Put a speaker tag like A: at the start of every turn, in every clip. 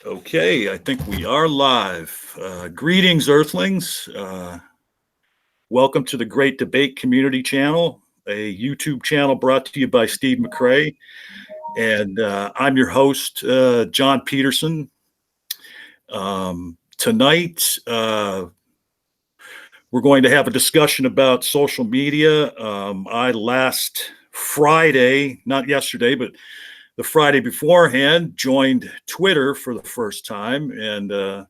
A: Okay, I think we are live. Greetings, Earthlings. Welcome to the Great Debate Community Channel, a YouTube channel brought to you by Steve McCrae. And I'm your host, John Peterson. Tonight, we're going to have a discussion about social media. I last Friday, not yesterday, but the Friday beforehand, joined Twitter for the first time and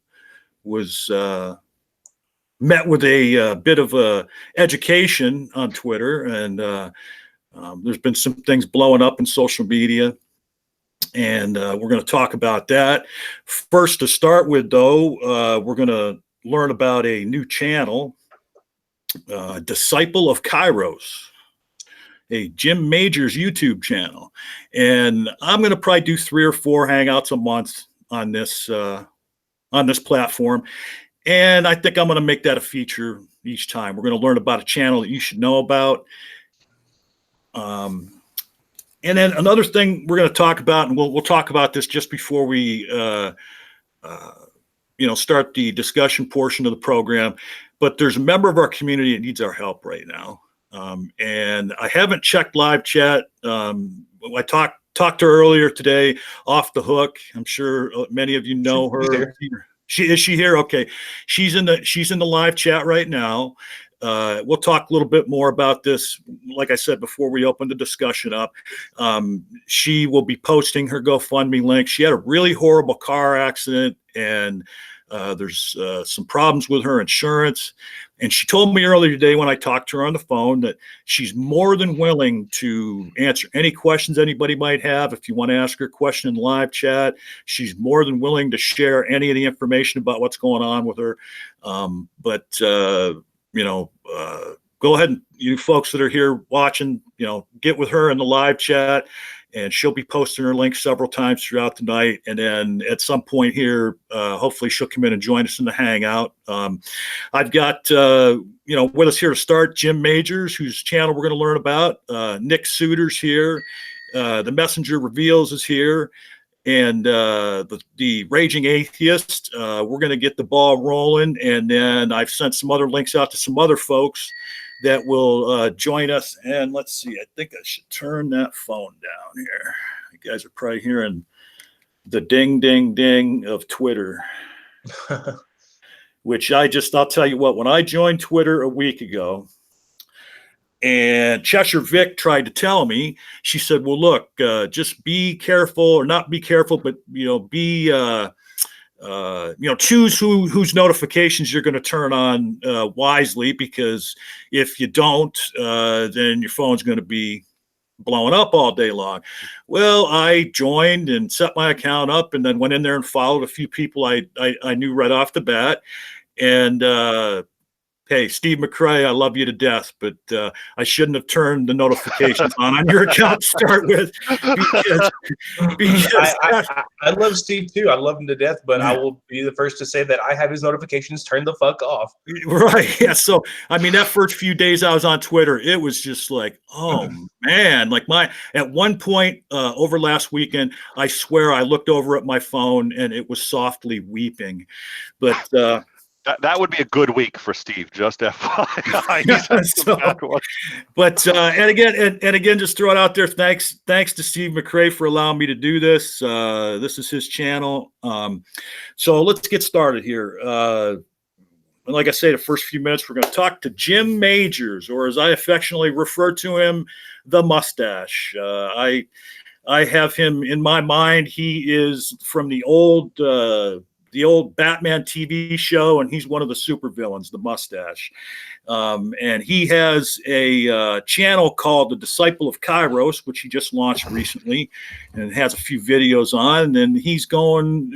A: was met with a bit of a education on Twitter. And there's been some things blowing up in social media, and we're going to talk about that. First, to start with, though, we're going to learn about a new channel, Disciple of Kairos, a Jim Majors YouTube channel. And I'm going to probably do 3 or 4 hangouts a month on this platform. And I think I'm going to make that a feature each time. We're going to learn about a channel that you should know about. And then another thing we're going to talk about, and we'll talk about this just before we start the discussion portion of the program. But there's a member of our community that needs our help right now. And I haven't checked live chat. I talked to her earlier today off the hook. I'm sure many of you know her. Is she here? Okay. She's in the live chat right now. We'll talk a little bit more about this. Like I said, before we open the discussion up, she will be posting her GoFundMe link. She had a really horrible car accident, and there's some problems with her insurance. And she told me earlier today when I talked to her on the phone that she's more than willing to answer any questions anybody might have. If you want to ask her a question in live chat, she's more than willing to share any of the information about what's going on with her. Go ahead, and you folks that are here watching, get with her in the live chat, and she'll be posting her link several times throughout the night. And then at some point here, hopefully she'll come in and join us in the hangout. I've got, with us here to start, Jim Majors, whose channel we're going to learn about. Nick Suter's here. The Messenger Reveals is here. And the Raging Atheist. We're going to get the ball rolling. And then I've sent some other links out to some other folks that will join us. And let's see, I think I should turn that phone down here. You guys are probably hearing the ding, ding, ding of Twitter, which I'll tell you what, when I joined Twitter a week ago, and Cheshire Vic tried to tell me, she said, well, look, just be careful, or not be careful, but, choose whose notifications you're going to turn on wisely, because if you don't, then your phone's going to be blowing up all day long. Well, I joined and set my account up, and then went in there and followed a few people I knew right off the bat. And hey, Steve McCrae, I love you to death, but I shouldn't have turned the notifications on your account to start with. Because
B: I love Steve too. I love him to death, but I will be the first to say that I have his notifications turned the fuck off.
A: Right. Yeah. So, I mean, that first few days I was on Twitter, it was just like, oh man, like at one point over last weekend, I swear I looked over at my phone and it was softly weeping. But
C: that would be a good week for Steve, just FYI.
A: And again, just throw it out there. Thanks to Steve McCrae for allowing me to do this. This is his channel. So let's get started here. And like I say, the first few minutes, we're going to talk to Jim Majors, or as I affectionately refer to him, the Mustache. I have him in my mind. He is from the old Batman TV show, and he's one of the supervillains, the Mustache. And he has a channel called The Disciple of Kairos, which he just launched recently, and has a few videos on. And he's going,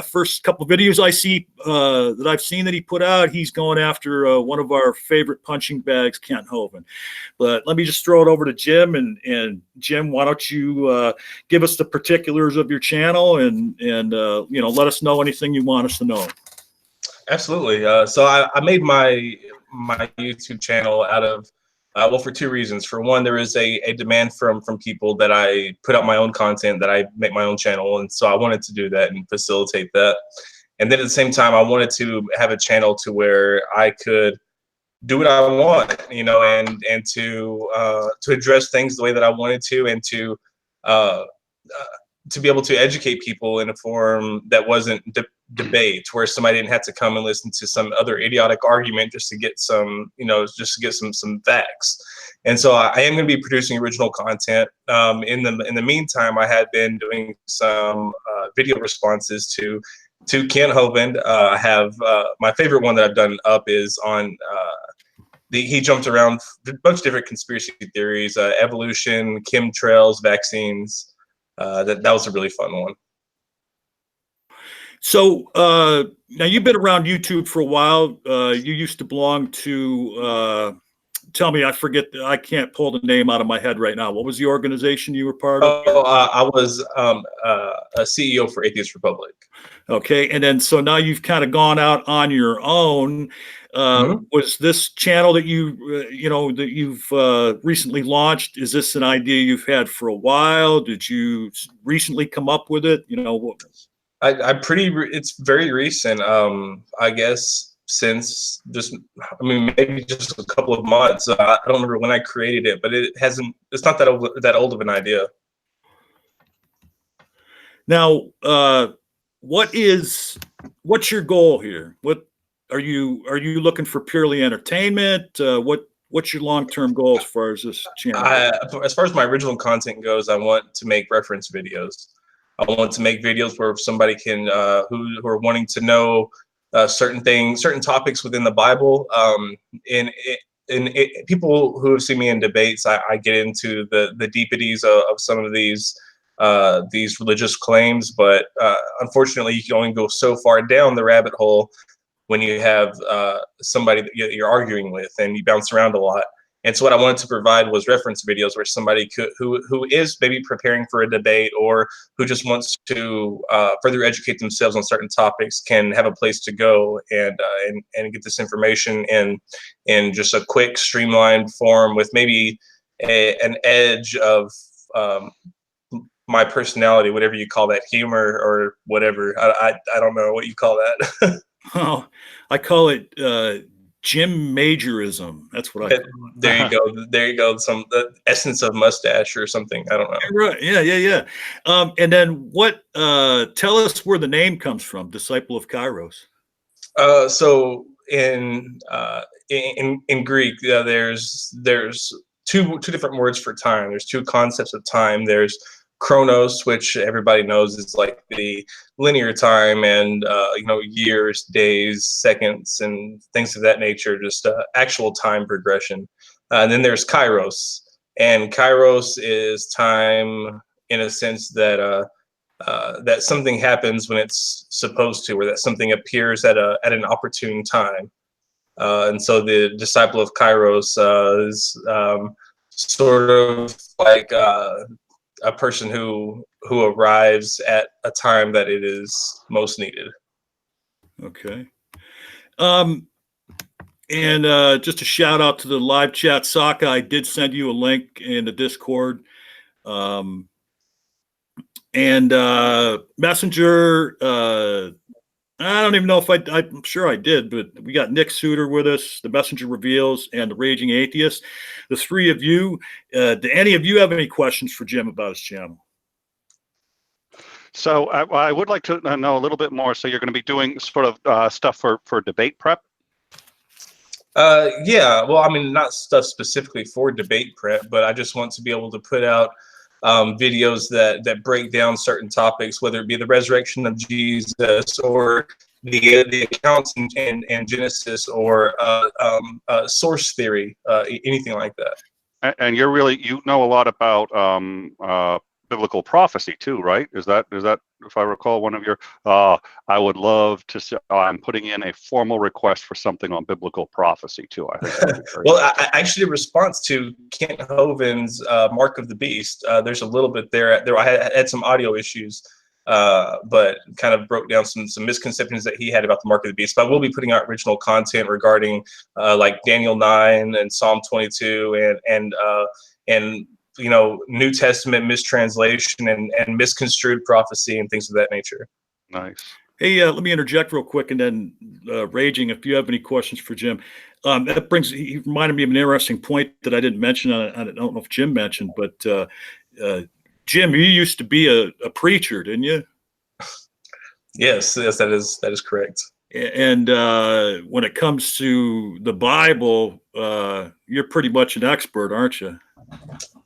A: first couple of videos that I've seen that he put out, he's going after one of our favorite punching bags, Kent Hovind. But let me just throw it over to Jim. And Jim, why don't you give us the particulars of your channel and let us know anything you want us to know.
B: Absolutely. So I made my YouTube channel out of Well, for two reasons. For one, there is a demand from people that I put out my own content, that I make my own channel, and so I wanted to do that and facilitate that. And then at the same time, I wanted to have a channel to where I could do what I want, you know, and to address things the way that I wanted to, and to be able to educate people in a form that wasn't debate, where somebody didn't have to come and listen to some other idiotic argument just to get some, you know, just to get some facts. And so I am going to be producing original content. In the meantime, I had been doing some video responses to Kent Hovind. I have my favorite one that I've done up is on he jumped around a bunch of different conspiracy theories, evolution, chemtrails, vaccines. That was a really fun one.
A: So now you've been around YouTube for a while. You used to belong to, tell me, I can't pull the name out of my head right now. What was the organization you were part of?
B: I was a CEO for Atheist Republic.
A: Okay, and then so now you've kind of gone out on your own. Was this channel that that you've recently launched? Is this an idea you've had for a while? Did you recently come up with it? You know,
B: it's very recent. I guess since maybe just a couple of months. I don't remember when I created it, but it's not that old of an idea.
A: Now, what's your goal here? What are you looking for? Purely entertainment? What's your long-term goal as far as this channel?
B: As far as my original content goes, I want to make reference videos. I want to make videos where somebody can who are wanting to know certain topics within the Bible. In people who have seen me in debates, I get into the deepities of some of these religious claims, but unfortunately, you can only go so far down the rabbit hole when you have somebody that you're arguing with, and you bounce around a lot. And so what I wanted to provide was reference videos where somebody who is maybe preparing for a debate, or who just wants to further educate themselves on certain topics, can have a place to go and get this information in just a quick, streamlined form, with maybe an edge of my personality, whatever you call that, humor or whatever. I don't know what you call that.
A: Oh, I call it Jim Majorism. That's what I call it.
B: There you go. There you go. Some the essence of mustache or something. I don't know.
A: Right. Yeah. And then tell us where the name comes from, Disciple of Kairos.
B: So in Greek, there's two different words for time. There's two concepts of time. There's chronos, which everybody knows is like the linear time, and years, days, seconds, and things of that nature, just actual time progression. And then there's kairos, and kairos is time in a sense that that something happens when it's supposed to, or that something appears at an opportune time. And so the disciple of kairos is sort of like a person who arrives at a time that it is most needed.
A: Okay. And just a shout out to the live chat, Saka. I did send you a link in the Discord. And Messenger, I don't even know if I'm sure I did, but we got Nick Suter with us, the Messenger Reveals, and the Raging Atheist. The three of you, do any of you have any questions for Jim about his channel?
C: So I would like to know a little bit more. So you're going to be doing sort of stuff for debate prep?
B: Yeah, well, I mean, not stuff specifically for debate prep, but I just want to be able to put out videos that break down certain topics, whether it be the resurrection of Jesus, or the accounts in Genesis, or source theory, anything like that.
C: And you're you know a lot about biblical prophecy too, right? Is that if I recall one of your I would love to say I'm putting in a formal request for something on biblical prophecy too. I think
B: well, I actually, in response to Kent Hovind's Mark of the Beast, there's a little bit there. I had some audio issues, but kind of broke down some misconceptions that he had about the mark of the beast. But I will be putting out original content regarding like Daniel 9 and Psalm 22 and you know, New Testament mistranslation and misconstrued prophecy and things of that nature.
C: Nice.
A: Hey, let me interject real quick, and then Raging, if you have any questions for Jim. He reminded me of an interesting point that I didn't mention. I don't know if Jim mentioned, but Jim, you used to be a preacher, didn't you?
B: Yes, that is correct.
A: And when it comes to the Bible, you're pretty much an expert, aren't you?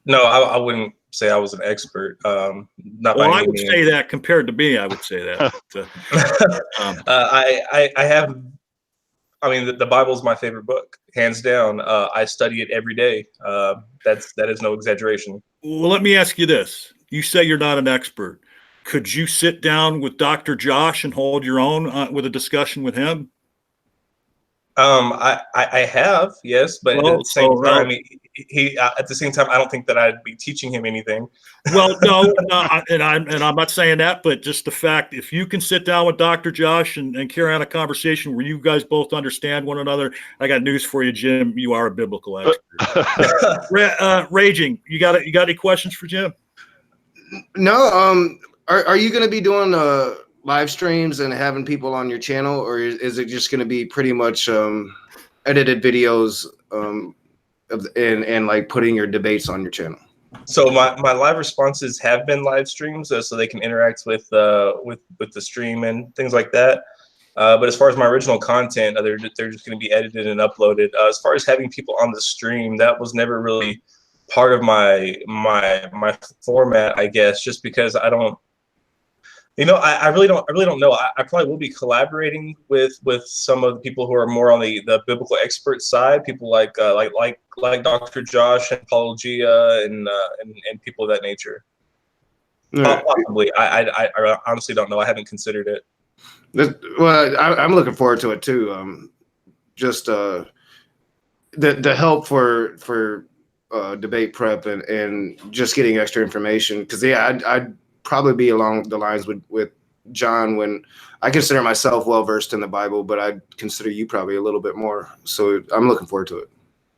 B: No, I wouldn't say I was an expert. Not
A: Well,
B: by
A: I
B: any
A: would
B: means.
A: say that compared to me, I would say that.
B: I have. I mean, the Bible is my favorite book, hands down. I study it every day. That is no exaggeration.
A: Well, let me ask you this. You say you're not an expert. Could you sit down with Dr. Josh and hold your own with a discussion with him?
B: I have, yes, but
A: Well,
B: at the same time, he at the same time, I don't think that I'd be teaching him anything.
A: Well, no, and I'm not saying that, but just the fact, if you can sit down with Dr. Josh and carry on a conversation where you guys both understand one another, I got news for you, Jim. You are a biblical expert. Raging, you got any questions for Jim?
D: No. Are you going to be doing live streams and having people on your channel, or is it just going to be pretty much edited videos and like putting your debates on your channel?
B: So my live responses have been live streams, so they can interact with the stream and things like that. But as far as my original content, they're just going to be edited and uploaded. As far as having people on the stream, that was never really part of my format, I guess, just because I don't. You know, I really don't know. I probably will be collaborating with some of the people who are more on the biblical expert side, people like Dr. Josh and Paul Gia and people of that nature.
D: Right.
B: Possibly, I honestly don't know. I haven't considered it.
D: Well, I'm looking forward to it too. Just the help for debate prep and just getting extra information, because I'd probably be along the lines with John, when I consider myself well versed in the Bible, but I'd consider you probably a little bit more. So I'm looking forward to it.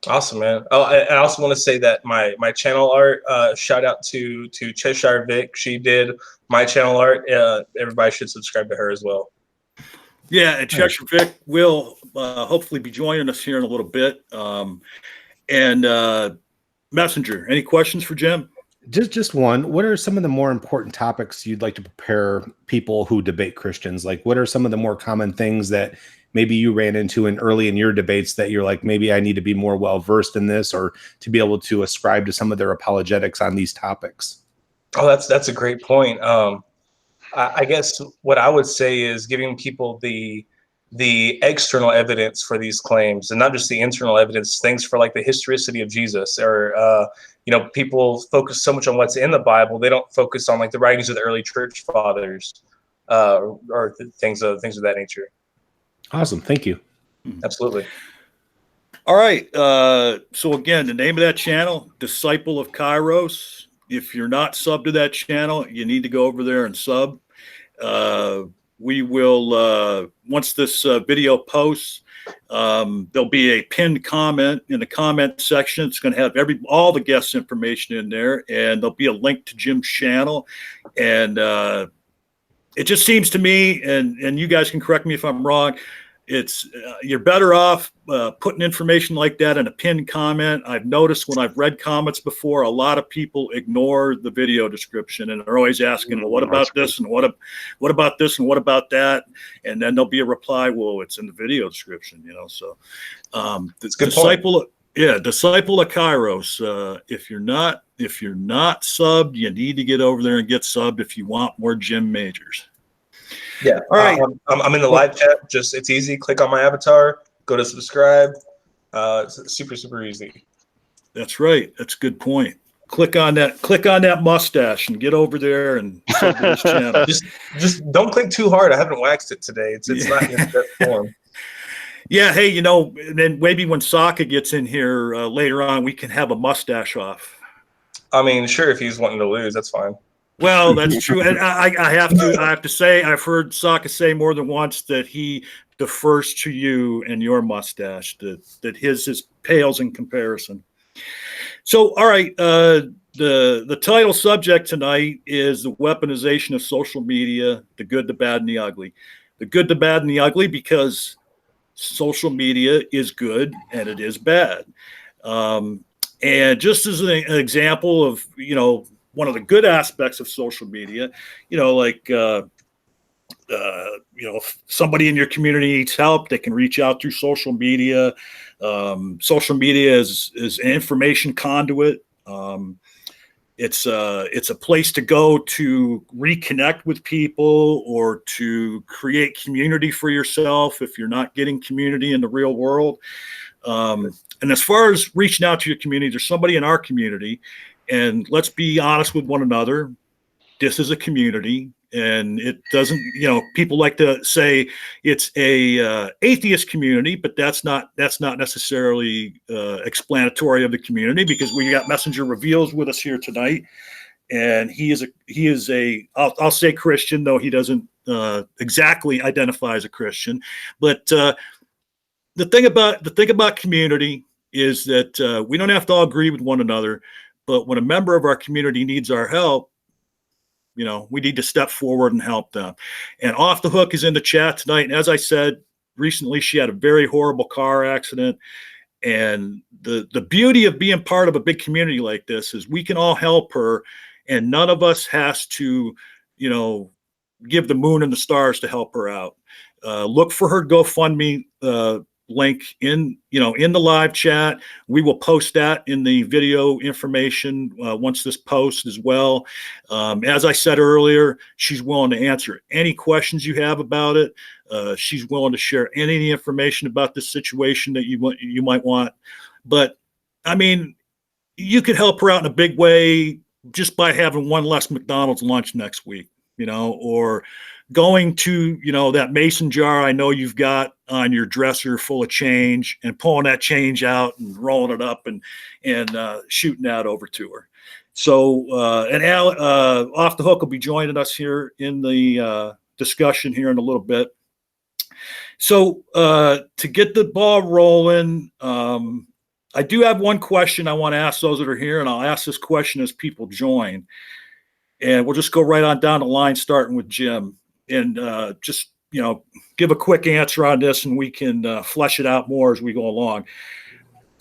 B: Awesome, man. Oh, I also want to say that my channel art, shout out to Cheshire Vic. She did my channel art. Everybody should subscribe to her as well.
A: Yeah, and Cheshire Vic will hopefully be joining us here in a little bit. And Messenger, any questions for Jim?
E: Just one. What are some of the more important topics you'd like to prepare people who debate Christians? Like, what are some of the more common things that maybe you ran into early in your debates that you're like, maybe I need to be more well versed in this, or to be able to ascribe to some of their apologetics on these topics?
B: Oh, that's a great point. I guess what I would say is giving people the external evidence for these claims, and not just the internal evidence, things for like the historicity of Jesus, or you know, people focus so much on what's in the Bible, they don't focus on like the writings of the early church fathers, or things of that nature.
E: Awesome, thank you.
B: Absolutely.
A: All right. So again, the name of that channel, Disciple of Kairos. If you're not subbed to that channel, you need to go over there and sub. We will, once this video posts, there'll be a pinned comment in the comment section. It's going to have all the guest information in there, and there'll be a link to Jim's channel. And it just seems to me, and you guys can correct me if I'm wrong, it's you're better off putting information like that in a pinned comment. I've noticed when I've read comments before, a lot of people ignore the video description and are always asking, well, what about this, and what about this, and what about that? And then there'll be a reply, well, it's in the video description, you know. So the Disciple, Disciple of Kairos. If you're not subbed, you need to get over there and get subbed if you want more Jim Majors.
B: Yeah.
A: All right.
B: I'm in the live chat. It's easy. Click on my avatar. Go to subscribe. It's super easy.
A: That's right. That's a good point. Click on that mustache and get over there and sub to this channel.
B: Just don't click too hard. I haven't waxed it today. It's not in that form.
A: Yeah. Hey, you know, then maybe when Sokka gets in here later on, we can have a mustache off.
B: I mean, sure, if he's wanting to lose, that's fine.
A: Well, that's true, and I have to say, I've heard Sokka say more than once that he defers to you and your mustache. That his pales in comparison. So, all right, the title subject tonight is the weaponization of social media: the good, the bad, and the ugly. The good, the bad, and the ugly, because social media is good and it is bad. And just as an example of, one of the good aspects of social media, like, if somebody in your community needs help, they can reach out through social media. Social media is an information conduit. It's a place to go to reconnect with people or to create community for yourself if you're not getting community in the real world. And as far as reaching out to your community, there's somebody in our community, and let's be honest with one another. This is a community, and it doesn't, people like to say it's a atheist community, but that's not necessarily explanatory of the community, because we got Messenger Reveals with us here tonight, and he is a I'll say Christian, though he doesn't exactly identify as a Christian. But the thing about community is that we don't have to all agree with one another, but when a member of our community needs our help, we need to step forward and help them. And Off the Hook is in the chat tonight. And as I said, recently she had a very horrible car accident. And the beauty of being part of a big community like this is we can all help her, and none of us has to, give the moon and the stars to help her out. Look for her GoFundMe link in the live chat. We will post that in the video information once this posts as well. As I said earlier, she's willing to answer any questions you have about it. She's willing to share any information about this situation that you might want. But I mean, you could help her out in a big way just by having one less McDonald's lunch next week, or going to, that mason jar I know you've got on your dresser full of change, and pulling that change out and rolling it up and shooting that over to her. So, and Al, Off the Hook will be joining us here in the discussion here in a little bit. So, to get the ball rolling, I do have one question I want to ask those that are here, and I'll ask this question as people join. And we'll just go right on down the line, starting with Jim. And just, give a quick answer on this, and we can flesh it out more as we go along.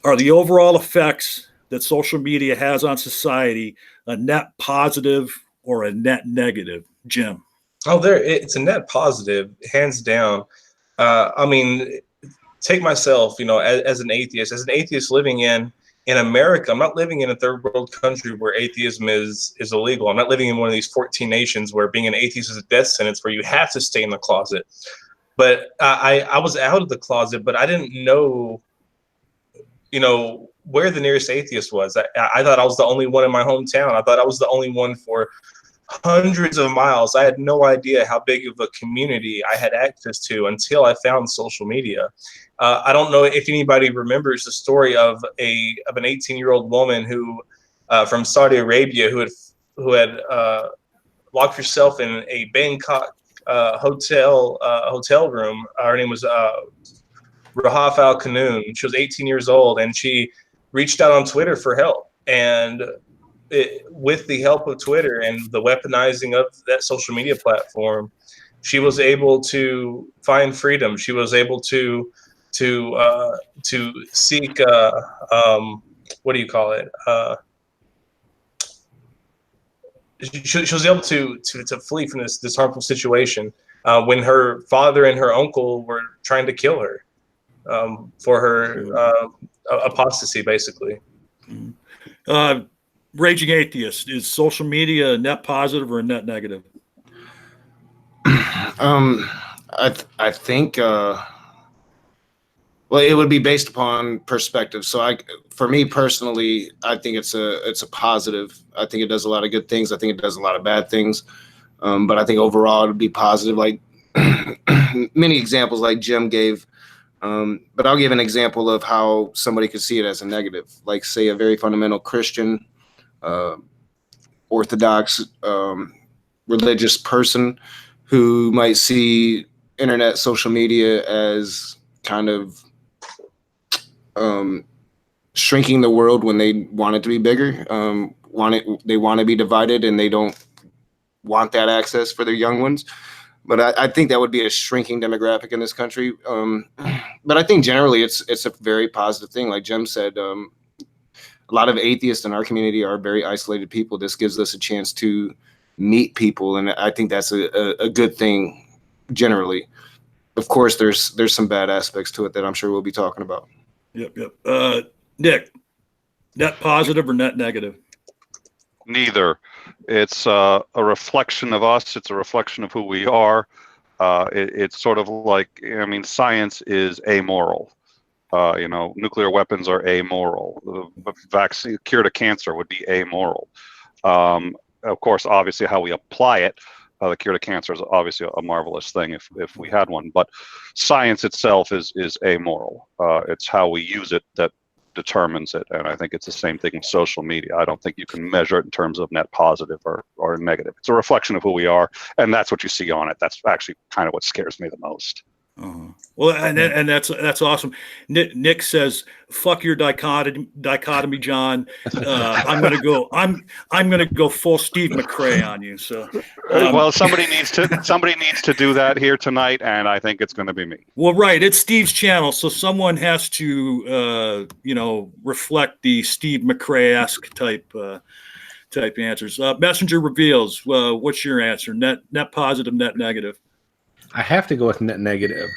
A: Are the overall effects that social media has on society a net positive or a net negative, Jim?
B: Oh, it's a net positive, hands down. I mean, take myself, as an atheist living in America. I'm not living in a third world country where atheism is illegal. I'm not living in one of these 14 nations where being an atheist is a death sentence, where you have to stay in the closet. But I was out of the closet, but I didn't know, where the nearest atheist was. I thought I was the only one in my hometown. I thought I was the only one for hundreds of miles. I had no idea how big of a community I had access to until I found social media. I don't know if anybody remembers the story of an 18-year-old woman who, from Saudi Arabia, who had locked herself in a Bangkok hotel room. Her name was Rahaf Al Qanoun. She was 18 years old, and she reached out on Twitter for help. And with the help of Twitter and the weaponizing of that social media platform, she was able to find freedom. She was able to seek what do you call it? She was able to flee from this harmful situation when her father and her uncle were trying to kill her for her apostasy, basically.
A: Raging Atheist, is social media a net positive or a net negative?
D: I think well, it would be based upon perspective. So for me personally, I think it's a positive. I think it does a lot of good things. I think it does a lot of bad things. But I think overall it would be positive, like many examples like Jim gave. But I'll give an example of how somebody could see it as a negative, like say a very fundamental Christian, Orthodox, religious person who might see internet social media as kind of shrinking the world when they want it to be bigger. They want to be divided, and they don't want that access for their young ones. But I think that would be a shrinking demographic in this country. But I think generally it's a very positive thing. Like Jim said, a lot of atheists in our community are very isolated people. This gives us a chance to meet people, and I think that's a good thing generally. Of course, there's some bad aspects to it that I'm sure we'll be talking about.
A: Yep. Nick, net positive or net negative?
C: Neither. It's a reflection of us. It's a reflection of who we are. It's sort of like, I mean, science is amoral. Nuclear weapons are amoral. The vaccine cure to cancer would be amoral. Of course, obviously, how we apply it, the cure to cancer is obviously a marvelous thing if we had one. But science itself is amoral. It's how we use it that determines it, and I think it's the same thing in social media. I don't think you can measure it in terms of net positive or negative. It's a reflection of who we are, and that's what you see on it. That's actually kind of what scares me the most.
A: Well, and that's awesome. Nick says, "Fuck your dichotomy, John. I'm gonna go full Steve McRae on you." So,
C: well, somebody needs to do that here tonight, and I think it's going to be me.
A: Well, right, it's Steve's channel, so someone has to, reflect the Steve McRae-esque type answers. Messenger reveals. What's your answer? Net positive, net negative?
E: I have to go with net negative.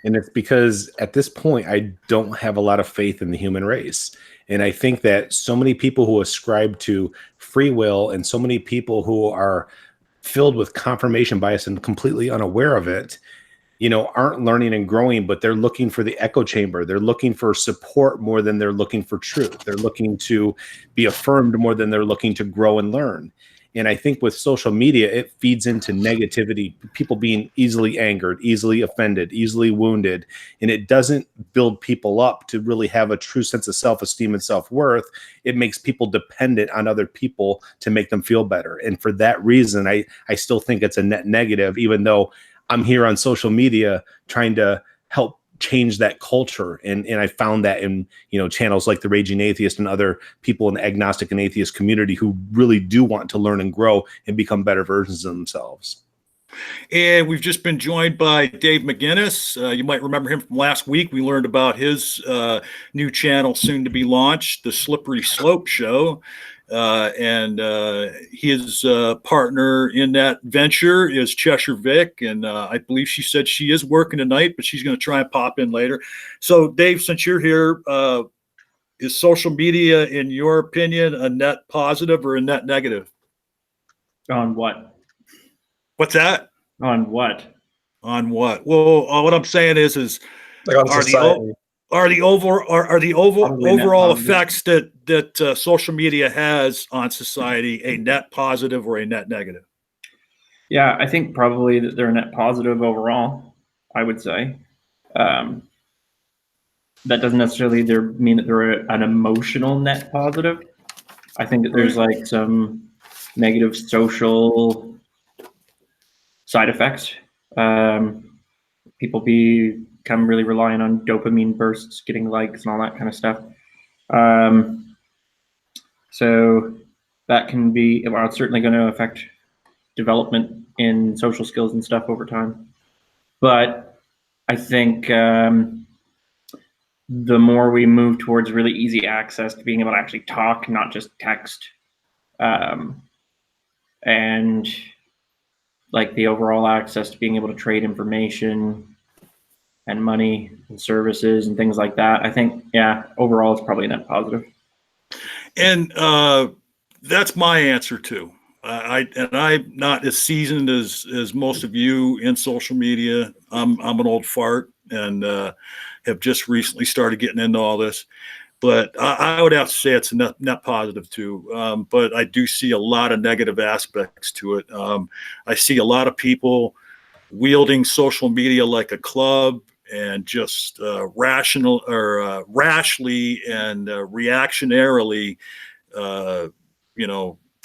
E: And it's because at this point, I don't have a lot of faith in the human race. And I think that so many people who ascribe to free will and so many people who are filled with confirmation bias and completely unaware of it, aren't learning and growing, but they're looking for the echo chamber. They're looking for support more than they're looking for truth. They're looking to be affirmed more than they're looking to grow and learn. And I think with social media, it feeds into negativity, people being easily angered, easily offended, easily wounded. And it doesn't build people up to really have a true sense of self-esteem and self-worth. It makes people dependent on other people to make them feel better. And for that reason, I still think it's a net negative, even though I'm here on social media trying to help change that culture. And I found that in, channels like The Raging Atheist and other people in the agnostic and atheist community who really do want to learn and grow and become better versions of themselves.
A: And we've just been joined by Dave McGinnis. You might remember him from last week. We learned about his new channel soon to be launched, The Slippery Slope Show. And his partner in that venture is Cheshire Vic, and I believe she said she is working tonight, but she's going to try and pop in later. So, Dave, since you're here, is social media, in your opinion, a net positive or a net negative?
F: On what?
A: What's that?
F: On what?
A: On what? Well, what I'm saying is
B: Like on society.
A: Are the overall effects that social media has on society a net positive or a net negative?
F: Yeah, I think probably that they're a net positive overall, I would say. That doesn't necessarily mean that they're an emotional net positive. I think that there's like some negative social side effects. People become really reliant on dopamine bursts, getting likes and all that kind of stuff. So that can be, well, it's certainly going to affect development in social skills and stuff over time. But I think the more we move towards really easy access to being able to actually talk, not just text, and like the overall access to being able to trade information and money and services and things like that, I think, yeah, overall it's probably a net positive.
A: And that's my answer too. I'm not as seasoned as most of you in social media. I'm an old fart and have just recently started getting into all this. But I would have to say it's a net positive too. But I do see a lot of negative aspects to it. I see a lot of people wielding social media like a club and just rashly and reactionarily,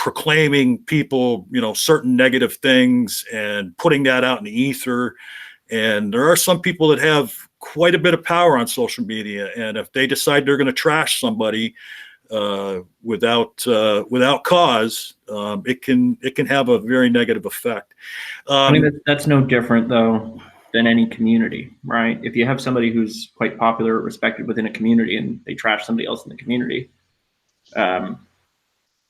A: proclaiming people, certain negative things and putting that out in the ether. And there are some people that have quite a bit of power on social media, and if they decide they're going to trash somebody without cause, it can have a very negative effect.
F: I mean, that's no different though than any community, right? If you have somebody who's quite popular or respected within a community and they trash somebody else in the community,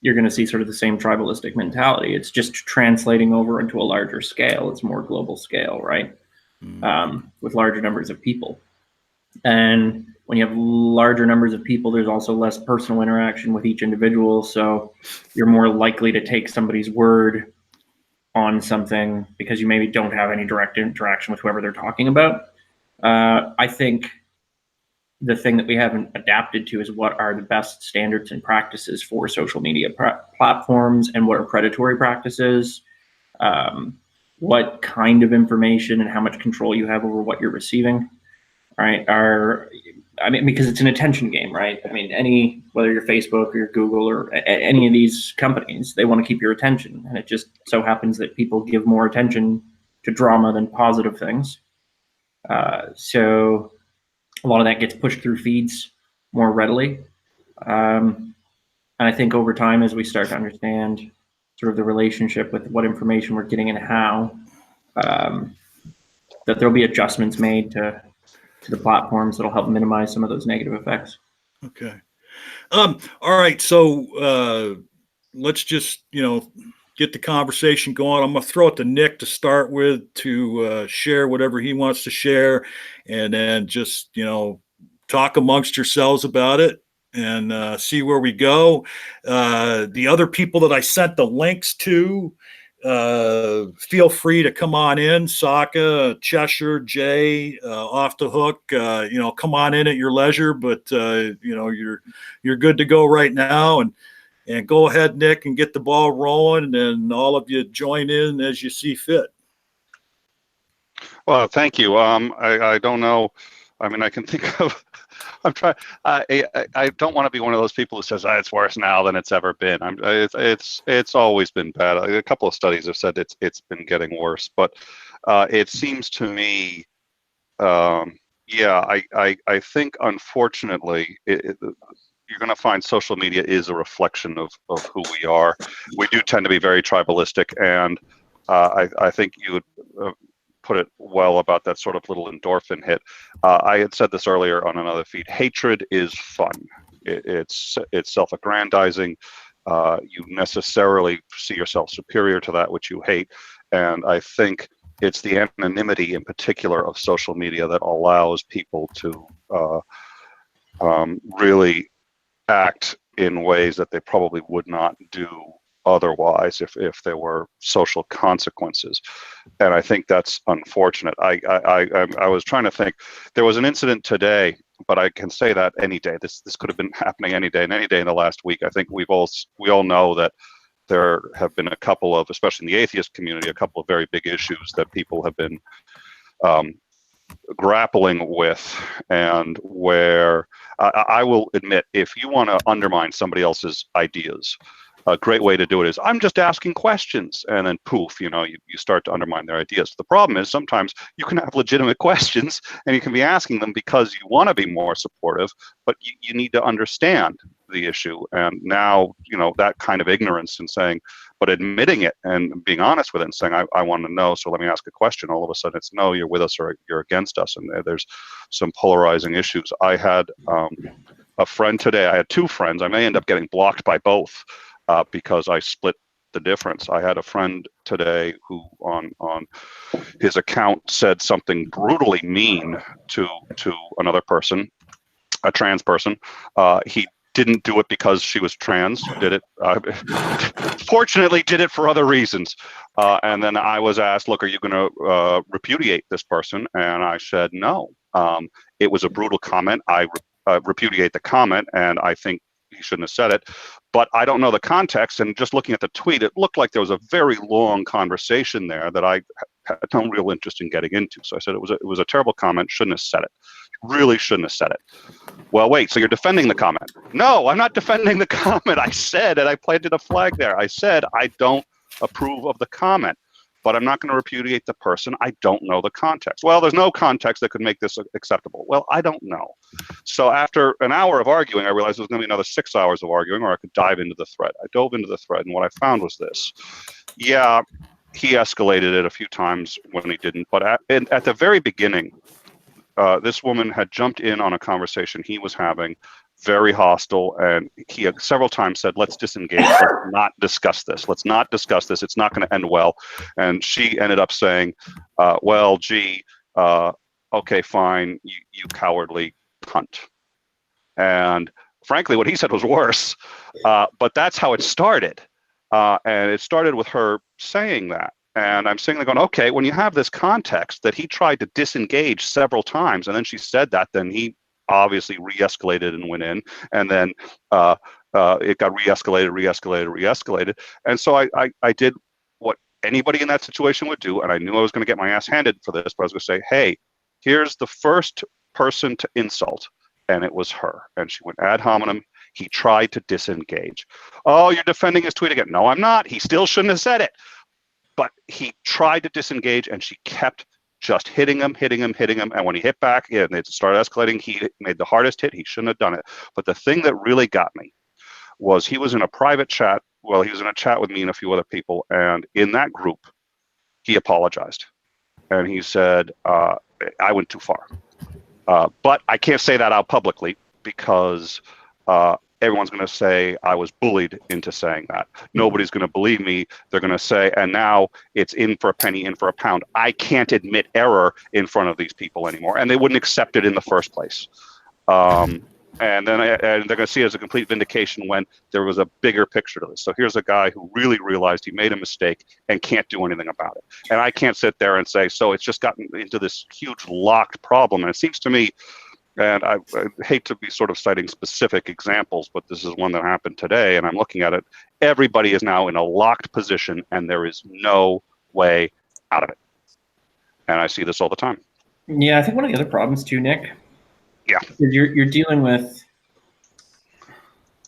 F: you're going to see sort of the same tribalistic mentality. It's just translating over into a larger scale. It's more global scale, right? With larger numbers of people. And when you have larger numbers of people, there's also less personal interaction with each individual. So you're more likely to take somebody's word on something because you maybe don't have any direct interaction with whoever they're talking about. I think the thing that we haven't adapted to is what are the best standards and practices for social media platforms, and what are predatory practices, what kind of information and how much control you have over what you're receiving, right? Because it's an attention game, right? I mean, whether you're Facebook or you're Google or any of these companies, they want to keep your attention. And it just so happens that people give more attention to drama than positive things. So a lot of that gets pushed through feeds more readily. And I think over time, as we start to understand sort of the relationship with what information we're getting and how, that there'll be adjustments made to the platforms that'll help minimize some of those negative effects.
A: Okay. All right. So let's just, get the conversation going. I'm going to throw it to Nick to start with to share whatever he wants to share, and then just, talk amongst yourselves about it and see where we go. The other people that I sent the links to, feel free to come on in. Saka, Cheshire, Jay, Off the Hook, come on in at your leisure, but you're good to go right now. And go ahead, Nick, and get the ball rolling, and all of you join in as you see fit.
C: Well, thank you. I don't know. I mean, I can think of. I'm trying. I don't want to be one of those people who says it's worse now than it's ever been. It's always been bad. A couple of studies have said it's been getting worse, but it seems to me, I think unfortunately you're going to find social media is a reflection of who we are. We do tend to be very tribalistic, and I think you would put it well about that sort of little endorphin hit. I had said this earlier on another feed. Hatred is fun. It's self-aggrandizing. You necessarily see yourself superior to that which you hate, and I think it's the anonymity in particular of social media that allows people to really act in ways that they probably would not do otherwise if there were social consequences. And I think that's unfortunate. I was trying to think. There was an incident today, but I can say that any day. This could have been happening any day, and any day in the last week. I think we all know that there have been a couple of, especially in the atheist community, a couple of very big issues that people have been grappling with, and where I will admit, if you want to undermine somebody else's ideas, a great way to do it is, I'm just asking questions, and then poof, you start to undermine their ideas. The problem is sometimes you can have legitimate questions and you can be asking them because you want to be more supportive, but you need to understand the issue. And now, that kind of ignorance and saying, but admitting it and being honest with it and saying, I want to know, so let me ask a question. All of a sudden it's, no, you're with us or you're against us. And there's some polarizing issues. I had a friend today. I had two friends. I may end up getting blocked by both. Because I split the difference. I had a friend today who on his account said something brutally mean to another person, a trans person. He didn't do it because she was trans, did it. Fortunately, did it for other reasons. And then I was asked, look, are you going to repudiate this person? And I said, no. It was a brutal comment. I repudiate the comment, and I think he shouldn't have said it, but I don't know the context. And just looking at the tweet, it looked like there was a very long conversation there that I had no real interest in getting into. So I said it was a terrible comment. Shouldn't have said it. really shouldn't have said it. Well, wait, so you're defending the comment? No, I'm not defending the comment. I said, and I planted a flag there. I said, I don't approve of the comment, but I'm not going to repudiate the person. I don't know the context. Well, there's no context that could make this acceptable. Well, I don't know. So after an hour of arguing, I realized there was going to be another 6 hours of arguing, or I could dive into the thread. I dove into the thread, and what I found was this. Yeah, he escalated it a few times when he didn't, but at the very beginning, this woman had jumped in on a conversation he was having, very hostile, and he had several times said, let's disengage, let's not discuss this, let's not discuss this, it's not going to end well. And she ended up saying, well, gee, okay, fine, you cowardly cunt. And frankly, what he said was worse, but that's how it started. And it started with her saying that. And I'm sitting there going, okay, when you have this context that he tried to disengage several times, and then she said that, then he obviously re-escalated and went in, and then it got re-escalated. And so I did what anybody in that situation would do, and I knew I was going to get my ass handed for this, but I was going to say, hey, here's the first person to insult, and it was her. And she went ad hominem. He tried to disengage. Oh, you're defending his tweet again. No, I'm not. He still shouldn't have said it. But he tried to disengage, and she kept just hitting him. And when he hit back, and it started escalating, he made the hardest hit. He shouldn't have done it. But the thing that really got me was he was in a private chat. Well, he was in a chat with me and a few other people. And in that group, he apologized. And he said, I went too far. But I can't say that out publicly because everyone's going to say I was bullied into saying that. Nobody's going to believe me. They're going to say, and now it's in for a penny, in for a pound. I can't admit error in front of these people anymore. And they wouldn't accept it in the first place. And they're going to see it as a complete vindication when there was a bigger picture to this. So here's a guy who really realized he made a mistake and can't do anything about it. And I can't sit there and say, so it's just gotten into this huge locked problem. And it seems to me, and I hate to be sort of citing specific examples, but this is one that happened today, and I'm looking at it. Everybody is now in a locked position, and there is no way out of it. And I see this all the time.
F: Yeah, I think one of the other problems too, Nick,
C: yeah,
F: is you're dealing with.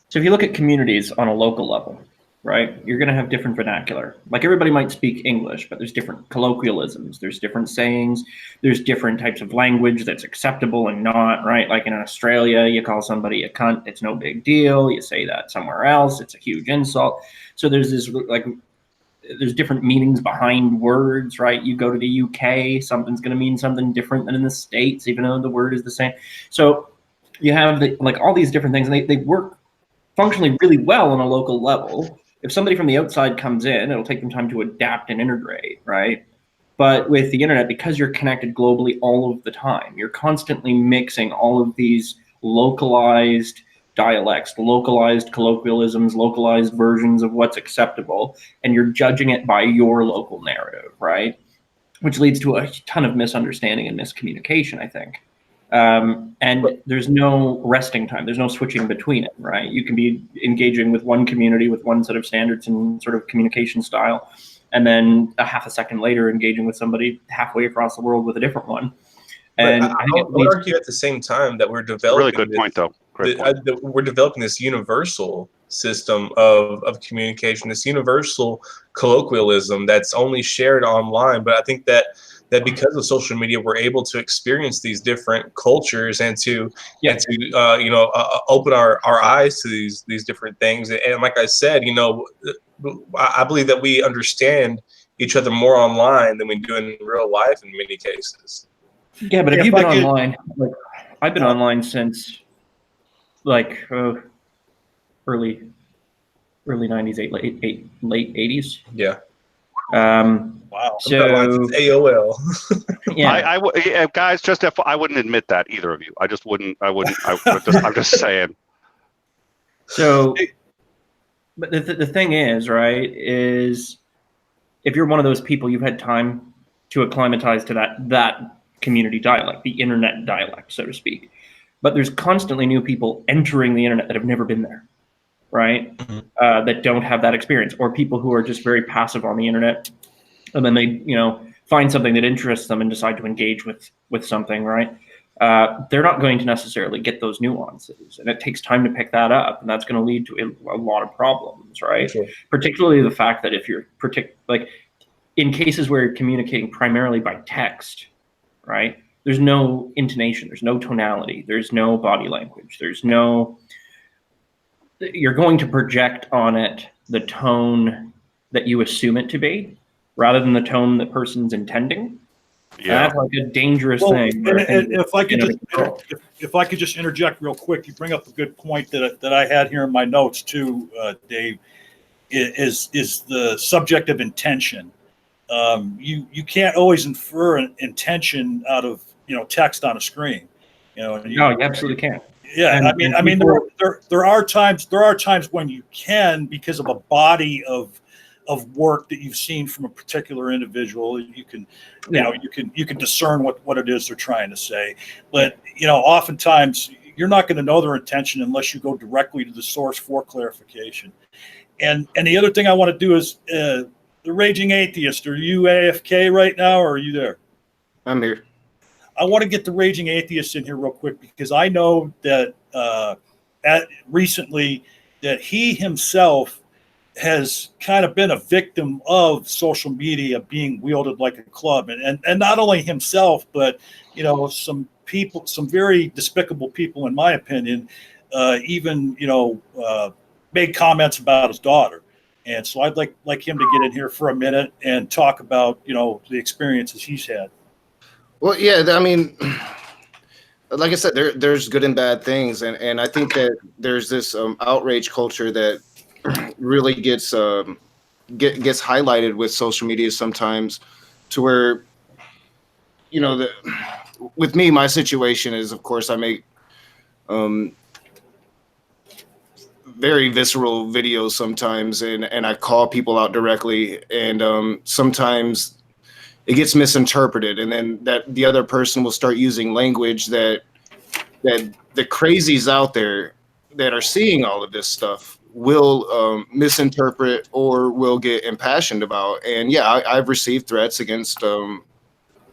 F: So if you look at communities on a local level, right, you're going to have different vernacular. Like everybody might speak English, but there's different colloquialisms, there's different sayings, there's different types of language that's acceptable and not, right? Like in Australia, you call somebody a cunt, it's no big deal. You say that somewhere else, it's a huge insult. So there's this, like, there's different meanings behind words, right? You go to the UK, something's going to mean something different than in the States, even though the word is the same. So you have like all these different things, and they work functionally really well on a local level. If somebody from the outside comes in, it'll take them time to adapt and integrate, right? But with the internet, because you're connected globally all of the time, you're constantly mixing all of these localized dialects, localized colloquialisms, localized versions of what's acceptable, and you're judging it by your local narrative, right? Which leads to a ton of misunderstanding and miscommunication, I think. And there's no resting time. There's no switching between it, right? You can be engaging with one community with one set of standards and sort of communication style, and then a half a second later engaging with somebody halfway across the world with a different one. And
B: I would argue at the same time that we're developing
C: really good point, though. Great point.
B: We're developing this universal system of communication, this universal colloquialism that's only shared online. But I think that because of social media, we're able to experience these different cultures and to open our eyes to these different things. And like I said, I believe that we understand each other more online than we do in real life in many cases.
F: Yeah, but if you've been online, like I've been online since like early 90s, late 80s.
B: Yeah.
F: Wow. So
B: AOL.
F: Yeah.
C: Guys, just if I wouldn't admit that, either of you. I wouldn't. I'm just saying.
F: So, but the thing is, right, is if you're one of those people, you've had time to acclimatize to that community dialect, the internet dialect, so to speak. But there's constantly new people entering the internet that have never been there, right? Mm-hmm. That don't have that experience, or people who are just very passive on the internet, and then they, find something that interests them and decide to engage with something, right? they're not going to necessarily get those nuances, and it takes time to pick that up, and that's going to lead to a lot of problems, right?
B: Sure.
F: Particularly the fact that if you're like in cases where you're communicating primarily by text, right? There's no intonation, there's no tonality, there's no body language, you're going to project on it the tone that you assume it to be, rather than the tone that person's intending.
C: Yeah.
F: That's like a dangerous
A: Well,
F: thing.
A: and if I could just interject real quick, you bring up a good point that I had here in my notes too, Dave, is the subject of intention. You can't always infer an intention out of text on a screen.
F: No, you absolutely can't.
A: Yeah,
F: And
A: I mean, there are times when you can, because of a body of work that you've seen from a particular individual. You can, you can discern what it is they're trying to say. But oftentimes you're not going to know their intention unless you go directly to the source for clarification. And the other thing I want to do is the Raging Atheist. Are you AFK right now, or are you there?
D: I'm here.
A: I want to get the Raging Atheist in here real quick, because I know that recently that he himself has kind of been a victim of social media being wielded like a club, and not only himself, but some people, some very despicable people, in my opinion, even made comments about his daughter. And so I'd like him to get in here for a minute and talk about the experiences he's had.
D: Well, yeah, I mean, like I said, there's good and bad things, and I think that there's this outrage culture that really gets highlighted with social media sometimes, to where with me, my situation is, of course, I make very visceral videos sometimes, and I call people out directly, and sometimes it gets misinterpreted, and then that the other person will start using language that the crazies out there that are seeing all of this stuff will misinterpret or will get impassioned about. And yeah, I've received threats against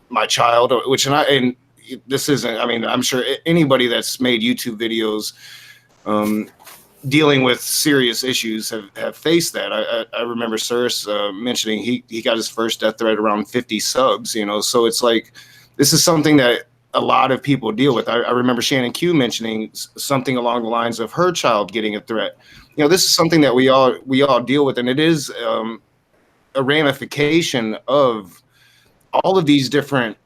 D: my child, and this isn't, I mean, I'm sure anybody that's made YouTube videos dealing with serious issues have faced that. I remember Cyrus mentioning he got his first death threat around 50 subs, so it's like, this is something that a lot of people deal with. I remember Shannon Q mentioning something along the lines of her child getting a threat. This is something that we all deal with, and it is a ramification of all of these different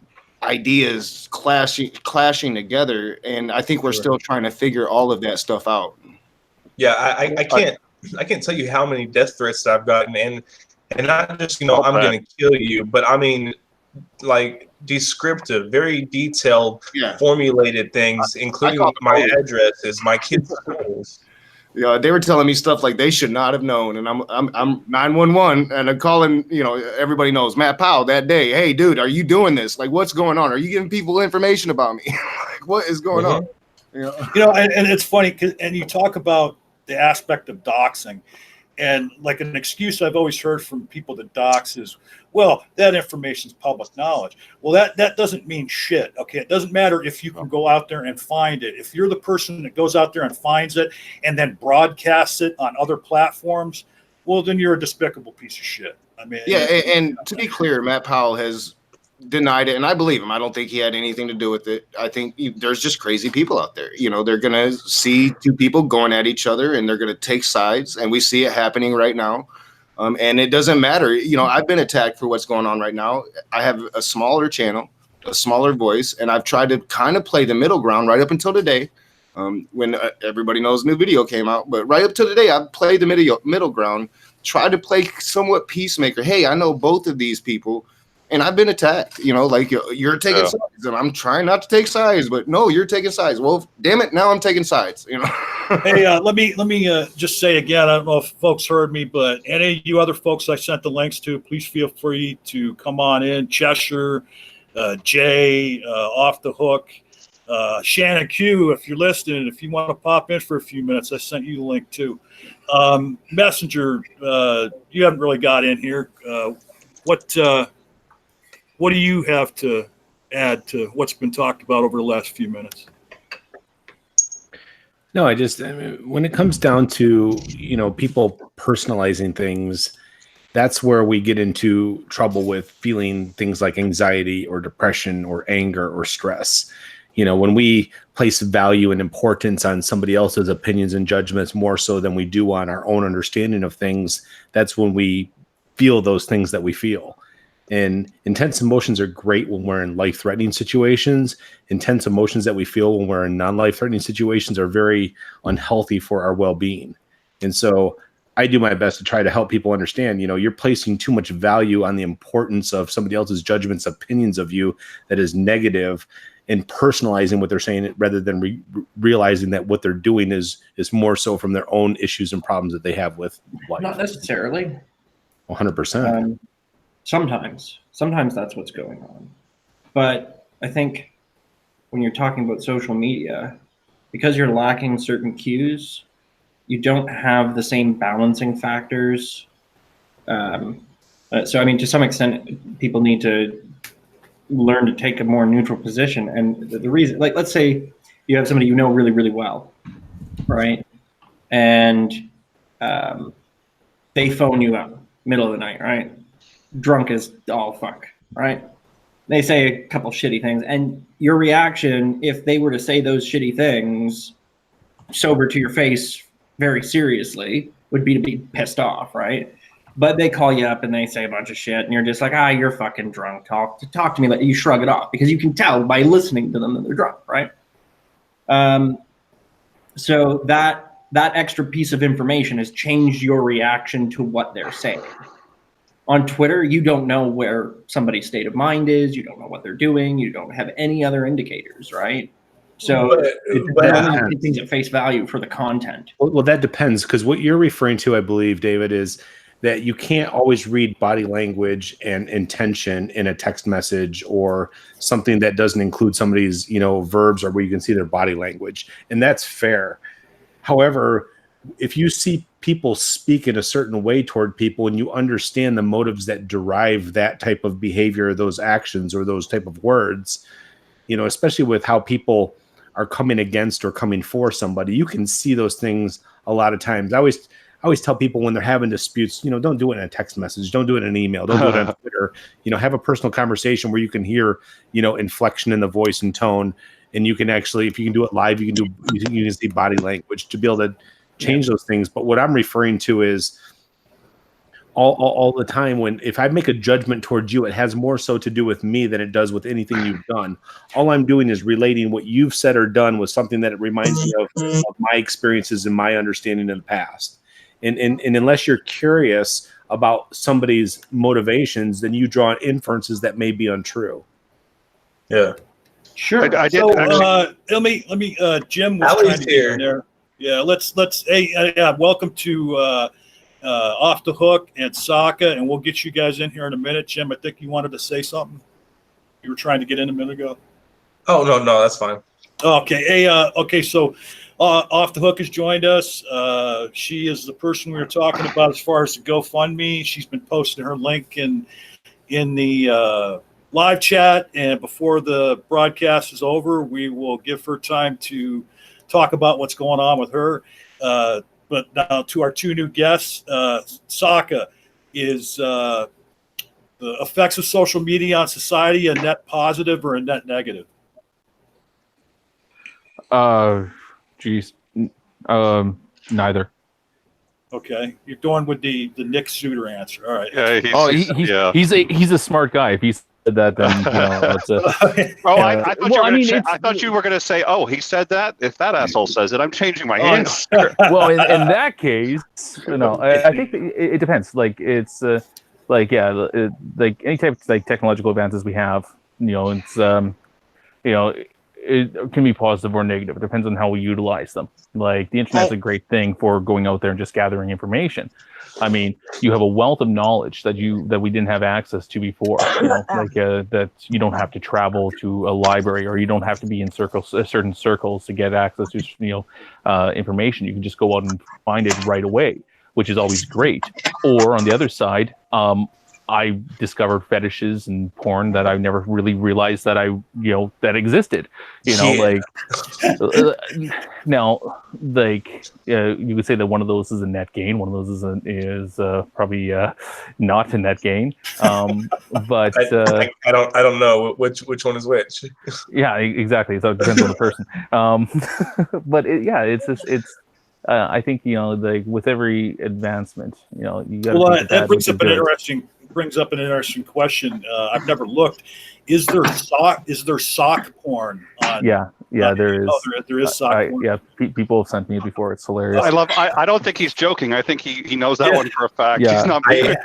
D: ideas clashing together, and I think we're still trying to figure all of that stuff out.
B: Yeah, I can't tell you how many death threats that I've gotten, and not just I'm going to kill you, but I mean, like, descriptive, very detailed, formulated things, including my addresses, my kids' schools.
D: Yeah, they were telling me stuff like they should not have known, and I'm 911, and I'm calling. Everybody knows Matt Powell that day. Hey, dude, are you doing this? Like, what's going on? Are you giving people information about me? Like, what is going on?
A: And it's funny, and you talk about the aspect of doxing, and like an excuse I've always heard from people that dox is, well, that information is public knowledge. Well, that doesn't mean shit. Okay, it doesn't matter if you can go out there and find it. If you're the person that goes out there and finds it and then broadcasts it on other platforms, well, then you're a despicable piece of shit. I mean,
D: yeah, and to be clear, Matt Powell has denied it, and I believe him. I don't think he had anything to do with it. I think there's just crazy people out there. They're gonna see two people going at each other, and they're gonna take sides, and we see it happening right now. And it doesn't matter. I've been attacked for what's going on right now. I have a smaller channel, a smaller voice, and I've tried to kind of play the middle ground right up until today, when everybody knows new video came out. But right up to today, I've played the middle ground, tried to play somewhat peacemaker. Hey, I know both of these people, and I've been attacked. Like, you're taking sides, and I'm trying not to take sides, but no, you're taking sides. Well, damn it, now I'm taking sides.
A: Hey, let me just say again, I don't know if folks heard me, but any of you other folks I sent the links to, please feel free to come on in. Cheshire, Jay, Off the Hook, Shannon Q, if you're listening, if you want to pop in for a few minutes, I sent you the link too. Messenger, you haven't really got in here. What do you have to add to what's been talked about over the last few minutes?
E: No, I mean, when it comes down to, people personalizing things, that's where we get into trouble with feeling things like anxiety or depression or anger or stress. When we place value and importance on somebody else's opinions and judgments more so than we do on our own understanding of things, that's when we feel those things that we feel. And intense emotions are great when we're in life-threatening situations. Intense emotions that we feel when we're in non-life-threatening situations are very unhealthy for our well-being. And so I do my best to try to help people understand, you're placing too much value on the importance of somebody else's judgments, opinions of you that is negative, and personalizing what they're saying rather than realizing that what they're doing is more so from their own issues and problems that they have with life.
F: Not necessarily.
E: 100%.
F: Sometimes that's what's going on. But I think when you're talking about social media, because you're lacking certain cues, you don't have the same balancing factors. So, I mean, to some extent, people need to learn to take a more neutral position. And the reason, like, let's say you have somebody you know really, really well, right? And they phone you up middle of the night, right? Drunk as all fuck, right? They say a couple shitty things, and your reaction, if they were to say those shitty things sober to your face very seriously, would be to be pissed off, right? But they call you up and they say a bunch of shit, and you're just like, you're fucking drunk. Talk to me. Like, you shrug it off because you can tell by listening to them that they're drunk, right? So that extra piece of information has changed your reaction to what they're saying. On Twitter, you don't know where somebody's state of mind is. You don't know what they're doing. You don't have any other indicators, right? So it things at face value for the content.
E: Well, that depends, because what you're referring to, I believe, David, is that you can't always read body language and intention in a text message or something that doesn't include somebody's, verbs, or where you can see their body language. And that's fair. However, if you see people speak in a certain way toward people and you understand the motives that derive that type of behavior, those actions, or those type of words, especially with how people are coming against or coming for somebody, you can see those things a lot of times. I always tell people when they're having disputes, don't do it in a text message, don't do it in an email, don't do it on Twitter, have a personal conversation where you can hear, inflection in the voice and tone. And you can actually, if you can do it live, you can see body language to be able to change those things. But what I'm referring to is all the time if I make a judgment towards you, it has more so to do with me than it does with anything you've done. All I'm doing is relating what you've said or done with something that it reminds me of my experiences and my understanding in the past. And unless you're curious about somebody's motivations, then you draw inferences that may be untrue.
B: Yeah.
C: Sure. I did.
A: So let me. Jim was trying to get in there. Yeah. Let's. Hey, welcome to Off the Hook and Saka, and we'll get you guys in here in a minute. Jim, I think you wanted to say something. You were trying to get in a minute ago.
B: Oh no, that's fine.
A: Okay. Hey. Okay. So, Off the Hook has joined us. She is the person we were talking about as far as the GoFundMe. She's been posting her link in the live chat, and before the broadcast is over, we will give her time to talk about what's going on with her. But now to our two new guests, Saka, is the effects of social media on society a net positive or a net negative?
G: Neither.
A: Okay, you're going with the Nick Suter answer. All right.
G: Yeah, he's a smart guy. If he's said that, then it's
C: I thought you were going to say, "Oh, he said that." If that asshole says it, I'm changing my answer.
G: Well, in that case, I think it depends. Like it's like any type of technological advances we have, it's it can be positive or negative. It depends on how we utilize them. Like the internet's a great thing for going out there and just gathering information. I mean, you have a wealth of knowledge that we didn't have access to before. That you don't have to travel to a library, or you don't have to be in certain circles to get access to information. You can just go out and find it right away, which is always great. Or on the other side, I discovered fetishes and porn that I never really realized that that existed.
B: Yeah.
G: Now, you could say that one of those is a net gain, one of those is probably not a net gain. But
B: I don't know which one is which.
G: yeah, exactly. So it depends on the person. But it's I think with every advancement, you got.
A: Well, that brings up an interesting question. I've never looked. Is there sock porn on?
G: Yeah, there is.
A: Oh, there is sock porn.
G: Yeah, people have sent me it before. It's hilarious.
C: I don't think he's joking. I think he knows that one for a fact.
G: Yeah.
C: He's not being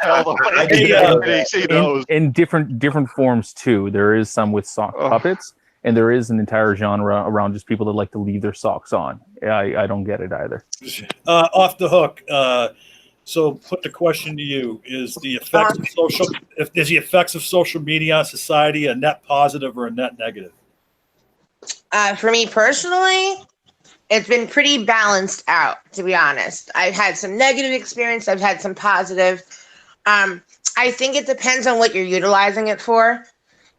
C: he knows.
G: In different forms too. There is some with sock puppets, and there is an entire genre around just people that like to leave their socks on. I don't get it either.
A: Off the hook. So put the question to you: Is the effects of social media on society a net positive or a net negative?
H: For me personally, it's been pretty balanced out, to be honest. I've had some negative experience. I've had some positive. I think it depends on what you're utilizing it for.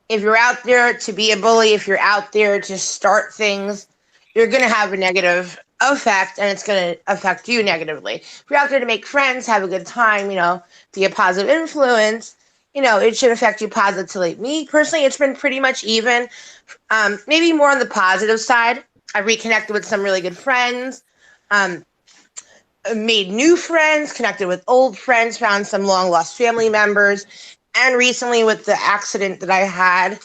H: If you're out there to be a bully, if you're out there to start things, you're going to have a negative effect, and it's going to affect you negatively. If you're out there to make friends, have a good time, be a positive influence, it should affect you positively. Me personally, it's been pretty much even. Maybe more on the positive side. I reconnected with some really good friends, made new friends, connected with old friends, found some long lost family members, and recently with the accident that I had,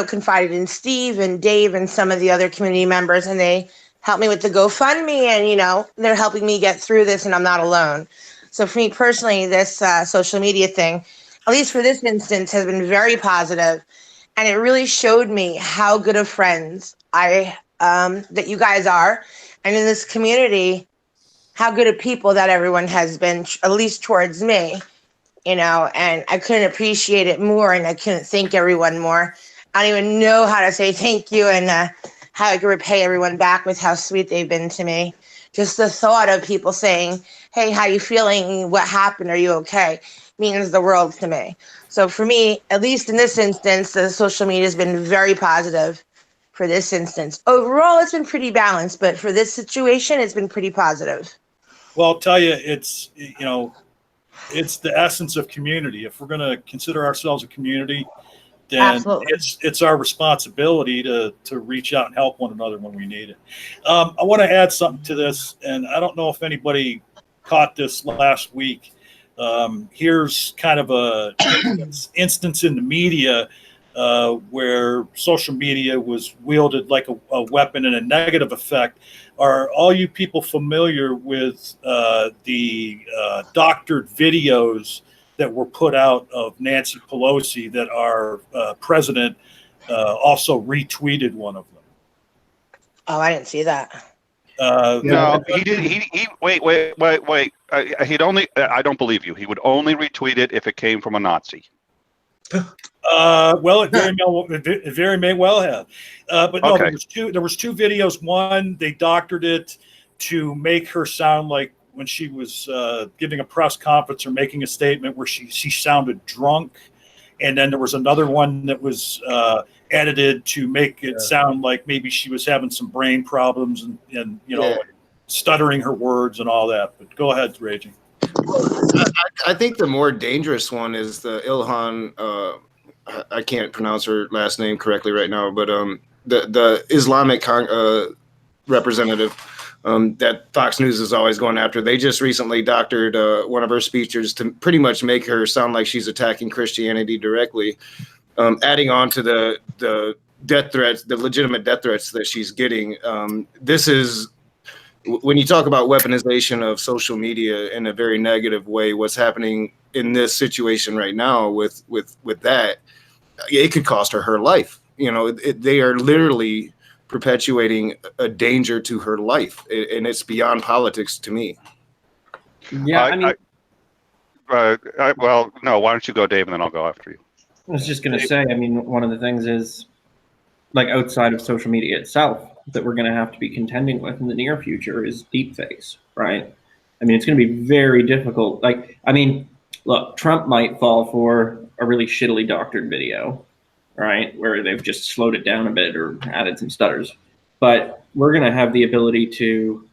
H: confided in Steve and Dave and some of the other community members, and they helped me with the GoFundMe, and they're helping me get through this, and I'm not alone. So for me personally, this social media thing, at least for this instance, has been very positive, and it really showed me how good of friends that you guys are, and in this community, how good of people that everyone has been, at least towards me, and I couldn't appreciate it more, and I couldn't thank everyone more. I don't even know how to say thank you and how I could repay everyone back with how sweet they've been to me. Just the thought of people saying, hey, how you feeling? What happened? Are you okay? Means the world to me. So for me, at least in this instance, the social media has been very positive for this instance. Overall, it's been pretty balanced, but for this situation, it's been pretty positive.
A: Well, I'll tell you, it's the essence of community. If we're going to consider ourselves a community, then
H: Absolutely.
A: it's our responsibility to reach out and help one another when we need it. I want to add something to this, and I don't know if anybody caught this last week. Here's kind of a instance in the media where social media was wielded like a weapon in a negative effect. Are all you people familiar with the doctored videos that were put out of Nancy Pelosi that our president also retweeted one of them?
H: Oh, I didn't see that.
C: No, he did. He wait. He'd only. I don't believe you. He would only retweet it if it came from a Nazi.
A: Well, it very may well have. But no,
C: Okay.
A: there was two videos. One, they doctored it to make her sound like when she was giving a press conference or making a statement where she sounded drunk. And then there was another one that was edited to make it sound like maybe she was having some brain problems and stuttering her words and all that. But go ahead, Raging.
D: I think the more dangerous one is the Ilhan. I can't pronounce her last name correctly right now, but the Islamic representative that Fox News is always going after. They just recently doctored one of her speeches to pretty much make her sound like she's attacking Christianity directly, adding on to the death threats, the legitimate death threats that she's getting. This is, when you talk about weaponization of social media in a very negative way, what's happening in this situation right now with that, it could cost her life. They are literally perpetuating a danger to her life, and it's beyond politics to me.
F: Yeah,
C: Well, no. Why don't you go, Dave, and then I'll go after you.
F: I was just going to say, one of the things is, like, outside of social media itself, that we're going to have to be contending with in the near future is deepfakes, right? It's going to be very difficult. look, Trump might fall for a really shittily doctored video, right, where they've just slowed it down a bit or added some stutters. But we're going to have the ability to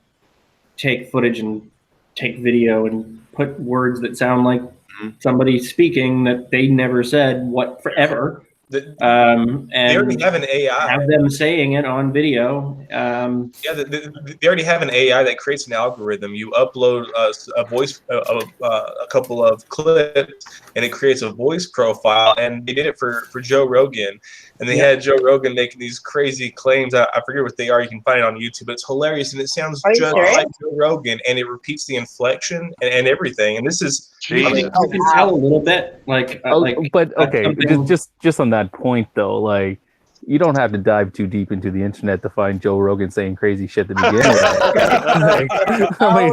F: take footage and take video and put words that sound like somebody speaking that they never said forever. And
B: they already have an AI.
F: Have them saying it on video.
B: Yeah, they already have an AI that creates an algorithm. You upload a voice, a couple of clips, and it creates a voice profile. And they did it for Joe Rogan, and they had Joe Rogan making these crazy claims. I forget what they are. You can find it on YouTube. It's hilarious, and it sounds just like Joe Rogan, and it repeats the inflection and everything. And this is
F: you can tell a little bit, like.
G: But okay, just on that point though, like, you don't have to dive too deep into the internet to find Joe Rogan saying crazy shit to begin with.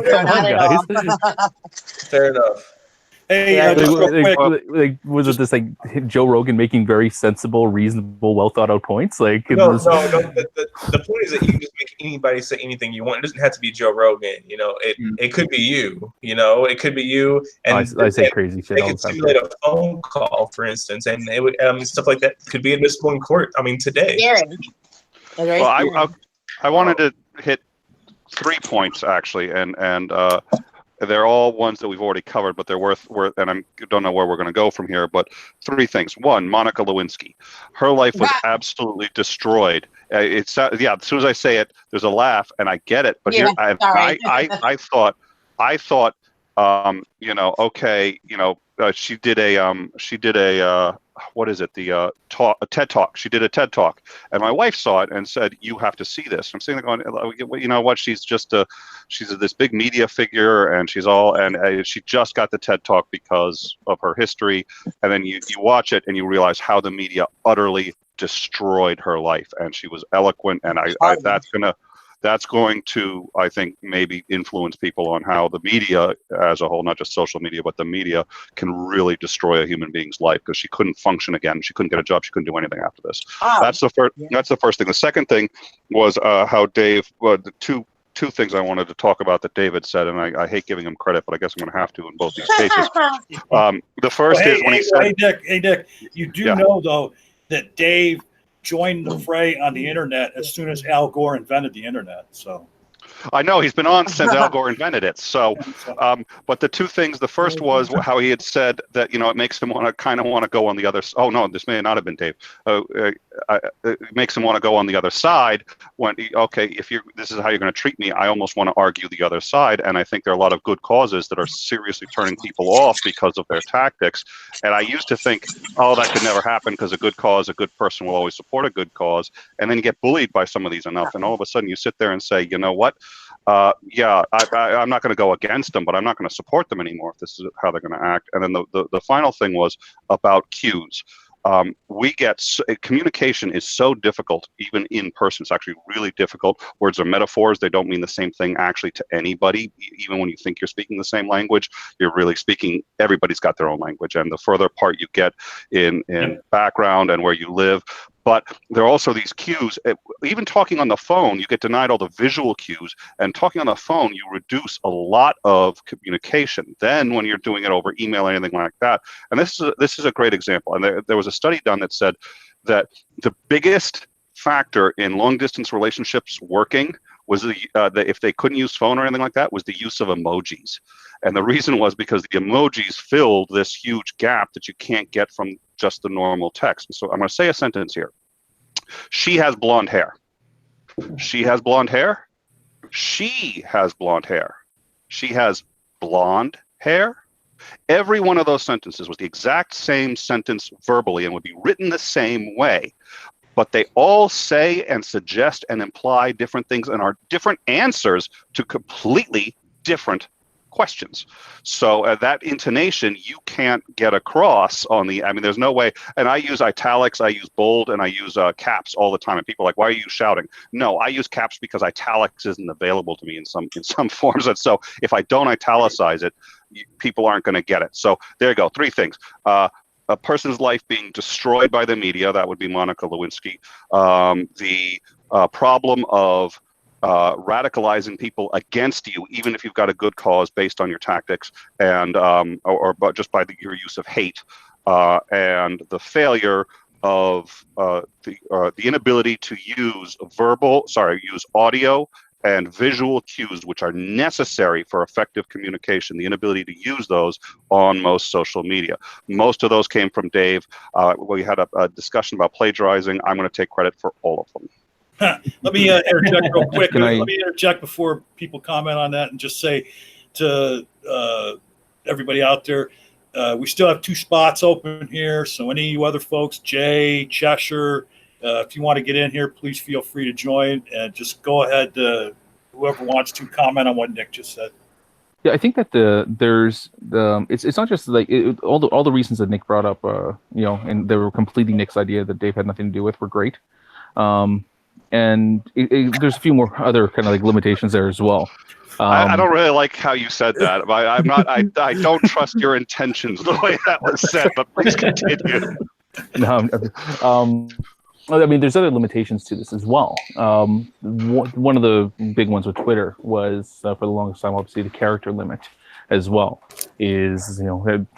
B: Guys. Fair enough.
A: Hey,
G: was it this like Joe Rogan making very sensible, reasonable, well thought out points? Like,
B: no. The point is that you can just make anybody say anything you want. It doesn't have to be Joe Rogan. You know, it could be you. You know, it could be you. And
G: I say crazy shit.
B: They could simulate a phone call, for instance, and it would stuff like that could be admissible in court. I mean, today.
C: Well, I wanted to hit 3 points actually, and they're all ones that we've already covered, but they're worth, and I don't know where we're going to go from here, but 3 things. One, Monica Lewinsky. Her life was absolutely destroyed. As soon as I say it, there's a laugh, and I get it, but here, I thought, okay, she did a what is it? A TED Talk. She did a TED Talk, and my wife saw it and said, "You have to see this." I'm sitting there going, you know what? She's just she's this big media figure, and she just got the TED Talk because of her history, and then you watch it and you realize how the media utterly destroyed her life, and she was eloquent, and that's going to, I think, maybe influence people on how the media as a whole, not just social media, but the media can really destroy a human being's life, because she couldn't function again. She couldn't get a job. She couldn't do anything after this. That's the first. That's the first thing. The second thing was how Dave. The two things I wanted to talk about that David said, and I hate giving him credit, but I guess I'm going to have to in both these cases. The first is when he said,
A: "Hey Dick, you do know though that Dave joined the fray on the internet as soon as Al Gore invented the internet." So
C: I know he's been on since Al Gore invented it. So, but the two things, the first was how he had said that, it makes him want to go on the other. Oh no, this may not have been Dave. It makes him want to go on the other side when, if this is how you're going to treat me, I almost want to argue the other side. And I think there are a lot of good causes that are seriously turning people off because of their tactics. And I used to think, that could never happen because a good cause, a good person will always support a good cause. And then you get bullied by some of these enough. And all of a sudden you sit there and say, you know what? I'm not going to go against them, but I'm not going to support them anymore if this is how they're going to act. And then the final thing was about cues. Communication is so difficult, even in person. It's actually really difficult. Words are metaphors. They don't mean the same thing actually to anybody. Even when you think you're speaking the same language, you're really speaking, everybody's got their own language. And the further apart you get in background and where you live, but there are also these cues. Even talking on the phone, you get denied all the visual cues. And talking on the phone, you reduce a lot of communication. Then when you're doing it over email or anything like that, and this is a great example. And there was a study done that said that the biggest factor in long distance relationships working was that if they couldn't use phone or anything like that, was the use of emojis. And the reason was because the emojis filled this huge gap that you can't get from just the normal text. And so I'm going to say a sentence here. She has blonde hair. She has blonde hair. She has blonde hair. She has blonde hair. Every one of those sentences was the exact same sentence verbally and would be written the same way. But they all say and suggest and imply different things and are different answers to completely different questions. So that intonation you can't get across there's no way. And I use italics, I use bold, and I use caps all the time. And people are like, why are you shouting? No, I use caps because italics isn't available to me in some forms. And so if I don't italicize it, people aren't going to get it. So there you go. 3 things. A person's life being destroyed by the media, that would be Monica Lewinsky. The problem of radicalizing people against you, even if you've got a good cause based on your tactics and but just by your use of hate, and the failure of the inability to use audio and visual cues, which are necessary for effective communication, the inability to use those on most social media. Most of those came from Dave. We had a discussion about plagiarizing. I'm going to take credit for all of them.
A: Let me interject real quick.
G: Can I-
A: Let me interject before people comment on that and just say to everybody out there, we still have 2 spots open here. So any of you other folks, Jay, Cheshire, if you want to get in here, please feel free to join and just go ahead. Whoever wants to comment on what Nick just said.
G: Yeah, I think that it's not just like all the reasons that Nick brought up, and they were completely Nick's idea that Dave had nothing to do with were great. And there's a few more other kind of like limitations there as well.
C: I don't really like how you said that. I don't trust your intentions the way that was said, but please continue.
G: I mean, there's other limitations to this as well. One of the big ones with Twitter was, for the longest time, obviously the character limit as well, is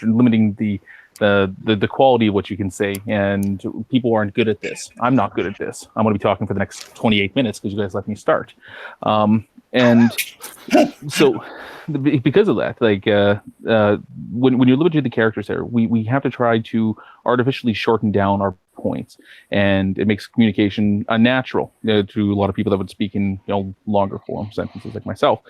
G: limiting the quality of what you can say, and people aren't good at this. I'm not good at this. I'm going to be talking for the next 28 minutes because you guys let me start. And so because of that, like when you're limited to the characters there, we have to try to artificially shorten down our points, and it makes communication unnatural to a lot of people that would speak in longer form sentences like myself.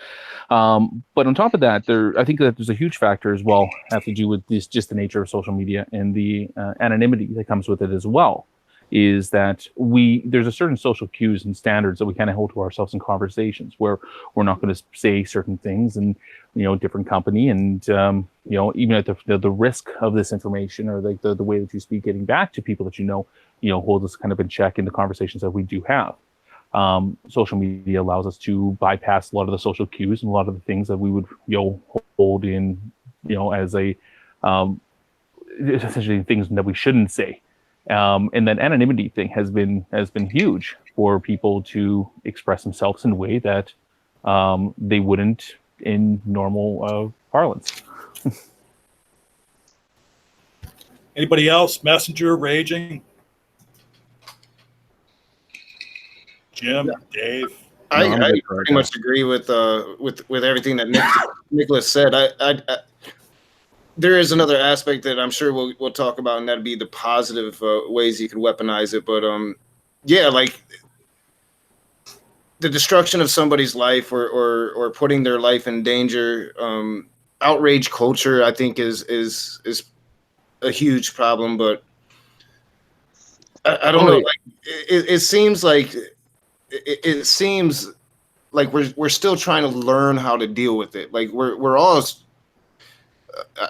G: But on top of that, I think that there's a huge factor as well, have to do with just the nature of social media and the anonymity that comes with it as well. Is that there's a certain social cues and standards that we kind of hold to ourselves in conversations where we're not going to say certain things in different company, and even at the risk of this information or like the way that you speak getting back to people that hold us kind of in check in the conversations that we do have. Social media allows us to bypass a lot of the social cues and a lot of the things that we would hold in as essentially things that we shouldn't say. And that anonymity thing has been huge for people to express themselves in a way that they wouldn't in normal parlance.
A: Anybody else? Messenger, Raging, Jim, Dave.
D: I pretty much agree with everything that Nicholas said. There is another aspect that I'm sure we'll talk about, and that'd be the positive ways you could weaponize it. But like the destruction of somebody's life or putting their life in danger. Outrage culture, I think, is a huge problem. But I don't know. Like it seems like we're still trying to learn how to deal with it. Like we're all.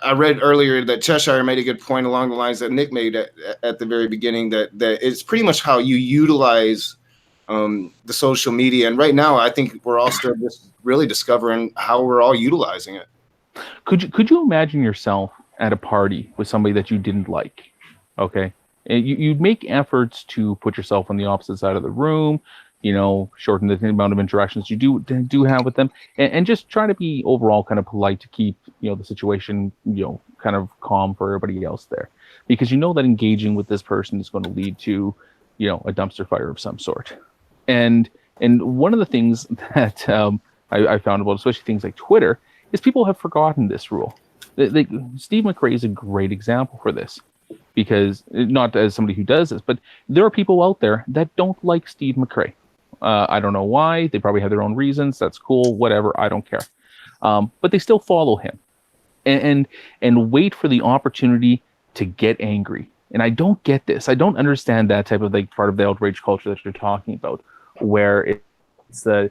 D: I read earlier that Cheshire made a good point along the lines that Nick made at the very beginning, that it's pretty much how you utilize the social media. And right now, I think we're all still just really discovering how we're all utilizing it.
G: Could you imagine yourself at a party with somebody that you didn't like? Okay. And you'd make efforts to put yourself on the opposite side of the room, shorten the amount of interactions you do have with them, and just try to be overall kind of polite to keep, the situation, kind of calm for everybody else there, because that engaging with this person is going to lead to, a dumpster fire of some sort. And one of the things that I found about, especially things like Twitter, is people have forgotten this rule. Steve McRae is a great example for this, because not as somebody who does this, but there are people out there that don't like Steve McRae. I don't know why. They probably have their own reasons. That's cool. Whatever. I don't care. But they still follow him and wait for the opportunity to get angry. And I don't get this. I don't understand that type of part of the outrage culture that you're talking about, where it's go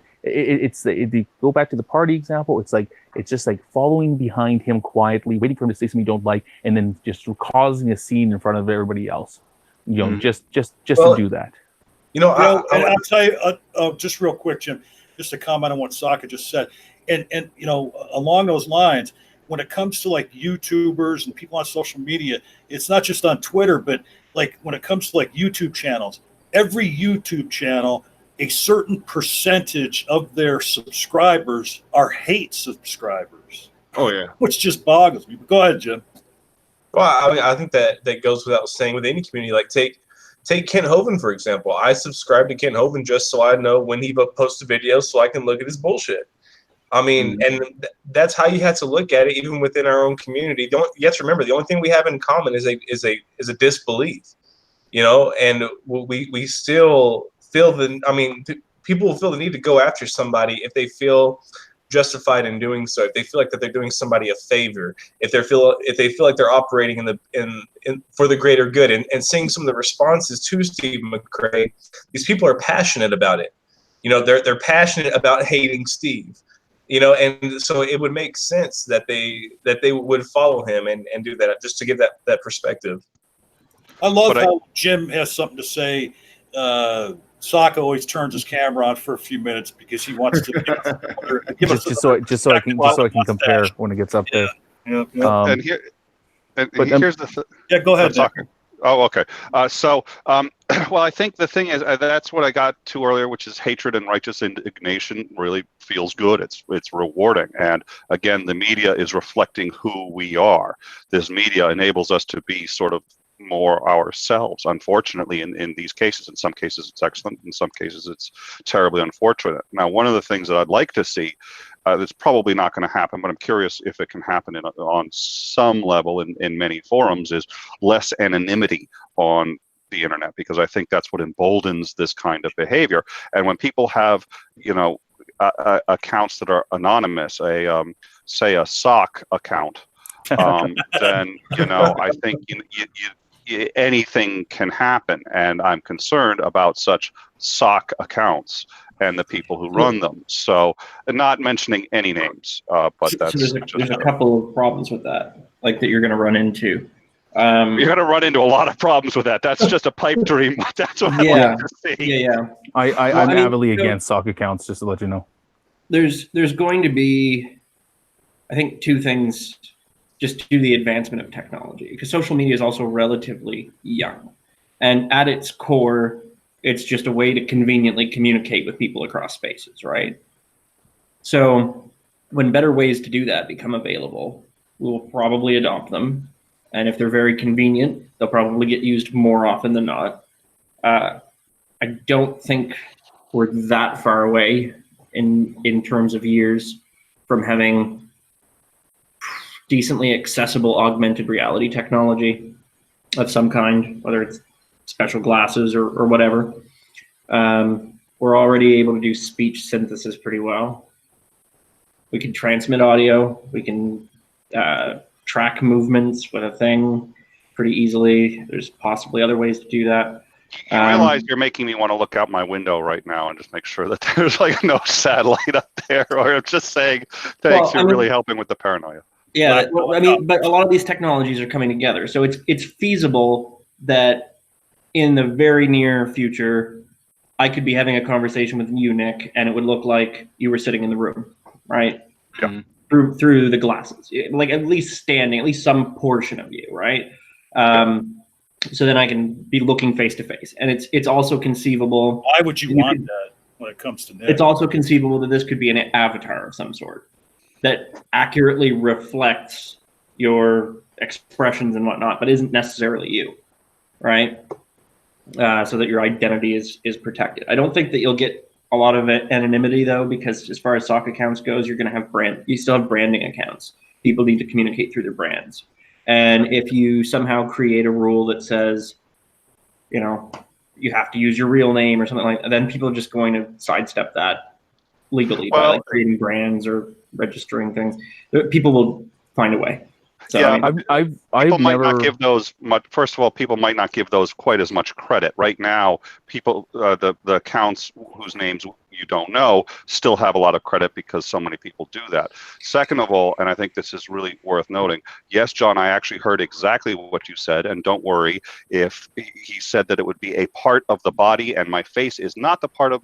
G: back to the party example. It's just like following behind him quietly, waiting for him to say something you don't like, and then just causing a scene in front of everybody else. Just to do that.
A: And I'll tell you, just real quick, Jim, just to comment on what Saka just said. And along those lines, when it comes to like YouTubers and people on social media, it's not just on Twitter, but like when it comes to like YouTube channels, every YouTube channel a certain percentage of their subscribers are hate subscribers.
D: Oh yeah.
A: Which just boggles me. But go ahead, Jim.
B: Well, I mean, I think that goes without saying with any community. Like take Kent Hovind, for example. I subscribe to Kent Hovind just so I know when he posts a video so I can look at his bullshit. I mean, and that's how you have to look at it, even within our own community. You have to remember, the only thing we have in common is a disbelief, you know. And we still feel the. I mean, people will feel the need to go after somebody if they feel justified in doing so. If they feel like that they're doing somebody a favor, if they feel like they're operating in for the greater good. And seeing some of the responses to Steve McCray, these people are passionate about it. You know, they're passionate about hating Steve. You know, and so it would make sense that they would follow him and do that, just to give that perspective.
A: I love how Jim has something to say. Sokka always turns his camera on for a few minutes because he wants to give us
G: just so I can compare when it gets up there.
A: Yeah.
C: And here's the
A: yeah. Go ahead.
C: Oh, okay. Well, I think the thing is that's what I got to earlier, which is hatred and righteous indignation really feels good. It's rewarding, and again, the media is reflecting who we are. This media enables us to be sort of more ourselves. Unfortunately, in these cases, in some cases it's excellent, in some cases it's terribly unfortunate. Now, one of the things that I'd like to see, that's probably not going to happen, but I'm curious if it can happen on some level in many forums, is less anonymity on the internet, because I think that's what emboldens this kind of behavior. And when people have, you know, accounts that are anonymous, say a sock account, then, you know, I think anything can happen, and I'm concerned about such sock accounts and the people who run them. So, not mentioning any names, but that's
F: so there's a couple of problems with that, like that you're going to run into.
C: You're going to run into a lot of problems with that. That's just a pipe dream. That's what I'd like to see.
F: Yeah.
G: I'm avidly against sock accounts, just to let you know.
F: There's going to be, I think, two things just to the advancement of technology, because social media is also relatively young, and at its core, it's just a way to conveniently communicate with people across spaces, right? So when better ways to do that become available, we'll probably adopt them. And if they're very convenient, they'll probably get used more often than not. I don't think we're that far away in terms of years from having decently accessible augmented reality technology of some kind, whether it's special glasses or whatever. We're already able to do speech synthesis pretty well. We can transmit audio. We can track movements with a thing pretty easily. There's possibly other ways to do that.
C: You realize you're making me want to look out my window right now and just make sure that there's like no satellite up there, or I'm just saying, thanks, you're really helping with the paranoia.
F: Yeah, well, I mean, but a lot of these technologies are coming together. So it's feasible that in the very near future, I could be having a conversation with you, Nick, and it would look like you were sitting in the room, right?
C: Yeah.
F: Through the glasses, like at least standing, at least some portion of you, right? So then I can be looking face to face, and it's also conceivable.
A: Why would you want that when it comes to Nick?
F: It's also conceivable that this could be an avatar of some sort that accurately reflects your expressions and whatnot, but isn't necessarily you, right? So that your identity is protected. I don't think that you'll get a lot of anonymity though, because as far as sock accounts goes, you're going to have you still have branding accounts. People need to communicate through their brands. And if you somehow create a rule that says, you know, you have to use your real name or something like that, then people are just going to sidestep that legally by like creating brands or registering things. People will find a way. So,
C: yeah,
G: I've
C: never not give those much. First of all, people might not give those quite as much credit. Right now, people, the accounts whose names you don't know still have a lot of credit because so many people do that. Second of all, and I think this is really worth noting, yes, John, I actually heard exactly what you said, and don't worry if he said that it would be a part of the body, and my face is not the part of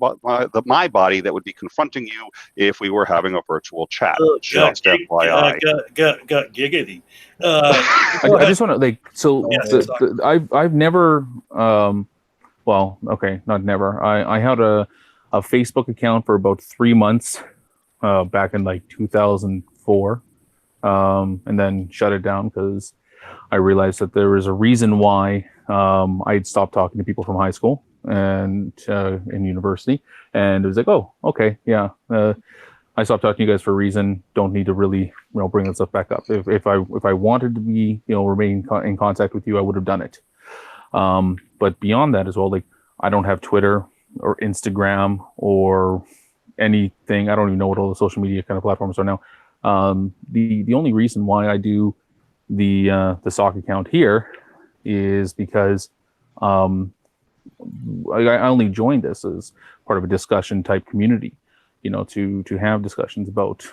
C: my body that would be confronting you if we were having a virtual chat. Just FYI.
A: Got giggity.
G: I just want to like so. I've never well, okay, not never. I had a Facebook account for about 3 months back in like 2004, and then shut it down because I realized that there was a reason why I had stopped talking to people from high school and in university, and it was like, oh, okay, yeah, I stopped talking to you guys for a reason. Don't need to really, bring that stuff back up. If I wanted to be, remain in contact with you, I would have done it. But beyond that as well, like I don't have Twitter or Instagram or anything. I don't even know what all the social media kind of platforms are now. The only reason why I do the sock account here is because I only joined this as part of a discussion type community, to have discussions about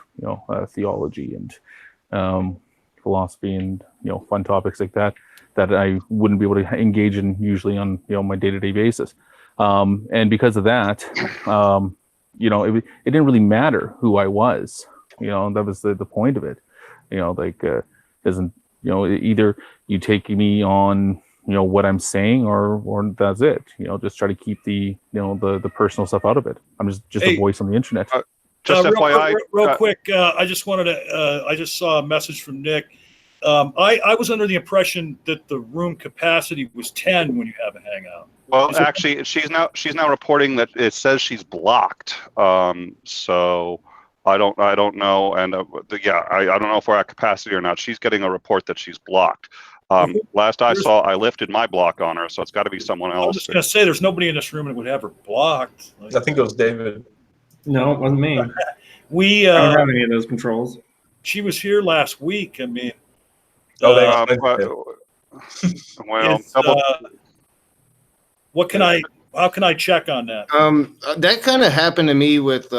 G: theology and philosophy and fun topics like that I wouldn't be able to engage in usually on my day-to-day basis. And because of that, it didn't really matter who I was. That was the point of it. Doesn't either you take me on what I'm saying or that's it. Just try to keep the the personal stuff out of it. I'm just a voice on the internet.
C: Just FYI,
A: real quick, I just wanted to. I just saw a message from Nick. I was under the impression that the room capacity was 10 when you have a hangout.
C: Well, actually, she's now reporting that it says she's blocked. So I don't know, and I don't know if we're at capacity or not. She's getting a report that she's blocked. Last I saw, I lifted my block on her, so it's got to be someone else.
A: I was just gonna say, there's nobody in this room that would have her blocked.
B: I think it was David.
F: No, it wasn't me. I
A: We
F: don't have any of those controls.
A: she was here last week. I mean,
B: Oh, they
C: well,
A: it's, how can I check on that?
D: That kind of happened to me with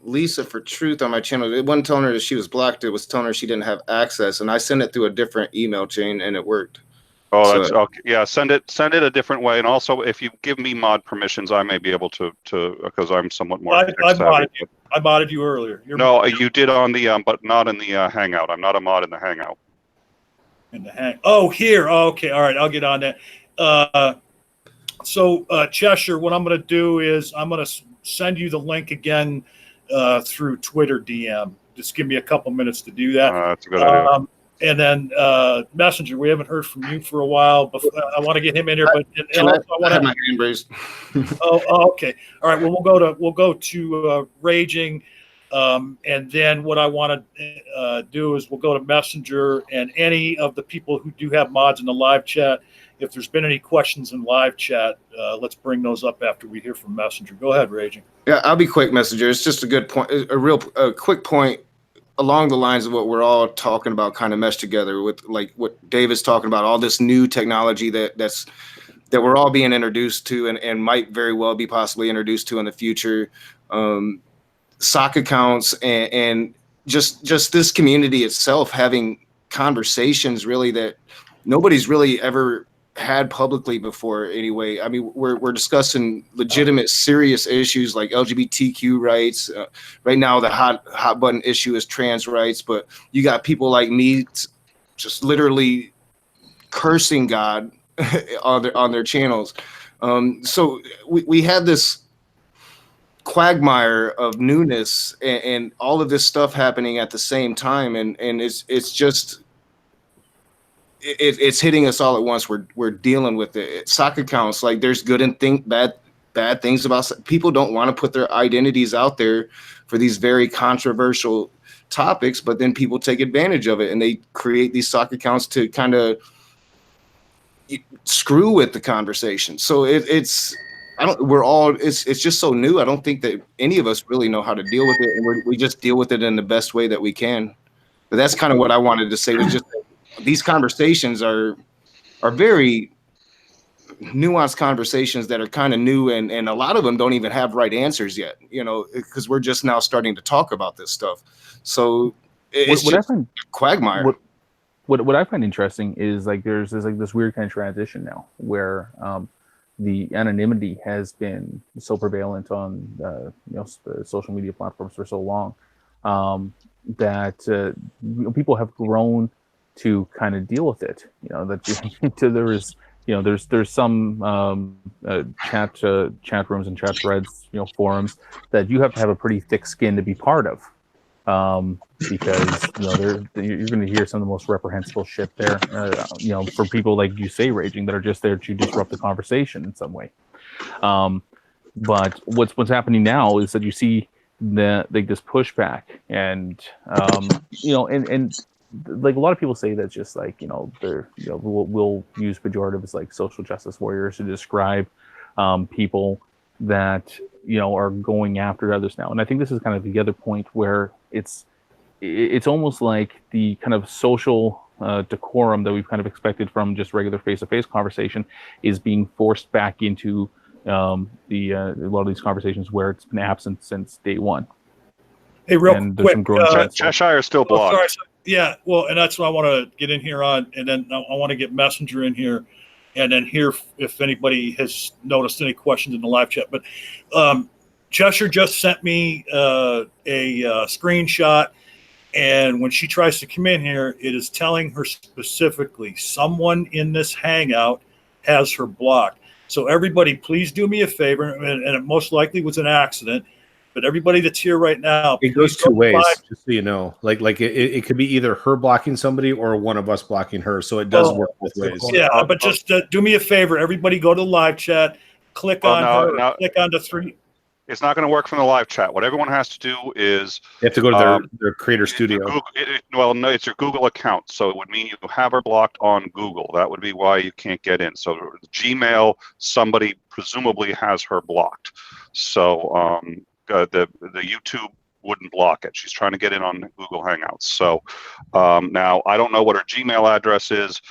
D: Lisa for Truth on my channel. It wasn't telling her that she was blocked. It was telling her she didn't have access, and I sent it through a different email chain, and it worked.
C: Oh,
D: So-
C: that's okay. Yeah, send it a different way. And also, if you give me mod permissions, I may be able to because I'm somewhat more.
A: I
C: tech-savvy.
A: modded you. I modded you earlier.
C: No, you did on the but not in the Hangout. I'm not a mod in the Hangout.
A: in the hang. Oh, here. Oh, okay. All right. I'll get on that. So Cheshire, what I'm going to do is I'm going to send you the link again through Twitter DM. Just give me a couple minutes to do that.
C: That's a good idea.
A: And then Messenger, we haven't heard from you for a while, but I want to get him in here. But and
D: I
A: also I want
D: have
A: to.
D: my hand raised.
A: Oh, okay. All right. Well, we'll go to Raging, and then what I want to do is we'll go to Messenger and any of the people who do have mods in the live chat. If there's been any questions in live chat, let's bring those up after we hear from Messenger. Go ahead, Raging.
D: Yeah, I'll be quick, Messenger. It's just a good point, a quick point along the lines of what we're all talking about, kind of meshed together with like what David's talking about, all this new technology that we're all being introduced to and might very well be possibly introduced to in the future. Sock accounts and just this community itself having conversations really that nobody's really ever had publicly before anyway. I mean, we're discussing legitimate, serious issues like LGBTQ rights. Right now, the hot button issue is trans rights, but you got people like me just literally cursing God on their channels. So we have this quagmire of newness and all of this stuff happening at the same time, and it's just it's hitting us all at once. We're dealing with it. Sock accounts, like there's good and bad things about people don't want to put their identities out there for these very controversial topics, but then people take advantage of it and they create these sock accounts to kind of screw with the conversation. So it's just so new. I don't think that any of us really know how to deal with it, and we just deal with it in the best way that we can. But that's kind of what I wanted to say, was just these conversations are very nuanced conversations that are kind of new, and a lot of them don't even have right answers yet, because we're just now starting to talk about this stuff. So it's just a quagmire.
G: What I find interesting is like there's this weird kind of transition now where the anonymity has been so prevalent on the social media platforms for so long that people have grown to kind of deal with it. There is there's some chat rooms and chat threads, forums that you have to have a pretty thick skin to be part of, because you're going to hear some of the most reprehensible shit there. For people like you say, raging, that are just there to disrupt the conversation in some way. But what's happening now is that you see this pushback, and and like a lot of people say that's just like they're we'll use pejoratives like social justice warriors to describe people that are going after others now. And I think this is kind of the other point where it's almost like the kind of social decorum that we've kind of expected from just regular face-to-face conversation is being forced back into a lot of these conversations where it's been absent since day one.
A: Hey, real
G: and
A: quick,
C: Cheshire is still blocked.
A: Sorry. Yeah, well, and that's what I want to get in here on, and then I want to get Messenger in here, and then hear if anybody has noticed any questions in the live chat. But Cheshire just sent me a screenshot, and when she tries to come in here, it is telling her specifically someone in this hangout has her blocked. So everybody, please do me a favor, and it most likely was an accident. But everybody that's here right now,
E: it goes two ways, just so you know. Like it could be either her blocking somebody or one of us blocking her. So it does work both ways.
A: Yeah, but just do me a favor. Everybody go to the live chat, click on her, click on the three.
C: It's not going to work from the live chat. What everyone has to do is
E: they have to go to their creator studio.
C: No, it's your Google account. So it would mean you have her blocked on Google. That would be why you can't get in. So Gmail, somebody presumably has her blocked. So the YouTube wouldn't block it. She's trying to get in on Google Hangouts. So now I don't know what her Gmail address is.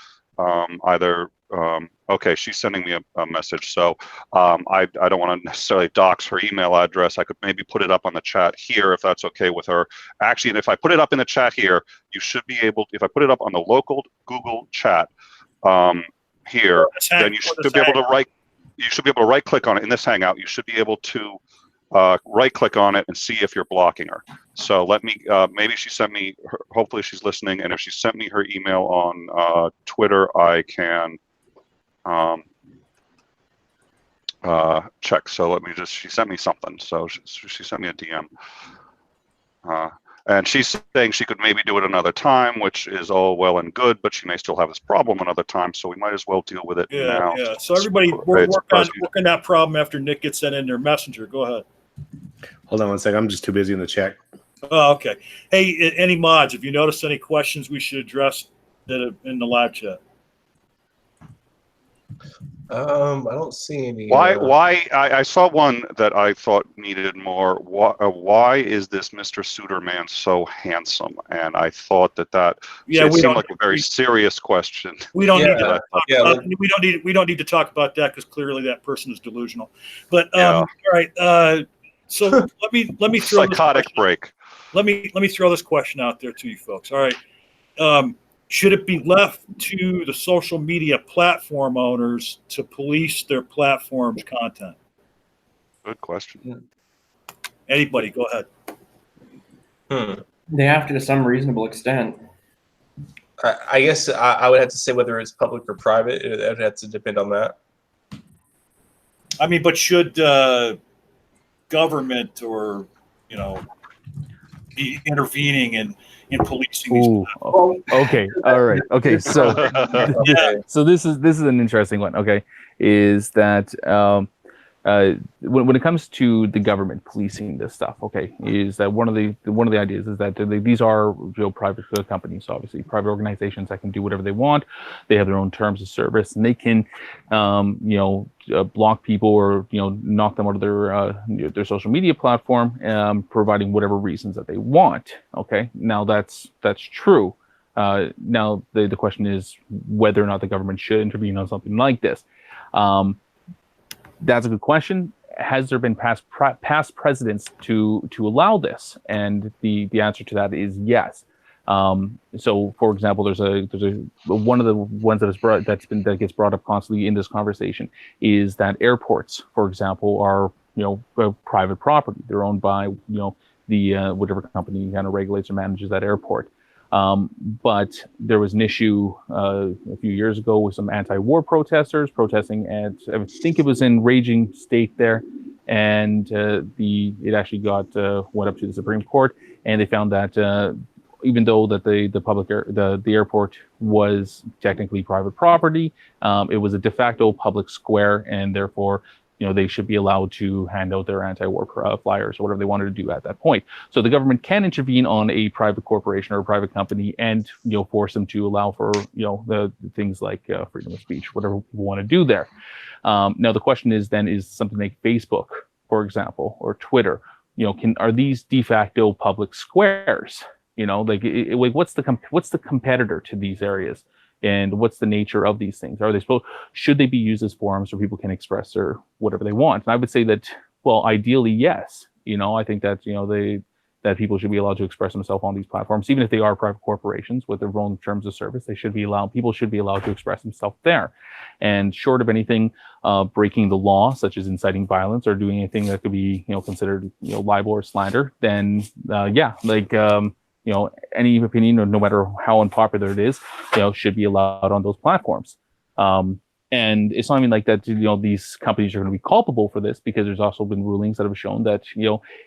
C: Okay, she's sending me a message. So I don't want to necessarily dox her email address. I could maybe put it up on the chat here if that's okay with her. Actually, and if I put it up in the chat here, you should be able, if I put it up on the local Google chat here, then you should be able to right click on it in this Hangout. You should be able to right click on it and see if you're blocking her. So let me, maybe she sent me, hopefully she's listening. And if she sent me her email on Twitter, I can check. So let me just, she sent me something. So she sent me a DM. And she's saying she could maybe do it another time, which is all well and good, but she may still have this problem another time. So we might as well deal with it now.
A: Yeah. So everybody work on that problem after Nick gets that in their messenger. Go ahead.
E: Hold on one second. I'm just too busy in the chat.
A: Oh, okay. Hey, any mods, if you notice any questions we should address that in the live chat?
B: I don't see any.
C: Why? I saw one that I thought needed more. Why is this Mr. Suitorman so handsome? And I thought that seemed like a very serious question.
A: We don't need to. We don't need to talk about that because clearly that person is delusional. But all right. So let me throw
C: psychotic break.
A: Let me throw this question out there to you folks. All right. Should it be left to the social media platform owners to police their platform's content?
C: Good question.
A: Anybody, go ahead.
F: They have to some reasonable extent.
B: I guess I would have to say whether it's public or private. It would have to depend on that.
A: I mean, but should government or be intervening in policing these?
G: Okay, all right, okay. So, so this is an interesting one. Okay, is that when it comes to the government policing this stuff? Okay, is that one of the ideas is that these are private companies, obviously private organizations that can do whatever they want. They have their own terms of service, and they can block people or knock them out of their social media platform, providing whatever reasons that they want. Okay, now that's true. Now the question is whether or not the government should intervene on something like this. That's a good question. Has there been past precedents to allow this? And the answer to that is yes. So, for example, there's one of the ones that gets brought up constantly in this conversation is that airports, for example, are private property. They're owned by the whatever company kind of regulates or manages that airport. But there was an issue a few years ago with some anti-war protesters protesting at, I think it was in raging state there, and it actually went up to the Supreme Court, and they found that even though that the airport was technically private property, it was a de facto public square, and therefore, they should be allowed to hand out their anti-war flyers or whatever they wanted to do at that point. So the government can intervene on a private corporation or a private company and force them to allow for the things like freedom of speech, whatever people want to do there. Now the question is something like Facebook, for example, or Twitter, are these de facto public squares? What's the competitor to these areas? And what's the nature of these things? Should they be used as forums where people can express or whatever they want? And I would say that, well, ideally, yes. I think that, that people should be allowed to express themselves on these platforms, even if they are private corporations with their own terms of service. People should be allowed to express themselves there. And short of anything breaking the law, such as inciting violence or doing anything that could be, considered, libel or slander, then any opinion, or no matter how unpopular it is, should be allowed on those platforms. And it's not even like that, these companies are going to be culpable for this, because there's also been rulings that have shown that,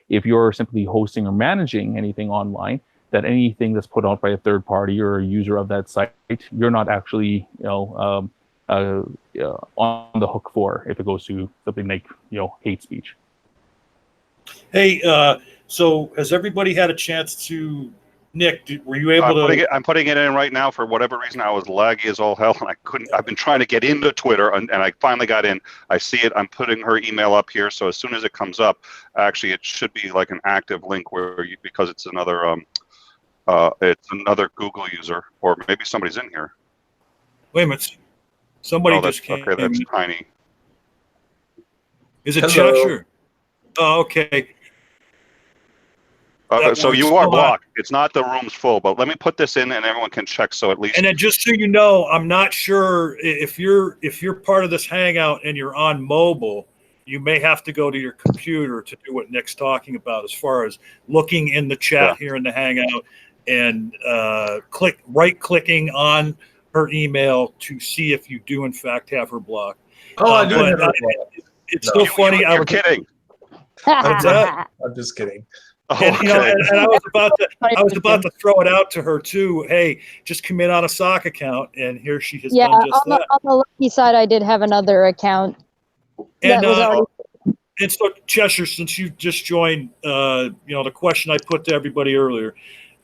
G: if you're simply hosting or managing anything online, that anything that's put out by a third party or a user of that site, you're not actually, on the hook for if it goes to something like, hate speech.
A: Hey, so has everybody had a chance to, Nick, were you able to?
C: I'm putting it in right now. For whatever reason, I was laggy as all hell, and I couldn't. I've been trying to get into Twitter, and I finally got in. I see it. I'm putting her email up here, so as soon as it comes up, actually, it should be like an active link because it's another Google user, or maybe somebody's in here.
A: Wait a minute. Somebody just came.
C: Okay, that's tiny.
A: Is it Cheshire? Oh, okay.
C: So you are blocked. It's not the room's full, but let me put this in and everyone can check. So at least.
A: And then just so you know, I'm not sure if you're part of this hangout and you're on mobile, you may have to go to your computer to do what Nick's talking about, as far as looking in the chat here in the hangout and right-clicking on her email to see if you do in fact have her blocked.
B: Oh, I do.
A: It's still funny.
C: You're kidding.
B: I'm just kidding.
A: And, and I was about to throw it out to her too. Hey, just commit on a sock account, and here she has done just that.
I: On the lucky side, I did have another account.
A: And so Cheshire, since you just joined, the question I put to everybody earlier: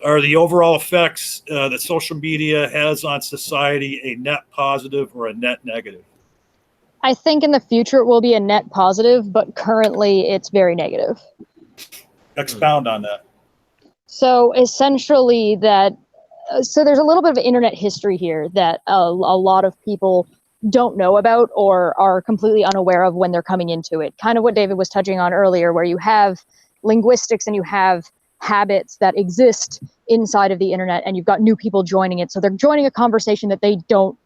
A: are the overall effects that social media has on society a net positive or a net negative?
I: I think in the future it will be a net positive, but currently it's very negative.
A: Expound on that.
I: So essentially so there's a little bit of internet history here that a lot of people don't know about or are completely unaware of when they're coming into it. Kind of what David was touching on earlier, where you have linguistics and you have habits that exist inside of the internet, and you've got new people joining it. So they're joining a conversation that they don't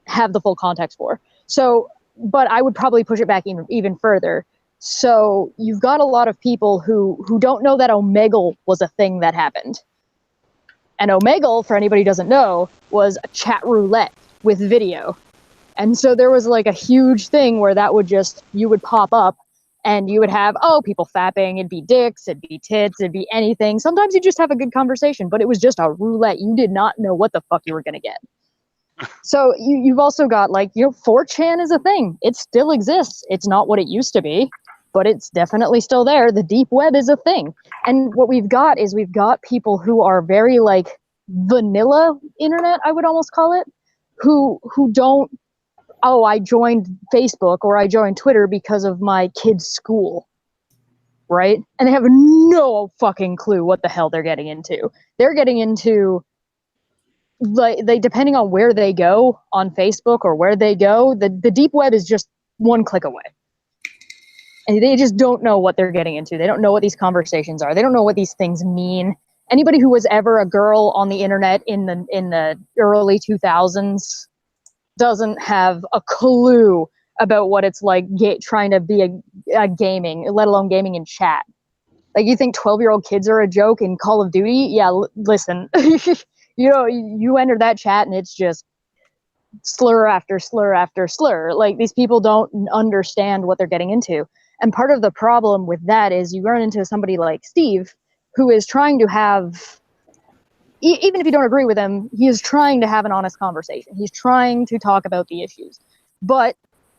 I: have the full context for. So, but I would probably push it back even further. So you've got a lot of people who don't know that Omegle was a thing that happened. And Omegle, for anybody who doesn't know, was a chat roulette with video. And so there was like a huge thing where you would pop up and you would have, people fapping, it'd be dicks, it'd be tits, it'd be anything. Sometimes you just have a good conversation, but it was just a roulette. You did not know what the fuck you were going to get. So you've also got 4chan is a thing. It still exists. It's not what it used to be, but it's definitely still there. The deep web is a thing. And what we've got people who are very vanilla internet, I would almost call it, who don't, I joined Facebook or I joined Twitter because of my kid's school, right? And they have no fucking clue what the hell they're getting into. They're getting into, they depending on where they go on Facebook or where they go, the deep web is just one click away. And they just don't know what they're getting into. They don't know what these conversations are. They don't know what these things mean. Anybody who was ever a girl on the internet in the early 2000s doesn't have a clue about what it's like trying to be a gaming, let alone gaming in chat. You think 12-year-old kids are a joke in Call of Duty? Yeah, listen. You know, you enter that chat and it's just slur after slur after slur. Like, these people don't understand what they're getting into. And part of the problem with that is you run into somebody like Steve, who is trying to have, even if you don't agree with him, he is trying to have an honest conversation. He's trying to talk about the issues. But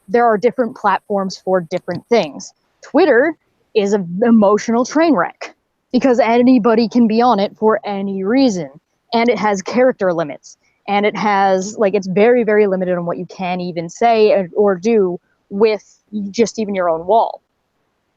I: there are different platforms for different things. Twitter is an emotional train wreck because anybody can be on it for any reason. And it has character limits. And it has, like, it's very, very limited on what you can even say or do with just even your own wall.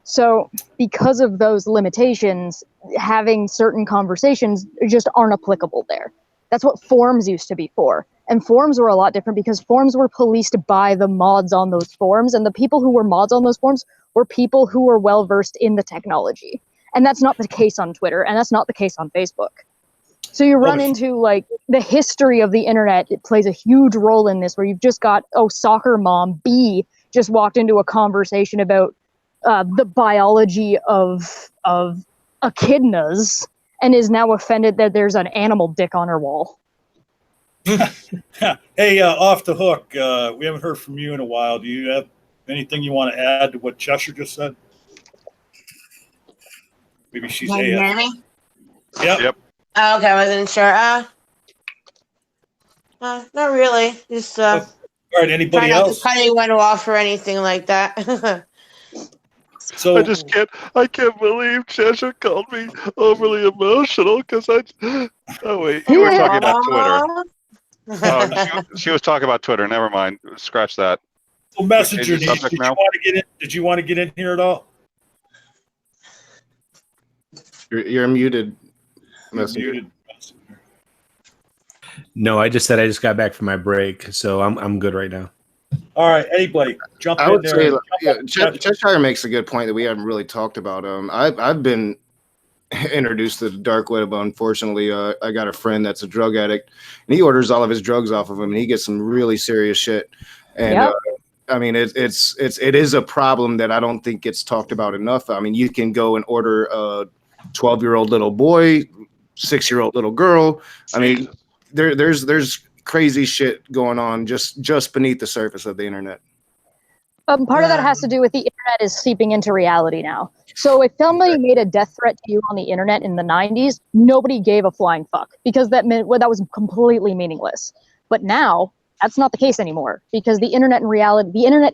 I: So because of those limitations, having certain conversations just aren't applicable there. That's what forums used to be for. And forums were a lot different because forums were policed by the mods on those forums. And the people who were mods on those forums were people who were well-versed in the technology. And that's not the case on Twitter. And that's not the case on Facebook. So you run into, like, the history of the internet. It plays a huge role in this, where you've just got, soccer mom B just walked into a conversation about the biology of echidnas and is now offended that there's an animal dick on her wall.
A: Hey, off the hook. We haven't heard from you in a while. Do you have anything you want to add to what Cheshire just said? Maybe she's
H: Can you hear me?
A: Yep.
H: Oh, okay, I wasn't sure. Not really. Just
A: All right. Anybody
H: trying not
A: else?
H: to cut anyone off or anything like that.
A: So
C: I can't believe Cheshire called me overly emotional because oh wait, you were talking about Twitter. Oh, she was talking about Twitter. Never mind. Scratch that.
A: So Messenger,
C: Change the subject now?
A: did you want to get in here at all?
D: You're muted. Messenger.
A: Muted.
E: No, I just said I just got back from my break, so I'm good right now.
A: All right, anybody, jump
D: I
A: in
D: would
A: there.
D: say, Cheshire makes a good point that we haven't really talked about. I've been introduced to the dark web. Unfortunately, I got a friend that's a drug addict, and he orders all of his drugs off of him, and he gets some really serious shit. And
I: Yep.
D: I mean, it is a problem that I don't think gets talked about enough. I mean, you can go and order a 12-year-old little boy, 6-year-old little girl. I mean, there's crazy shit going on just beneath the surface of the internet.
I: Part of that has to do with the internet is seeping into reality now. So if somebody made a death threat to you on the internet in the 90s, nobody gave a flying fuck because that was completely meaningless. But now that's not the case anymore because the internet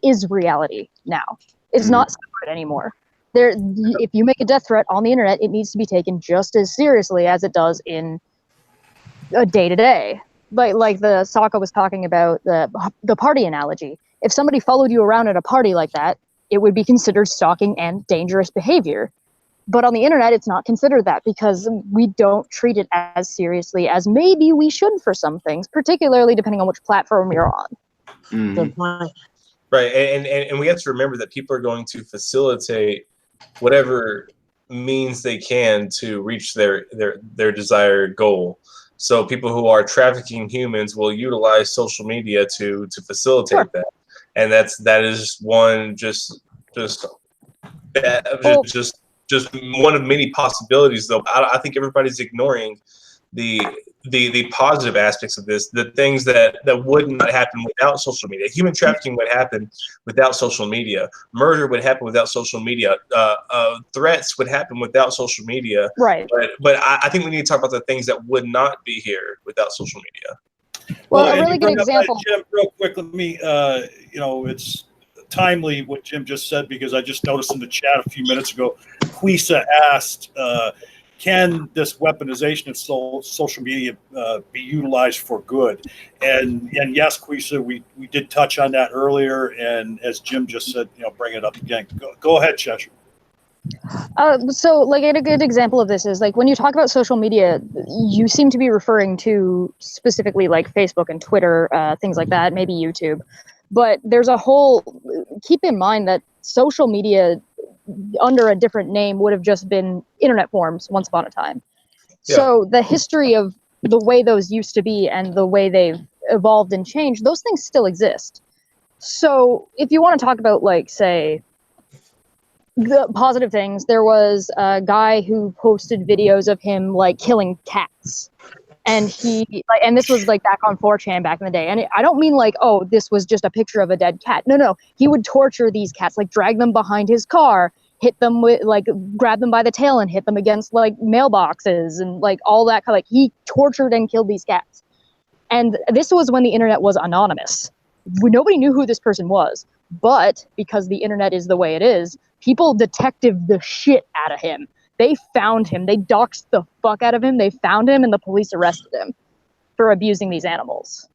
I: is reality now. It's not separate anymore. If you make a death threat on the internet, it needs to be taken just as seriously as it does in a day-to-day. Like the Sokka was talking about the party analogy. If somebody followed you around at a party like that, it would be considered stalking and dangerous behavior. But on the internet, it's not considered that because we don't treat it as seriously as maybe we should for some things, particularly depending on which platform you're on.
H: Good point.
B: Right, and we have to remember that people are going to facilitate whatever means they can to reach their desired goal. So people who are trafficking humans will utilize social media to facilitate that, and that is one just one of many possibilities. Though I think everybody's ignoring the positive aspects of this, the things that would not happen without social media. Human trafficking would happen without social media. Murder would happen without social media. Threats would happen without social media.
I: Right.
B: But I think we need to talk about the things that would not be here without social media.
I: Well, a really good example.
A: Jim, real quick, let me, it's timely what Jim just said because I just noticed in the chat a few minutes ago, Quisa asked, can this weaponization of social media be utilized for good? And yes, Quisa, we did touch on that earlier. And as Jim just said, bring it up again. Go ahead, Cheshire.
I: So like a good example of this is like when you talk about social media, you seem to be referring to specifically like Facebook and Twitter, things like that, maybe YouTube. But there's keep in mind that social media under a different name would have just been internet forums once upon a time. Yeah. So the history of the way those used to be and the way they've evolved and changed, those things still exist. So if you want to talk about like, say, the positive things, there was a guy who posted videos of him like killing cats. And and this was like back on 4chan back in the day. And I don't mean like, oh, this was just a picture of a dead cat. No, he would torture these cats, like drag them behind his car, hit them with like, grab them by the tail and hit them against like mailboxes and like all that kind of, like he tortured and killed these cats. And this was when the internet was anonymous. Nobody knew who this person was, but because the internet is the way it is, people detective the shit out of him. They found him. They doxed the fuck out of him. They found him and the police arrested him for abusing these animals.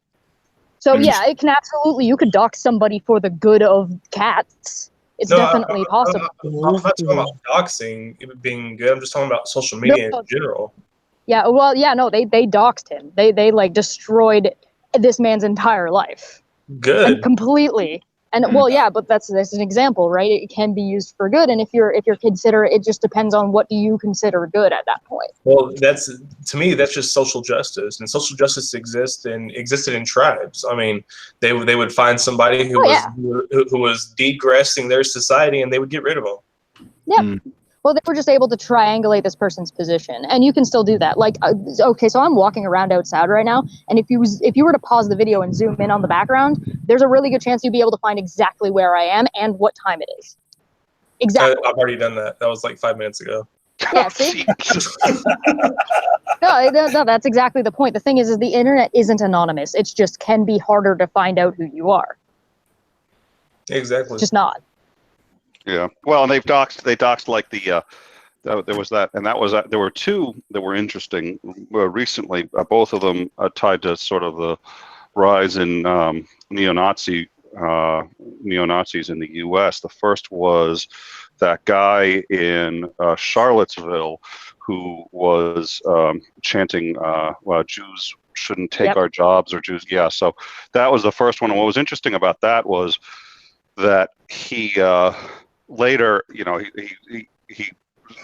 I: So yeah, it can absolutely, you could dox somebody for the good of cats. It's definitely possible.
B: I'm not talking about doxing it being good. I'm just talking about social media in general.
I: Yeah, well, yeah, no, they doxed him. They like destroyed this man's entire life.
B: Good.
I: And completely. And well, yeah, but that's an example, right? It can be used for good, and if you're considerate, it just depends on what do you consider good at that point.
B: Well, to me that's just social justice, and social justice existed in tribes. I mean, they would find somebody who was degressing their society, and they would get rid of them.
I: Yeah. Well, they were just able to triangulate this person's position, and you can still do that. Like, okay, so I'm walking around outside right now, and if you were to pause the video and zoom in on the background, there's a really good chance you'd be able to find exactly where I am and what time it is. Exactly.
B: I've already done that. That was like 5 minutes ago.
I: Yeah, see? No, that's exactly the point. The thing is the internet isn't anonymous. It's just can be harder to find out who you are.
B: Exactly.
I: It's just not.
C: Yeah. Well, and they doxed like the there was that, and that was there were two that were interesting recently. Both of them tied to sort of the rise in neo-Nazis in the U.S. The first was that guy in Charlottesville who was chanting, Jews shouldn't take our jobs, or Jews. Yeah. So that was the first one. And what was interesting about that was that he later, he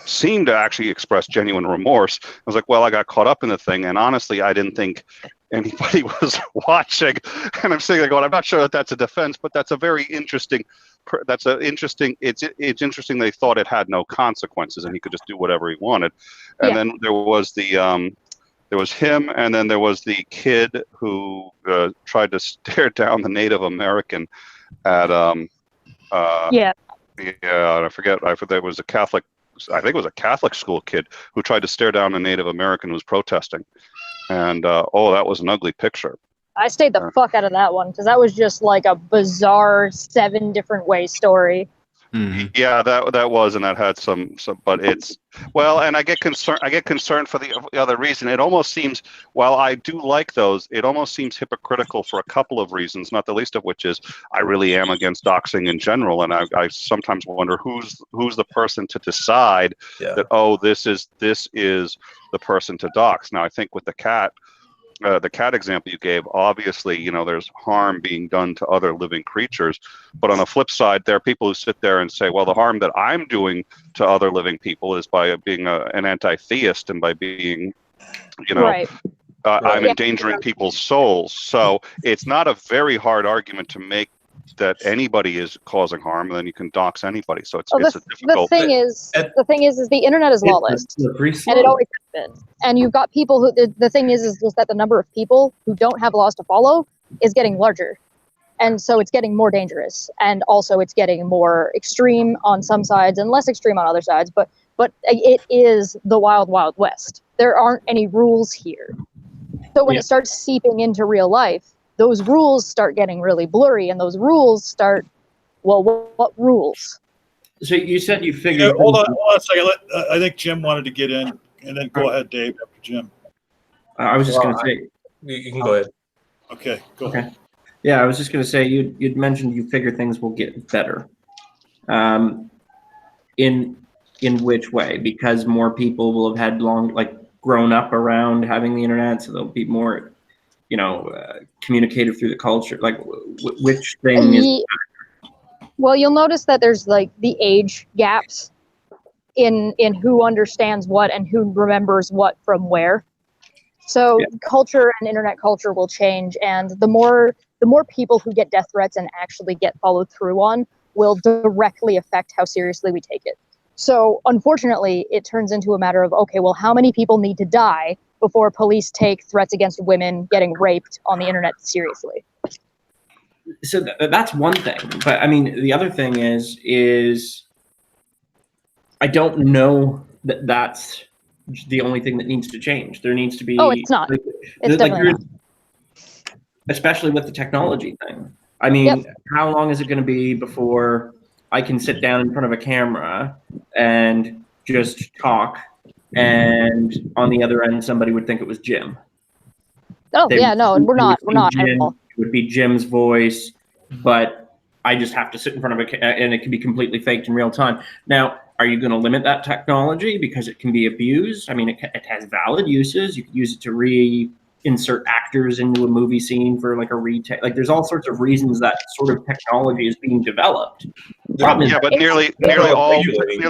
C: seemed to actually express genuine remorse. I was like, well, I got caught up in the thing, and honestly, I didn't think anybody was watching. And I'm sitting there going, I'm not sure that that's a defense, but that's a very interesting. It's interesting they thought it had no consequences and he could just do whatever he wanted. And then there was there was him, and then there was the kid who tried to stare down the Native American at I forget. There was a Catholic. I think it was a Catholic school kid who tried to stare down a Native American who was protesting, and that was an ugly picture.
I: I stayed the fuck out of that one because that was just like a bizarre 7 different way story.
C: Mm-hmm. Yeah, that was, and that had some, but it's and I get concerned for the other reason. It almost seems, while I do like those, it almost seems hypocritical for a couple of reasons, not the least of which is I really am against doxing in general, and I sometimes wonder who's the person to decide that this is the person to dox. Now I think with the cat example you gave, obviously, there's harm being done to other living creatures. But on the flip side, there are people who sit there and say, well, the harm that I'm doing to other living people is by being an anti-theist and by being, I'm endangering people's souls. So it's not a very hard argument to make that anybody is causing harm, and then you can dox anybody. So it's a difficult.
I: The thing is the internet is lawless, and it always has been. And you've got people who the thing is just that the number of people who don't have laws to follow is getting larger, and so it's getting more dangerous, and also it's getting more extreme on some sides and less extreme on other sides. But it is the wild, wild west. There aren't any rules here. So when it starts seeping into real life, those rules start getting really blurry, and those rules start, what rules?
F: So you said you figured.
A: Yeah, hold on a second. I think Jim wanted to get in, and then go ahead, Dave, after Jim.
F: I was just going to say.
B: You can go ahead.
A: Okay, go ahead.
F: Yeah, I was just going to say, you'd mentioned you figure things will get better. In which way? Because more people will have had grown up around having the internet, so there'll be more communicated through the culture. Like which thing is
I: well, you'll notice that there's like the age gaps in who understands what and who remembers what from where. So culture and internet culture will change, and the more people who get death threats and actually get followed through on will directly affect how seriously we take it. So unfortunately, it turns into a matter of, okay, well, how many people need to die before police take threats against women getting raped on the internet seriously.
F: So that's one thing, but I mean, the other thing is I don't know that that's the only thing that needs to change. There needs to be.
I: Oh, it's not.
F: Like,
I: It's definitely not.
F: Especially with the technology thing. I mean, how long is it going to be before I can sit down in front of a camera and just talk, and on the other end, somebody would think it was Jim?
I: Oh, yeah, no, we're not at all.
F: It would be Jim's voice, but I just have to sit in front of and it can be completely faked in real time. Now, are you going to limit that technology because it can be abused? I mean, it has valid uses. You could use it to reinsert actors into a movie scene for like a retake. Like, there's all sorts of reasons that sort of technology is being developed.
C: Yeah, but nearly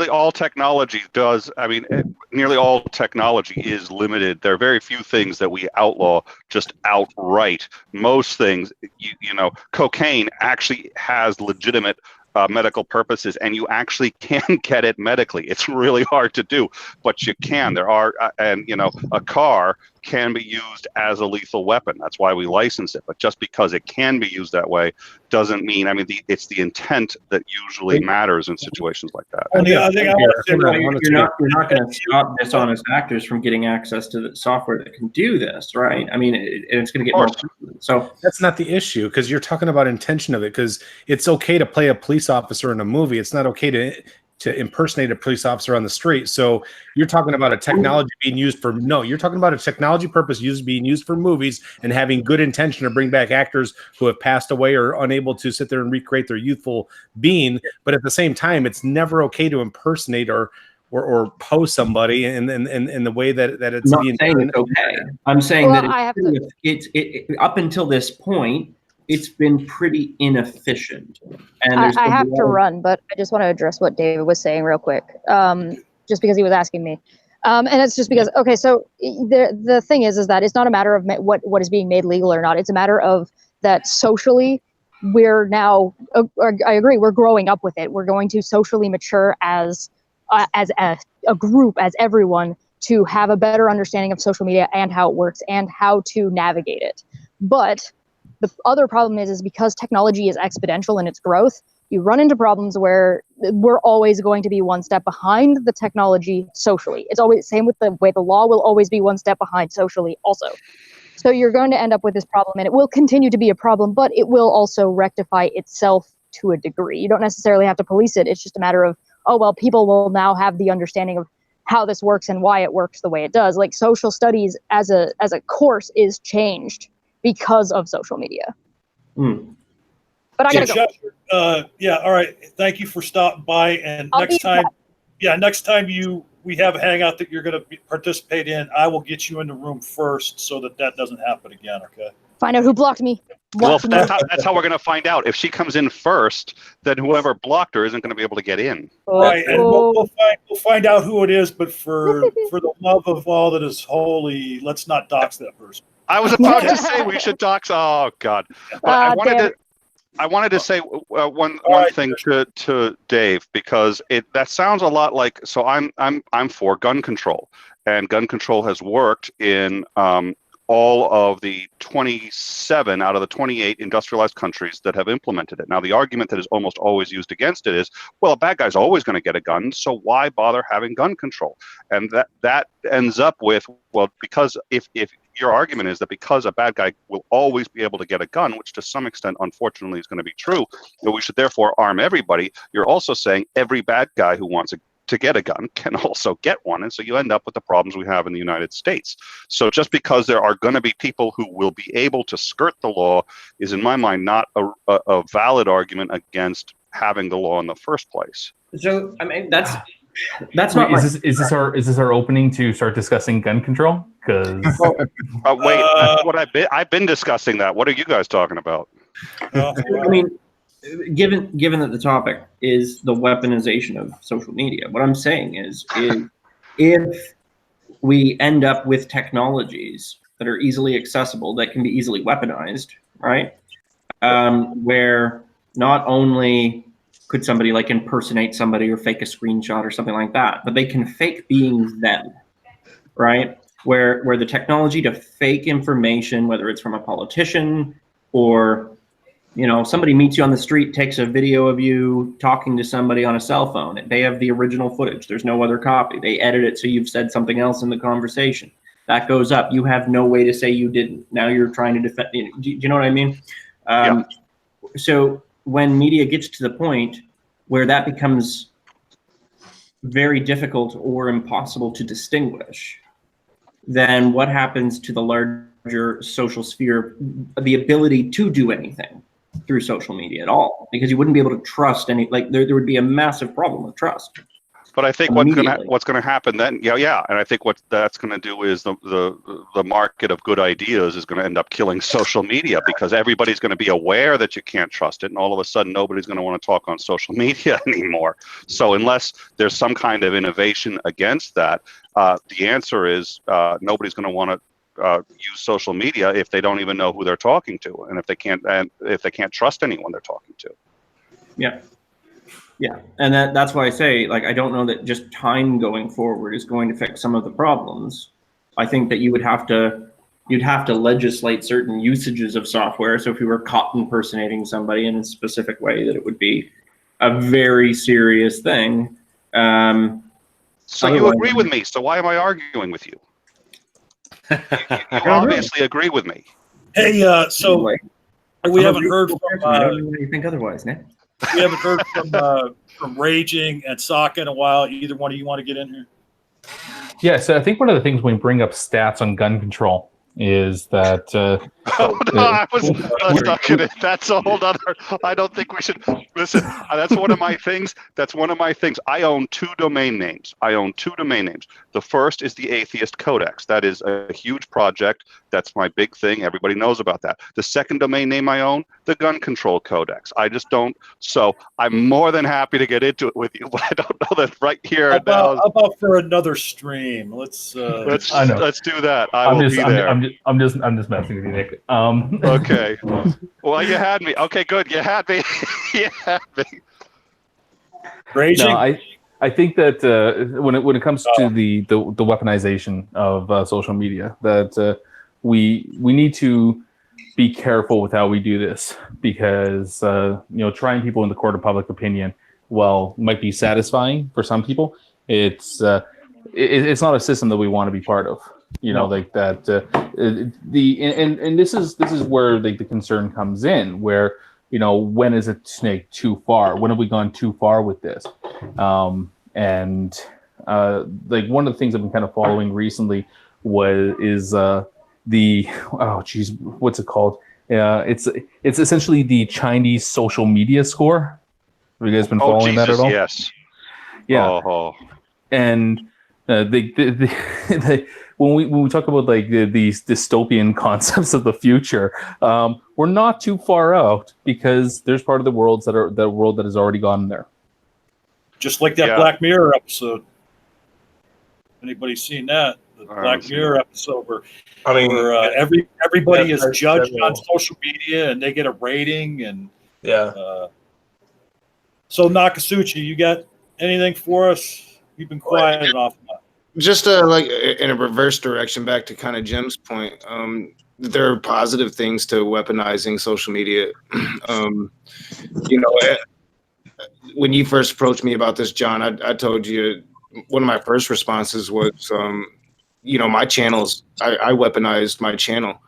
C: all technology does. I mean, nearly all technology is limited. There are very few things that we outlaw just outright. Most things, you know, cocaine actually has legitimate medical purposes, and you actually can get it medically. It's really hard to do, but you can. There are, and you know, a car can be used as a lethal weapon. That's why we license it. But just because it can be used that way doesn't mean. I mean, it's the intent that usually matters in situations like that.
F: You're not going to stop dishonest actors from getting access to the software that can do this, right? I mean, it's going to get more. So
E: that's not the issue, because you're talking about intention of it. Because it's okay to play a police officer in a movie. It's not okay to impersonate a police officer on the street. So you're talking about a technology being used for, no, you're talking about a technology purpose being used for movies and having good intention to bring back actors who have passed away or unable to sit there and recreate their youthful being. But at the same time, it's never okay to impersonate or pose somebody in the way that it's
F: not
E: being
F: saying it's okay. I'm saying
I: Well,
F: that it's up until this point, it's been pretty inefficient. And
I: I have to run, but I just want to address what David was saying real quick, just because he was asking me. And it's just because, okay, so the thing is that it's not a matter of what is being made legal or not. It's a matter of that socially, we're now, I agree, we're growing up with it. We're going to socially mature as a group, as everyone, to have a better understanding of social media and how it works and how to navigate it. But the other problem is because technology is exponential in its growth, you run into problems where we're always going to be one step behind the technology socially. It's always the same with the way the law will always be one step behind socially also. So you're going to end up with this problem, and it will continue to be a problem, but it will also rectify itself to a degree. You don't necessarily have to police it. It's just a matter of, oh, well, people will now have the understanding of how this works and why it works the way it does. Like social studies as a course is changed because of social media. But I gotta go.
A: Yeah, all right. Thank you for stopping by. And next time we have a hangout that you're going to participate in, I will get you in the room first so that doesn't happen again. Okay.
I: Find out who blocked me.
C: Well, that's how we're going to find out. If she comes in first, then whoever blocked her isn't going to be able to get in.
A: Right, and we'll find out who it is. But for the love of all that is holy, let's not dox that person.
C: I was about to say we should dox. Oh God! But I wanted to say one thing to Dave, because that sounds a lot like. So I'm for gun control, and gun control has worked in all of the 27 out of the 28 industrialized countries that have implemented it. Now, the argument that is almost always used against it is, well, a bad guy's always going to get a gun, so why bother having gun control? And that ends up with, well, because if your argument is that because a bad guy will always be able to get a gun, which to some extent, unfortunately, is going to be true, that we should therefore arm everybody, you're also saying every bad guy who wants to get a gun can also get one. And so you end up with the problems we have in the United States. So just because there are going to be people who will be able to skirt the law is, in my mind, not a valid argument against having the law in the first place.
F: So, I mean, that's not.
G: Is this our opening to start discussing gun control? Because
C: wait, that's what I've been discussing that. What are you guys talking about?
F: I mean, given that the topic is the weaponization of social media, what I'm saying is if we end up with technologies that are easily accessible, that can be easily weaponized, right? Where not only could somebody like impersonate somebody or fake a screenshot or something like that, but they can fake being them, right? where the technology to fake information, whether it's from a politician or, you know, somebody meets you on the street, takes a video of you talking to somebody on a cell phone. They have the original footage. There's no other copy. They edit it so you've said something else in the conversation. That goes up. You have no way to say you didn't. Now you're trying to defend. Do you know what I mean?
C: Yeah.
F: So when media gets to the point where that becomes very difficult or impossible to distinguish, then what happens to the larger social sphere, the ability to do anything through social media at all? Because you wouldn't be able to trust any, like there would be a massive problem with trust.
C: But I think what's gonna happen then, and I think what that's gonna do is the market of good ideas is gonna end up killing social media, because everybody's gonna be aware that you can't trust it, and all of a sudden nobody's gonna want to talk on social media anymore. So unless there's some kind of innovation against that, the answer is nobody's gonna want to use social media if they don't even know who they're talking to, and if they can't trust anyone they're talking to.
F: Yeah. Yeah, and that's why I say, like, I don't know that just time going forward is going to fix some of the problems. I think that you'd have to legislate certain usages of software. So if you were caught impersonating somebody in a specific way, that it would be a very serious thing.
C: So you agree with me. So why am I arguing with you? You obviously agree with me.
A: Hey, so we haven't heard from.
F: I don't know why you think otherwise, Nick.
A: We haven't heard from Raging and Sokka in a while. Either one of you want to get in here?
G: Yeah, so I think one of the things when we bring up stats on gun control is that
C: I was stuck in it. That's a whole other. I don't think we should listen. That's one of my things. I own 2 domain names. The first is the Atheist Codex. That is a huge project. That's my big thing. Everybody knows about that. The second domain name I own, the Gun Control Codex. I just don't. So I'm more than happy to get into it with you, but I don't know that right here.
A: How about for another stream? Let's do
C: that. I will be there.
G: I'm just messing with you, Nick.
C: Okay. Well, you had me. Okay, good. You had me.
A: Raging.
G: No, I think that when it comes to the weaponization of social media, that we need to be careful with how we do this, because trying people in the court of public opinion, while might be satisfying for some people, it's not a system that we want to be part of. Like that. And this is where the concern comes in, where when is it snake too far? When have we gone too far with this? And one of the things I've been kind of following recently is what's it called? It's essentially the Chinese social media score. Have you guys been following that at all?
C: Yes.
G: Yeah.
C: Oh.
G: And when we talk about these dystopian concepts of the future, we're not too far out, because there's part of the world that has already gone there.
A: Just like that Black Mirror episode. Anybody seen that? The Black Mirror episode where everybody is judged on social media and they get a rating and so Nakasuchi, you got anything for us? You've been quiet enough.
D: Just in a reverse direction, back to kind of Jim's point, there are positive things to weaponizing social media. When you first approached me about this, John, I told you one of my first responses was, my channels, I weaponized my channel.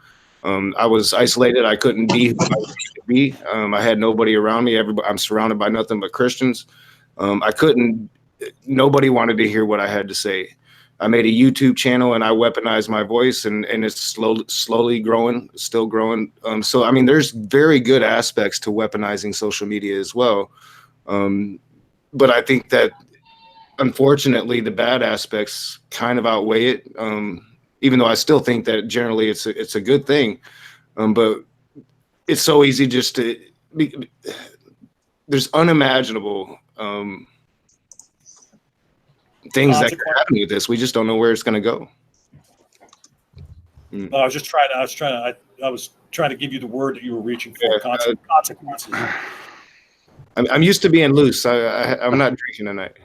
D: I was isolated. I couldn't be who I wanted to be. I had nobody around me. I'm surrounded by nothing but Christians. Nobody wanted to hear what I had to say. I made a YouTube channel and I weaponized my voice, and it's slowly growing, still growing. So, there's very good aspects to weaponizing social media as well. But I think that, unfortunately, the bad aspects kind of outweigh it, even though I still think that generally it's a good thing. But it's so easy just to be, there's unimaginable things that could happen with this. We just don't know where it's going to go.
A: I was trying to give you the word that you were reaching for. Consequences.
D: I'm used to being loose. I'm not drinking tonight.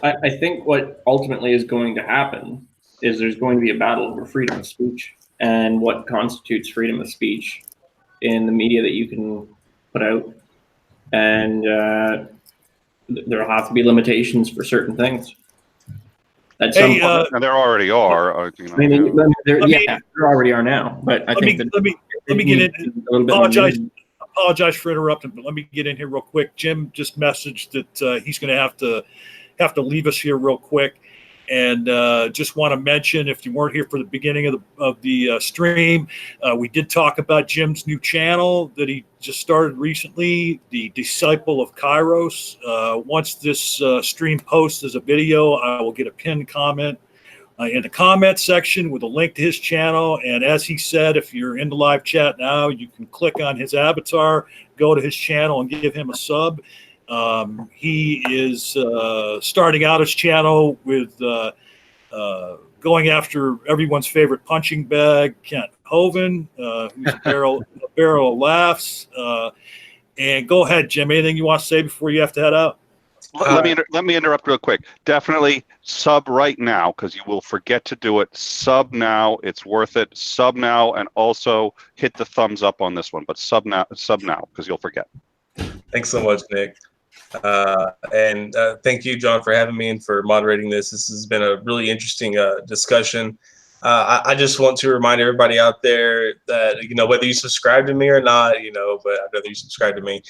F: I think what ultimately is going to happen is there's going to be a battle over freedom of speech and what constitutes freedom of speech in the media that you can put out. And there'll have to be limitations for certain things. At some point.
C: And there already are. You know,
F: I mean, there already are now. But I think
A: let me get in. Apologize for interrupting, but let me get in here real quick. Jim just messaged that he's going to have to leave us here real quick, and just want to mention, if you weren't here for the beginning of the stream, we did talk about Jim's new channel that he just started recently, the Disciple of Kairos. Once this stream posts as a video, I will get a pinned comment in the comment section with a link to his channel. And as he said, if you're in the live chat now, you can click on his avatar, go to his channel, and give him a sub. He is starting out his channel with going after everyone's favorite punching bag, Kent Hovind, who's a barrel of laughs. And go ahead, Jim. Anything you want to say before you have to head out?
C: Let me interrupt real quick. Definitely sub right now, because you will forget to do it. Sub now. It's worth it. Sub now, and also hit the thumbs up on this one. But sub now, because you'll forget.
B: Thanks so much, Nick. And thank you, John, for having me and for moderating this. This has been a really interesting discussion. I just want to remind everybody out there that, you know, whether you subscribe to me or not, you know, but I'd rather you subscribe to me.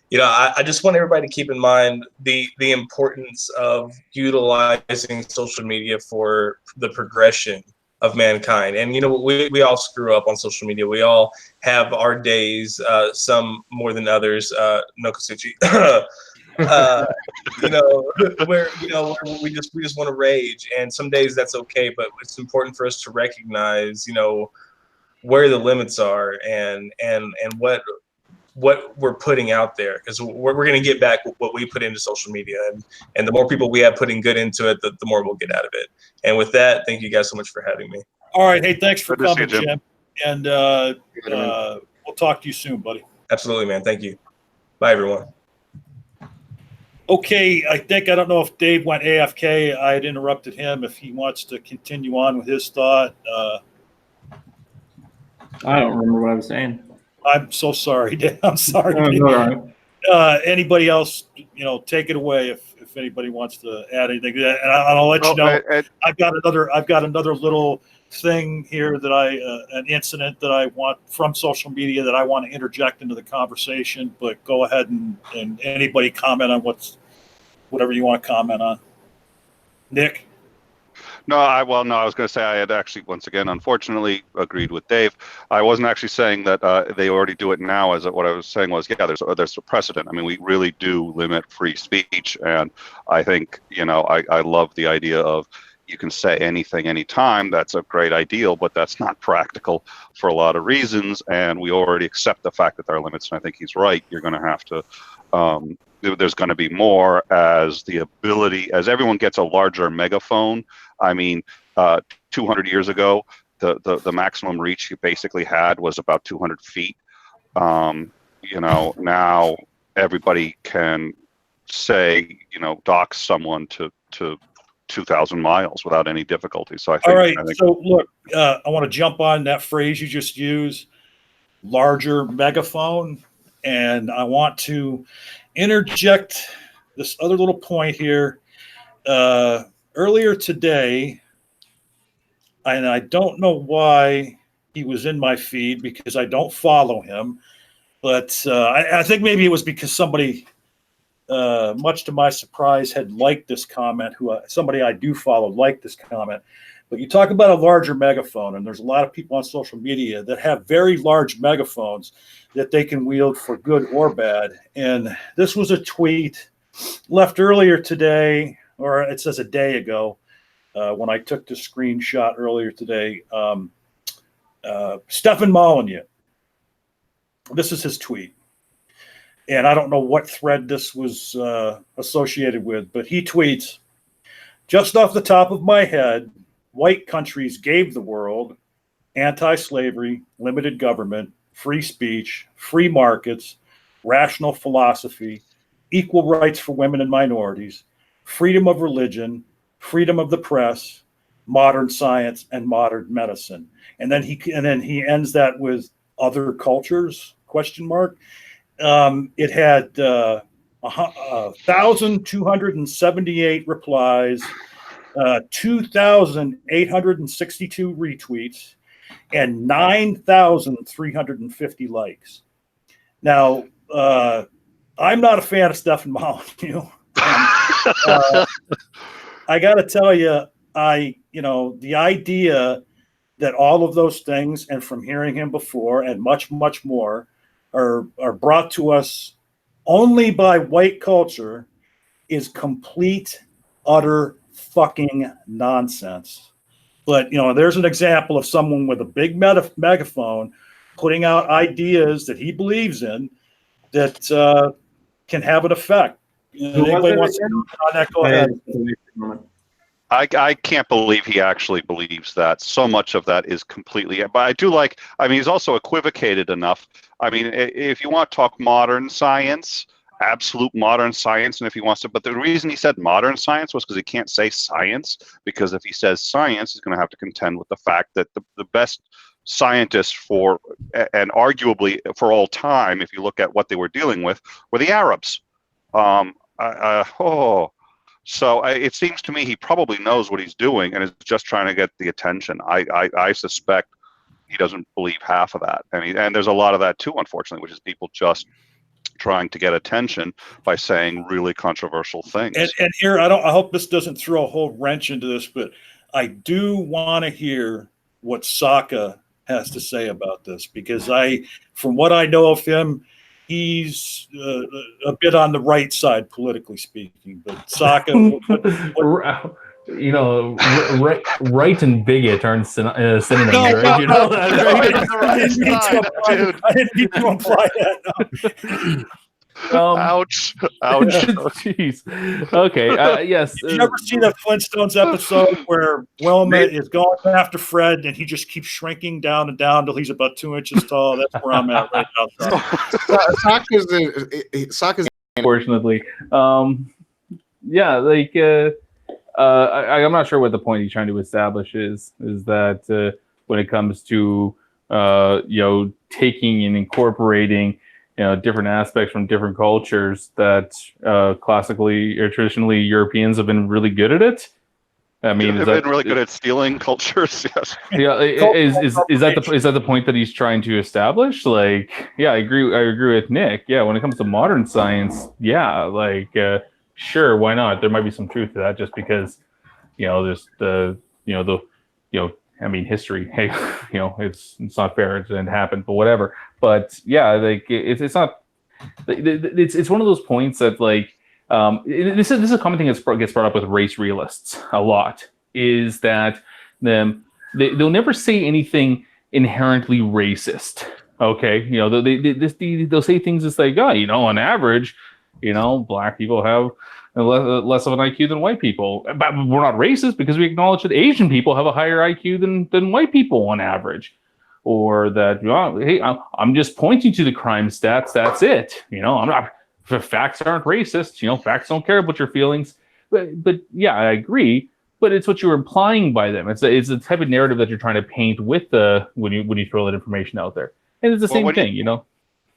B: You know, I just want everybody to keep in mind the importance of utilizing social media for the progression of mankind. And, you know, we all screw up on social media. We all have our days, some more than others. No Kasuchi. You know, where, you know, we just want to rage, and some days that's okay, but it's important for us to recognize, you know, where the limits are and what we're putting out there, because we're going to get back what we put into social media, and the more people we have putting good into it, the more we'll get out of it. And with that, thank you guys so much for having me.
A: All right. Hey, thanks for
C: Good to see
A: coming,
C: you, Jim.
A: And we'll talk to you soon, buddy.
B: Absolutely, man. Thank you. Bye, everyone.
A: Okay, I don't know if Dave went AFK. I had interrupted him. If he wants to continue on with his thought.
F: I don't remember what I was saying.
A: I'm so sorry, Dave. I'm sorry.
F: No,
A: Dave.
F: no, no.
A: Anybody else, you know, take it away if anybody wants to add anything. And I'll let you know. I've got another little thing here that an incident that I want from social media that I want to interject into the conversation. But go ahead and anybody comment on whatever you want to comment on. Nick.
C: No, I was going to say I had actually, once again, unfortunately, agreed with Dave. I wasn't actually saying that they already do it now. What I was saying was, yeah, there's a precedent. I mean, we really do limit free speech, and I think, you know, I love the idea of you can say anything, anytime. That's a great ideal, but that's not practical for a lot of reasons, and we already accept the fact that there are limits. And I think he's right. You're going to have to. There's going to be more as everyone gets a larger megaphone. I mean, 200 years ago, the maximum reach you basically had was about 200 feet. You know, now everybody can say, you know, dox someone to 2,000 miles without any difficulty. So I think.
A: All right. So look, I want to jump on that phrase you just used, larger megaphone, and I want to interject this other little point here. Earlier today, and I don't know why he was in my feed because I don't follow him, but I think maybe it was because somebody, much to my surprise, had liked this comment. Somebody I do follow liked this comment. But you talk about a larger megaphone, and there's a lot of people on social media that have very large megaphones that they can wield for good or bad. And this was a tweet left earlier today, or it says a day ago, when I took the screenshot earlier today. Stefan Molyneux. This is his tweet. And I don't know what thread this was associated with, but he tweets, "Just off the top of my head, white countries gave the world anti-slavery, limited government, free speech, free markets, rational philosophy, equal rights for women and minorities, freedom of religion, freedom of the press, modern science, and modern medicine. And then he ends that with other cultures, question mark. It had 1,278 replies, 2,862 retweets, and 9,350 likes. Now, I'm not a fan of Stephen Molyneux. I got to tell you, the idea that all of those things, and from hearing him before, and much, much more, are brought to us only by white culture is complete, utter fucking nonsense. But, there's an example of someone with a big megaphone putting out ideas that he believes in that can have an effect. Anybody wants to go on that, go ahead.
C: I can't believe he actually believes that. So much of that is completely, but I do like, he's also equivocated enough. If you want to talk modern science, absolute modern science, and if he wants to, but the reason he said modern science was because he can't say science, because if he says science, he's going to have to contend with the fact that the best scientists for, and arguably for all time, if you look at what they were dealing with, were the Arabs. So it seems to me he probably knows what he's doing and is just trying to get the attention. I suspect he doesn't believe half of that. And there's a lot of that too, unfortunately, which is people just trying to get attention by saying really controversial things.
A: And here, I hope this doesn't throw a whole wrench into this, but I do want to hear what Saka has to say about this, because from what I know of him, he's a bit on the right side, politically speaking. But Saka,
G: right and bigot aren't synonyms, right? You know that, right?
A: I didn't mean to imply that. No.
C: Ouch!
G: Jeez. Okay. Yes.
A: Did you ever see that Flintstones episode where Wilma is going after Fred and he just keeps shrinking down and down until he's about 2 inches tall? That's where I'm at right now.
D: Saka's
G: Unfortunately, yeah. I'm not sure what the point he's trying to establish is that when it comes to taking and incorporating different aspects from different cultures, that classically or traditionally Europeans have been really good at it. They've been
C: really good at stealing cultures. Yes.
G: Yeah. Is that the point that he's trying to establish? I agree with Nick. Yeah. When it comes to modern science, sure, why not? There might be some truth to that, just because there's history. Hey, it's not fair. It didn't happen, but whatever. But yeah, it's not. It's one of those points that this is a common thing that gets brought up with race realists a lot. Is that they'll never say anything inherently racist. Okay, they'll say things that's on average, black people have less of an IQ than white people. But we're not racist because we acknowledge that Asian people have a higher IQ than white people on average. Or that, hey, I'm just pointing to the crime stats. That's it. I'm not. Facts aren't racist. Facts don't care about your feelings. But yeah, I agree. But it's what you're implying by them. It's the type of narrative that you're trying to paint with when you throw that information out there. And it's the same thing,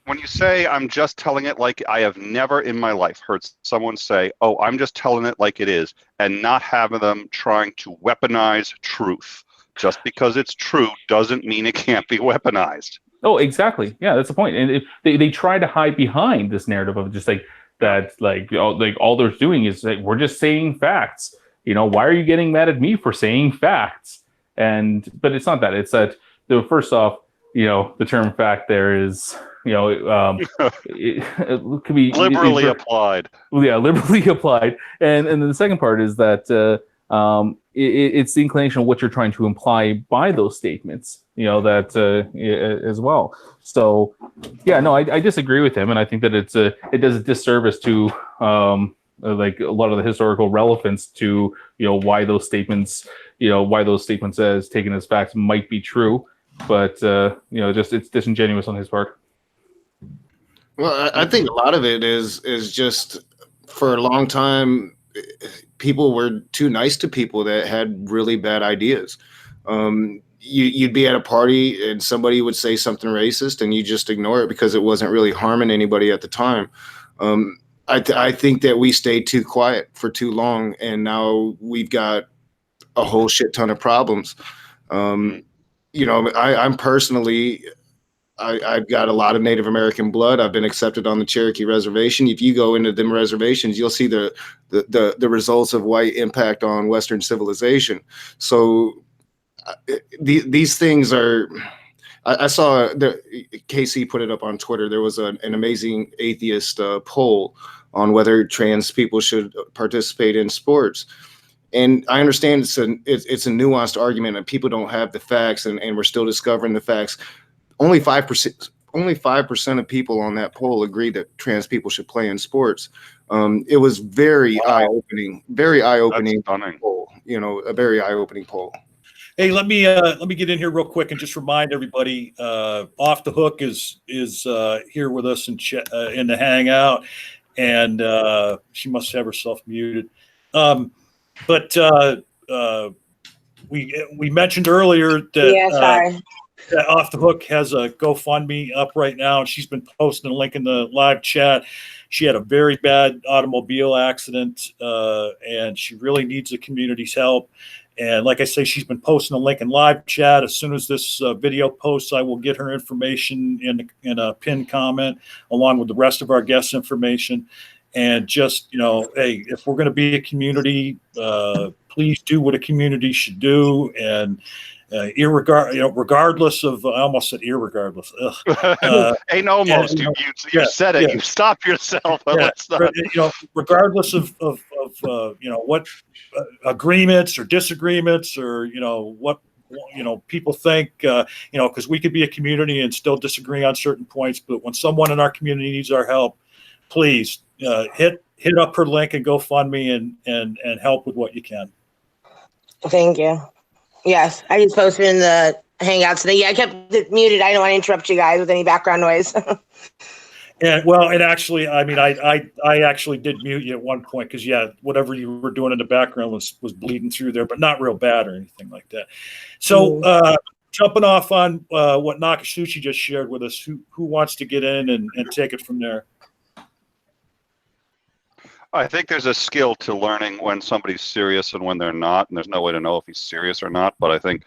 C: When you say I'm just telling it like, I have never in my life heard someone say, "Oh, I'm just telling it like it is," and not having them trying to weaponize truth. Just because it's true doesn't mean it can't be weaponized.
G: Oh, exactly. Yeah, that's the point. And if they try to hide behind this narrative of just all they're doing is we're just saying facts. Why are you getting mad at me for saying facts? But it's not that. It's that first off, the term fact there is it could be
C: liberally applied.
G: Yeah, liberally applied. And then the second part is that it's the inclination of what you're trying to imply by those statements, as well. So, yeah, no, I disagree with him, and I think that it does a disservice to a lot of the historical relevance to why those statements as taken as facts might be true, but it's disingenuous on his part.
D: Well, I think a lot of it is just for a long time people were too nice to people that had really bad ideas. You'd be at a party and somebody would say something racist and you just ignore it because it wasn't really harming anybody at the time. I think that we stayed too quiet for too long, and now we've got a whole shit ton of problems. You know, I'm personally, I've got a lot of Native American blood. I've been accepted on the Cherokee Reservation. If you go into them reservations, you'll see the results of white impact on Western civilization. So these things are. I saw KC put it up on Twitter. There was an amazing atheist poll on whether trans people should participate in sports. And I understand it's a nuanced argument and people don't have the facts, and we're still discovering the facts. Only 5% of people on that poll agreed that trans people should play in sports. It was very eye-opening poll. You know, a very eye-opening poll.
A: Hey, let me get in here real quick and just remind everybody. Off the Hook is here with us in the hangout, and she must have herself muted. But we mentioned earlier that that Off the Hook has a GoFundMe up right now, and she's been posting a link in the live chat. She had a very bad automobile accident, and she really needs the community's help. And like I say, she's been posting a link in live chat. As soon as this video posts, I will get her information in a pinned comment, along with the rest of our guest information. And just, you know, hey, if we're going to be a community, please do what a community should do. And regardless of, I almost said irregardless.
C: Ain't almost.
A: And,
C: you said it. Yeah. You stopped yourself. Let's not.
A: You know, regardless of you know what agreements or disagreements or what people think. Because we could be a community and still disagree on certain points. But when someone in our community needs our help, please hit up her link and GoFundMe and help with what you can.
H: Thank you. Yes, I just posted in the Hangouts today. Yeah, I kept it muted. I don't want to interrupt you guys with any background noise.
A: And actually, I mean, I actually did mute you at one point because whatever you were doing in the background was bleeding through there, but not real bad or anything like that. So jumping off on what Nakasuchi just shared with us, who wants to get in and take it from there?
C: I think there's a skill to learning when somebody's serious and when they're not, and there's no way to know if he's serious or not. But I think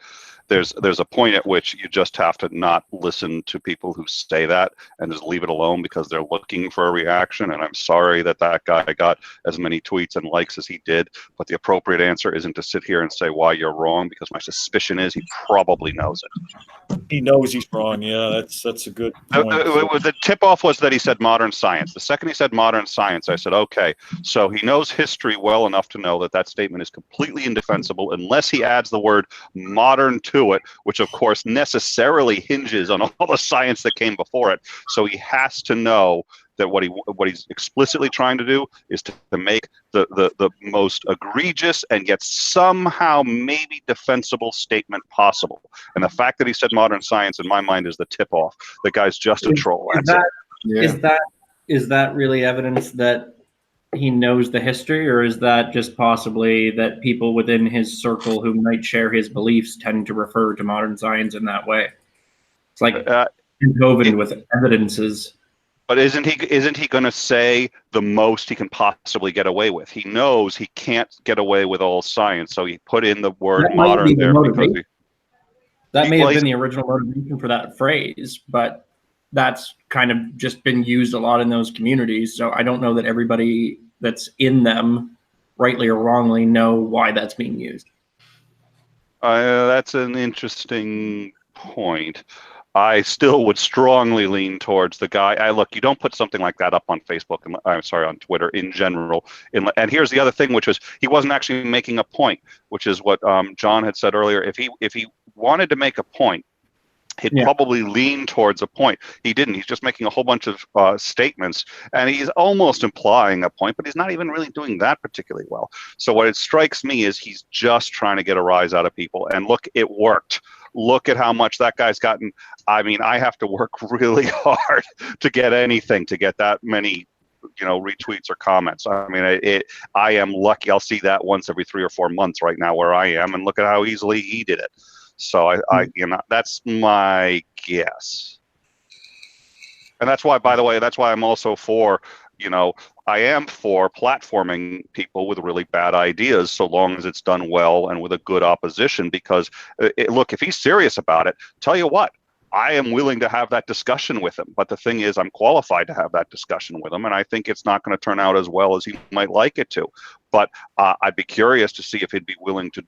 C: there's a point at which you just have to not listen to people who say that and just leave it alone because they're looking for a reaction. And I'm sorry that guy got as many tweets and likes as he did, but the appropriate answer isn't to sit here and say why you're wrong, because my suspicion is he probably knows it.
A: He knows he's wrong. Yeah, that's a good point.
C: The tip-off was that he said modern science. The second he said modern science, I said, okay, so he knows history well enough to know that statement is completely indefensible unless he adds the word modern to it, which of course necessarily hinges on all the science that came before it. So he has to know that what he's explicitly trying to do is to make the most egregious and yet somehow maybe defensible statement possible. And the fact that he said modern science in my mind is the tip-off. The guy's just a troll.
F: Is that really evidence that he knows the history, or is that just possibly that people within his circle who might share his beliefs tend to refer to modern science in that way? It's like COVID with evidences.
C: But isn't he going to say the most he can possibly get away with? He knows he can't get away with all science, so he put in the word modern there because
F: that may have been the original motivation for that phrase, but that's kind of just been used a lot in those communities. So I don't know that everybody that's in them, rightly or wrongly, know why that's being used.
C: That's an interesting point. I still would strongly lean towards the guy. Look, you don't put something like that up on Facebook, on Twitter in general. And here's the other thing, which was he wasn't actually making a point, which is what John had said earlier. If he wanted to make a point, he'd probably lean towards a point. He didn't. He's just making a whole bunch of statements, and he's almost implying a point, but he's not even really doing that particularly well. So what it strikes me is he's just trying to get a rise out of people. And look, it worked. Look at how much that guy's gotten. I mean, I have to work really hard to get anything, to get that many retweets or comments. I mean, I am lucky. I'll see that once every 3 or 4 months right now where I am, and look at how easily he did it. So that's my guess. And that's why, by the way, that's why I'm also for, I am for platforming people with really bad ideas, so long as it's done well and with a good opposition. Because look, if he's serious about it, tell you what, I am willing to have that discussion with him. But the thing is, I'm qualified to have that discussion with him, and I think it's not going to turn out as well as he might like it to. But I'd be curious to see if he'd be willing to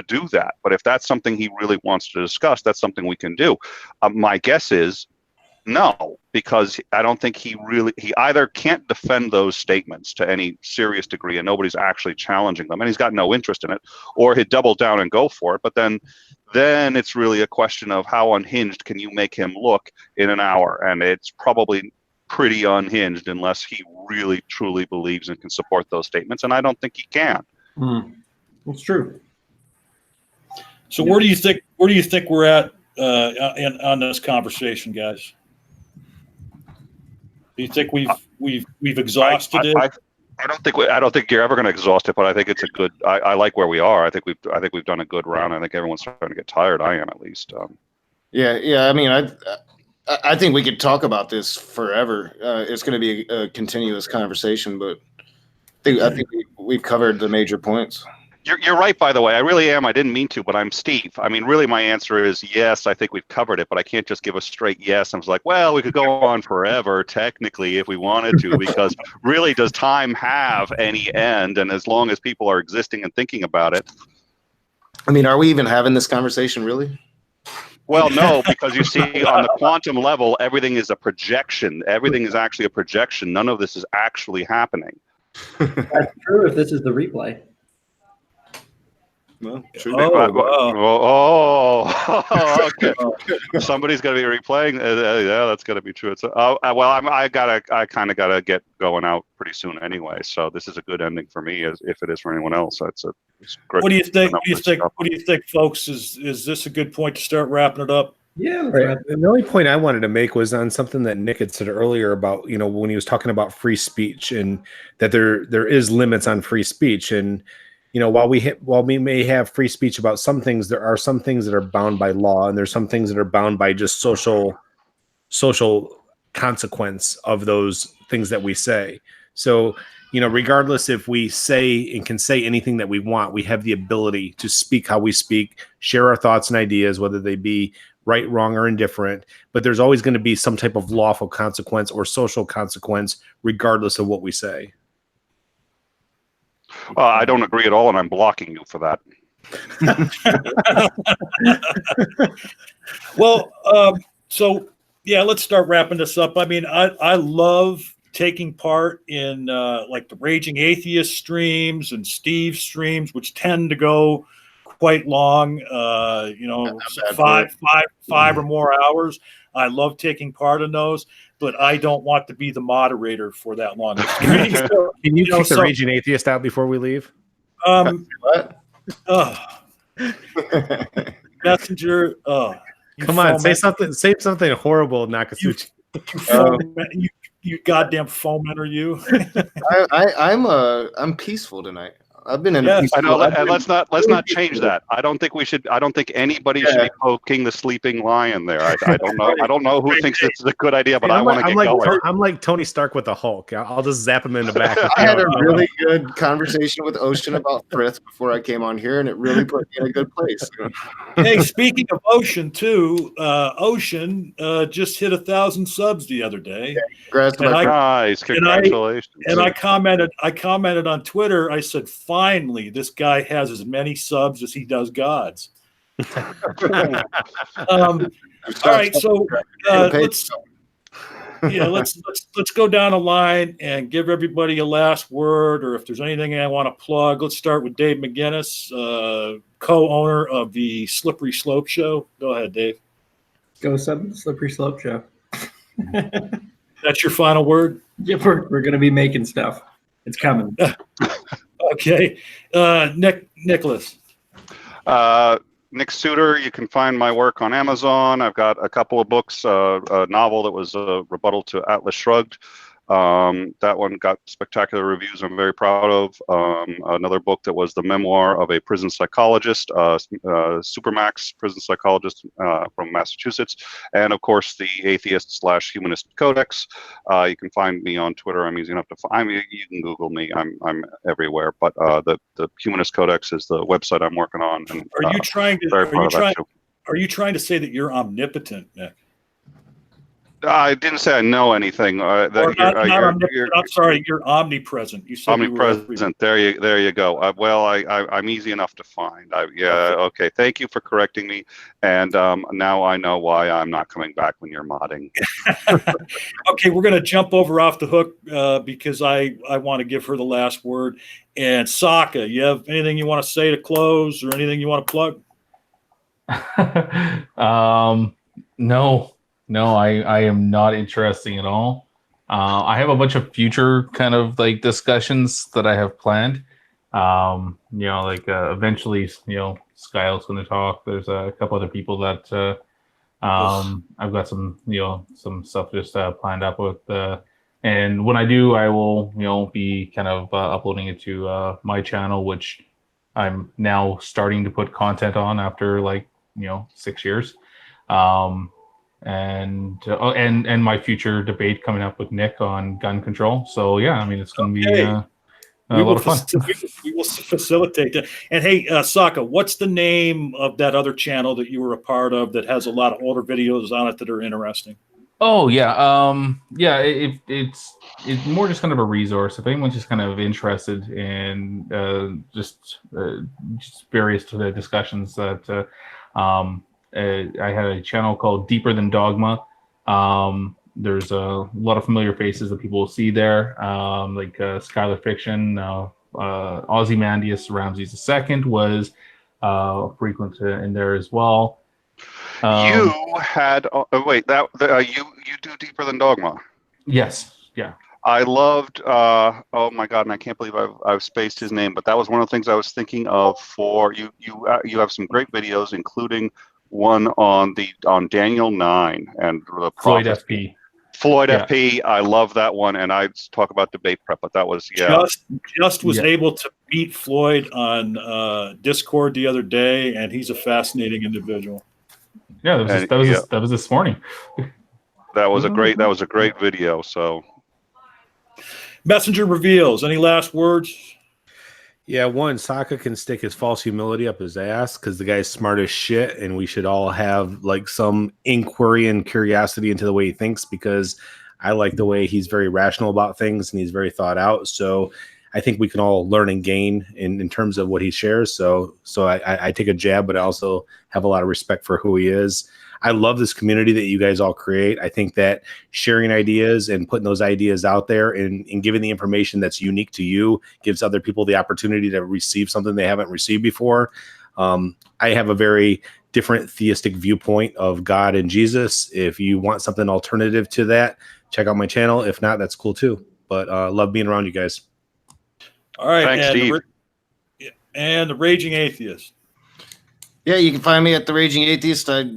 C: do that. But if that's something he really wants to discuss, that's something we can do. My guess is no, because I don't think he either can't defend those statements to any serious degree, and nobody's actually challenging them, and he's got no interest in it, or he'd double down and go for it. But then it's really a question of how unhinged can you make him look in an hour, and it's probably pretty unhinged unless he really truly believes and can support those statements, and I don't think he can.
F: That's true.
A: So where do you think we're at on this conversation, guys? Do you think we've exhausted it?
C: I don't think you're ever going to exhaust it, but I think it's a good. I like where we are. I think we've done a good round. I think everyone's starting to get tired. I am, at least.
D: Yeah. I mean, I think we could talk about this forever. It's going to be a continuous conversation, but I think we've covered the major points.
C: You're right, by the way. I really am. I didn't mean to, but I'm Steve. I mean, really, my answer is yes. I think we've covered it, but I can't just give a straight yes. I was like, well, we could go on forever, technically, if we wanted to, because really, does time have any end? And as long as people are existing and thinking about it.
D: I mean, are we even having this conversation, really?
C: Well, no, because you see, on the quantum level, everything is a projection. Everything is actually a projection. None of this is actually happening.
F: That's true if this is the replay.
D: Well,
C: okay. Somebody's going to be replaying. Yeah, that's going to be true. It's I kind of gotta get going out pretty soon anyway. So this is a good ending for me, as if it is for anyone else. It's great.
A: What do you think? What do you think, folks? Is this a good point to start wrapping it up?
F: Yeah.
E: Right. And the only point I wanted to make was on something that Nick had said earlier about, when he was talking about free speech, and that there is limits on free speech. And while we may have free speech about some things, there are some things that are bound by law, and there's some things that are bound by just social consequence of those things that we say. So, regardless if we say and can say anything that we want, we have the ability to speak how we speak, share our thoughts and ideas, whether they be right, wrong, or indifferent. But there's always going to be some type of lawful consequence or social consequence, regardless of what we say.
C: I don't agree at all, and I'm blocking you for that.
A: Well, so yeah, let's start wrapping this up. I mean, I love taking part in like the Raging Atheist streams and Steve's streams, which tend to go quite long. 5 or more hours. I love taking part in those, but I don't want to be the moderator for that long. So,
E: can you kick the Raging Atheist out before we leave?
D: What?
A: Messenger.
E: Come on, say something. Say something horrible, Nakasuchi.
A: You goddamn fomenter, you.
D: I'm peaceful tonight. I've been in.
C: Yes, I know. And let's not change that. I don't think we should. I don't think anybody should be poking the sleeping lion there. I don't know. I don't know who thinks this is a good idea, but I want to get going.
E: I'm like Tony Stark with the Hulk. I'll just zap him in the back.
D: I had a really good conversation with Ocean about Frith before I came on here, and it really put me in a good place.
A: Hey, speaking of Ocean too, Ocean just hit 1,000 subs the other day.
C: Nice, congratulations!
A: And I commented on Twitter. I said, finally, this guy has as many subs as he does gods. All right, so let's go down a line and give everybody a last word, or if there's anything I want to plug. Let's start with Dave McGinnis, co-owner of the Slippery Slope Show. Go ahead, Dave.
F: Go Slippery Slope Show.
A: That's your final word?
F: Yeah, we're going to be making stuff. It's coming.
A: Okay. Nicholas.
C: Nick Suter. You can find my work on Amazon. I've got a couple of books, a novel that was a rebuttal to Atlas Shrugged, That one got spectacular reviews I'm very proud of. Another book that was the memoir of a prison psychologist, Supermax prison psychologist from Massachusetts, and of course the atheist/humanist codex. You can find me on Twitter. I'm easy enough to find. I mean, you can Google me. I'm everywhere. But the humanist codex is the website I'm working on. And,
A: are you trying to? Are you trying to say that you're omnipotent, Nick?
C: I didn't say I know anything.
A: I'm sorry, you're omnipresent. You said
C: omnipresent. There you go. Well, I'm easy enough to find. Okay. Thank you for correcting me. And now I know why I'm not coming back when you're modding.
A: Okay, we're going to jump over off the hook because I want to give her the last word. And Sokka, you have anything you want to say to close or anything you want to plug?
G: No, I am not interesting at all. I have a bunch of future kind of like discussions that I have planned. Eventually, Skyle's going to talk. There's a couple other people that I've got some stuff just planned up with. And when I do, I will be kind of uploading it to my channel, which I'm now starting to put content on after 6 years. And my future debate coming up with Nick on gun control. So yeah, I mean, it's going to be a lot of fun.
A: We will facilitate that. And hey, Sokka, what's the name of that other channel that you were a part of that has a lot of older videos on it that are interesting?
G: Oh yeah, it's more just kind of a resource. If anyone's just kind of interested in just various discussions that. I had a channel called Deeper Than Dogma. There's a lot of familiar faces that people will see there, like Skylar Fiction, Ozymandias Ramses II was frequent in there as well.
C: You had you do Deeper Than Dogma.
G: Yes, yeah.
C: I loved. Oh my God, and I can't believe I've spaced his name, but that was one of the things I was thinking of for you. You have some great videos, including one on Daniel 9 and the
G: Floyd FP.
C: Floyd FP. I love that one, and I talk about debate prep, but that was
A: just was able to beat Floyd on Discord the other day, and he's a fascinating individual.
G: Yeah, that was this morning.
C: That was a great video. So,
A: Messenger reveals. Any last words?
E: Yeah, one, Sokka can stick his false humility up his ass because the guy's smart as shit, and we should all have some inquiry and curiosity into the way he thinks, because I like the way he's very rational about things and he's very thought out. So I think we can all learn and gain in terms of what he shares. So I take a jab, but I also have a lot of respect for who he is. I love this community that you guys all create. I think that sharing ideas and putting those ideas out there and giving the information that's unique to you gives other people the opportunity to receive something they haven't received before. I have a very different theistic viewpoint of God and Jesus. If you want something alternative to that, check out my channel. If not, that's cool too. But love being around you guys.
A: All right.
C: Thanks, Steve.
A: And the Raging Atheist.
D: Yeah, you can find me at the Raging Atheist. I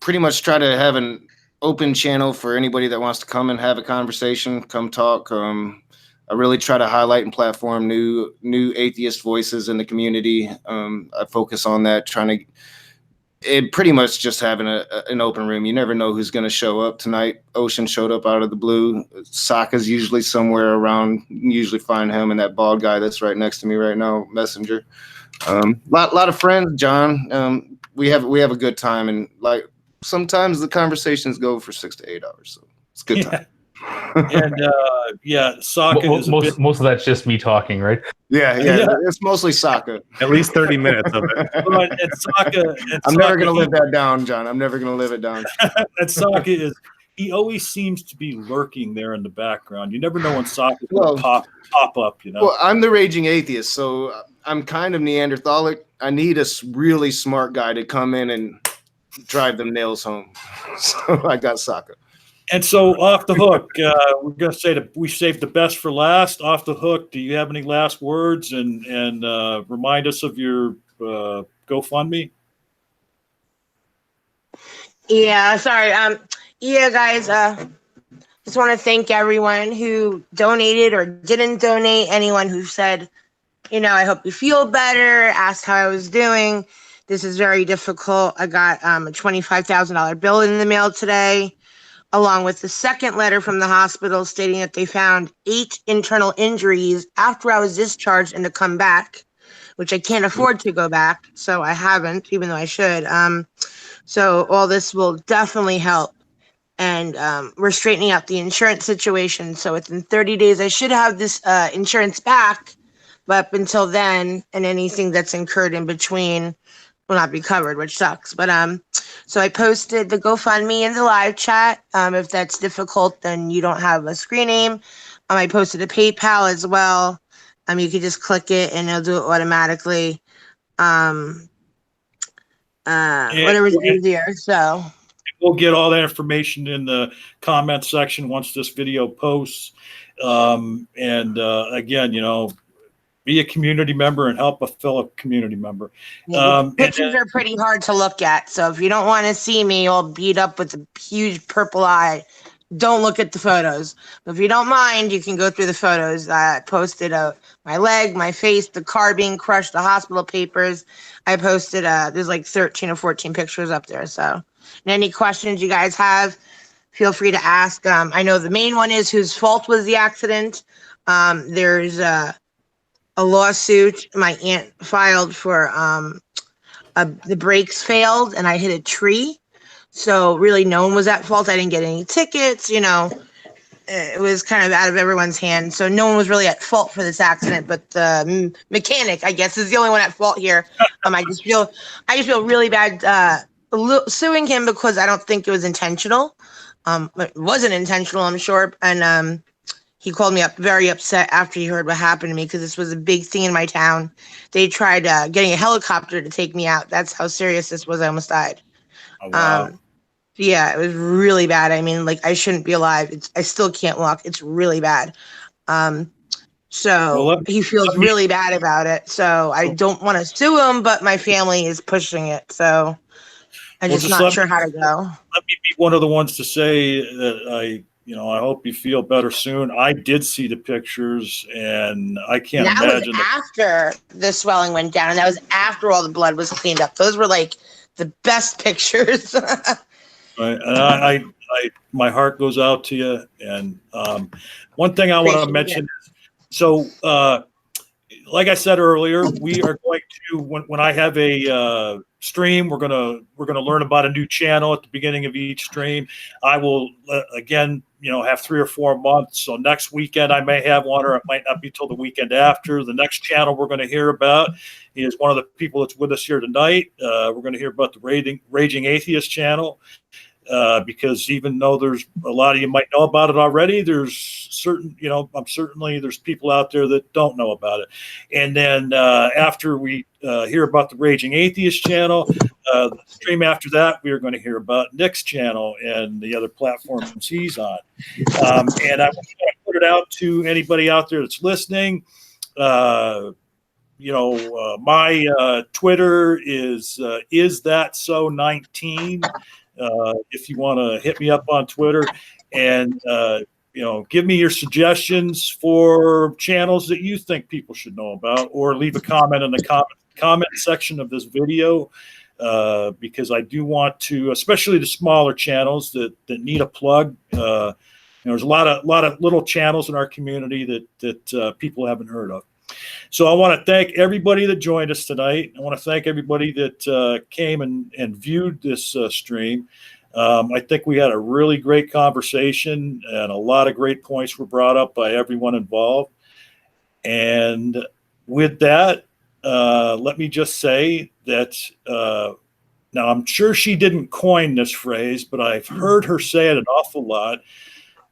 D: pretty much try to have an open channel for anybody that wants to come and have a conversation, come talk. I really try to highlight and platform new atheist voices in the community. I focus on that, pretty much just having an open room. You never know who's going to show up tonight. Ocean showed up out of the blue. Sokka's usually somewhere around. You usually find him and that bald guy that's right next to me right now, Messenger. Lot of friends, John. We have a good time, and sometimes the conversations go for 6 to 8 hours, so it's a good time.
A: And Sokka
G: most of that's just me talking, right?
D: Yeah. It's mostly Sokka.
E: At least 30 minutes of it.
A: And Sokka,
D: I'm never gonna live that down, John. I'm never gonna live it down.
A: And Sokka he always seems to be lurking there in the background. You never know when Sokka's gonna pop up.
D: Well, I'm the Raging Atheist, so I'm kind of Neanderthalic. I need a really smart guy to come in and drive them nails home. So I got Sokka.
A: And so off the hook, we're going to say that we saved the best for last. Off the hook, do you have any last words and remind us of your GoFundMe?
H: Yeah, sorry. Yeah, guys. Just want to thank everyone who donated or didn't donate, anyone who said, I hope you feel better, asked how I was doing. This is very difficult. I got a $25,000 bill in the mail today, along with the second letter from the hospital stating that they found 8 internal injuries after I was discharged and to come back, which I can't afford to go back, so I haven't, even though I should. So all this will definitely help. And we're straightening out the insurance situation. So within 30 days, I should have this insurance back. But up until then, and anything that's incurred in between will not be covered, which sucks. But so I posted the GoFundMe in the live chat. If that's difficult, then you don't have a screen name. I posted a PayPal as well. You can just click it and it'll do it automatically. Whatever's easier. So
A: we'll get all that information in the comment section once this video posts. Again, be a community member and help a fellow community member.
H: Pictures are pretty hard to look at. So if you don't want to see me all beat up with a huge purple eye, don't look at the photos. But if you don't mind, you can go through the photos. I posted my leg, my face, the car being crushed, the hospital papers. I posted, there's like 13 or 14 pictures up there. So any questions you guys have, feel free to ask. I know the main one is whose fault was the accident. There's a lawsuit my aunt filed for the brakes failed and I hit a tree. So really no one was at fault. I didn't get any tickets, it was kind of out of everyone's hands. So no one was really at fault for this accident, but the mechanic, I guess, is the only one at fault here. I just feel really bad suing him because I don't think it was intentional. It wasn't intentional, I'm sure. And he called me up very upset after he heard what happened to me because this was a big thing in my town. They tried getting a helicopter to take me out. That's how serious this was. I almost died.
A: Oh, wow.
H: Yeah, it was really bad. I mean, I shouldn't be alive. I still can't walk. It's really bad. He feels really bad about it. So I don't want to sue him, but my family is pushing it. So I'm just not sure how to go.
A: Let me be one of the ones to say that I hope you feel better soon. I did see the pictures, and I can't imagine.
H: That was after the swelling went down, and that was after all the blood was cleaned up. Those were the best pictures.
A: Right. And my heart goes out to you. And one thing I want to mention is, so like I said earlier, we are going to when I have a stream, we're gonna learn about a new channel at the beginning of each stream. I will again, have 3 or 4 months. So next weekend I may have one, or it might not be till the weekend after. The next channel we're going to hear about is one of the people that's with us here tonight. We're going to hear about the Raging Atheist channel. Because even though there's a lot of you might know about it already, there's there's people out there that don't know about it. And then after we hear about the Raging Atheist channel, the stream after that, we are going to hear about Nick's channel and the other platforms he's on. And I want to put it out to anybody out there that's listening. My Twitter is that so 19. If you want to hit me up on Twitter and, give me your suggestions for channels that you think people should know about, or leave a comment in the comment section of this video, because I do want to, especially the smaller channels that need a plug. There's a lot of little channels in our community that people haven't heard of. So I want to thank everybody that joined us tonight. I want to thank everybody that came and viewed this stream. I think we had a really great conversation, and a lot of great points were brought up by everyone involved. And with that, let me just say that now I'm sure she didn't coin this phrase, but I've heard her say it an awful lot.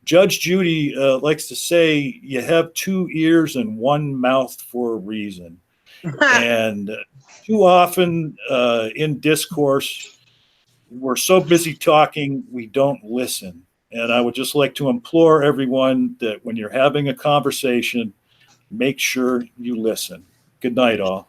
A: Judge Judy likes to say, you have 2 ears and 1 mouth for a reason. And too often in discourse, we're so busy talking, we don't listen. And I would just like to implore everyone that when you're having a conversation, make sure you listen. Good night, all.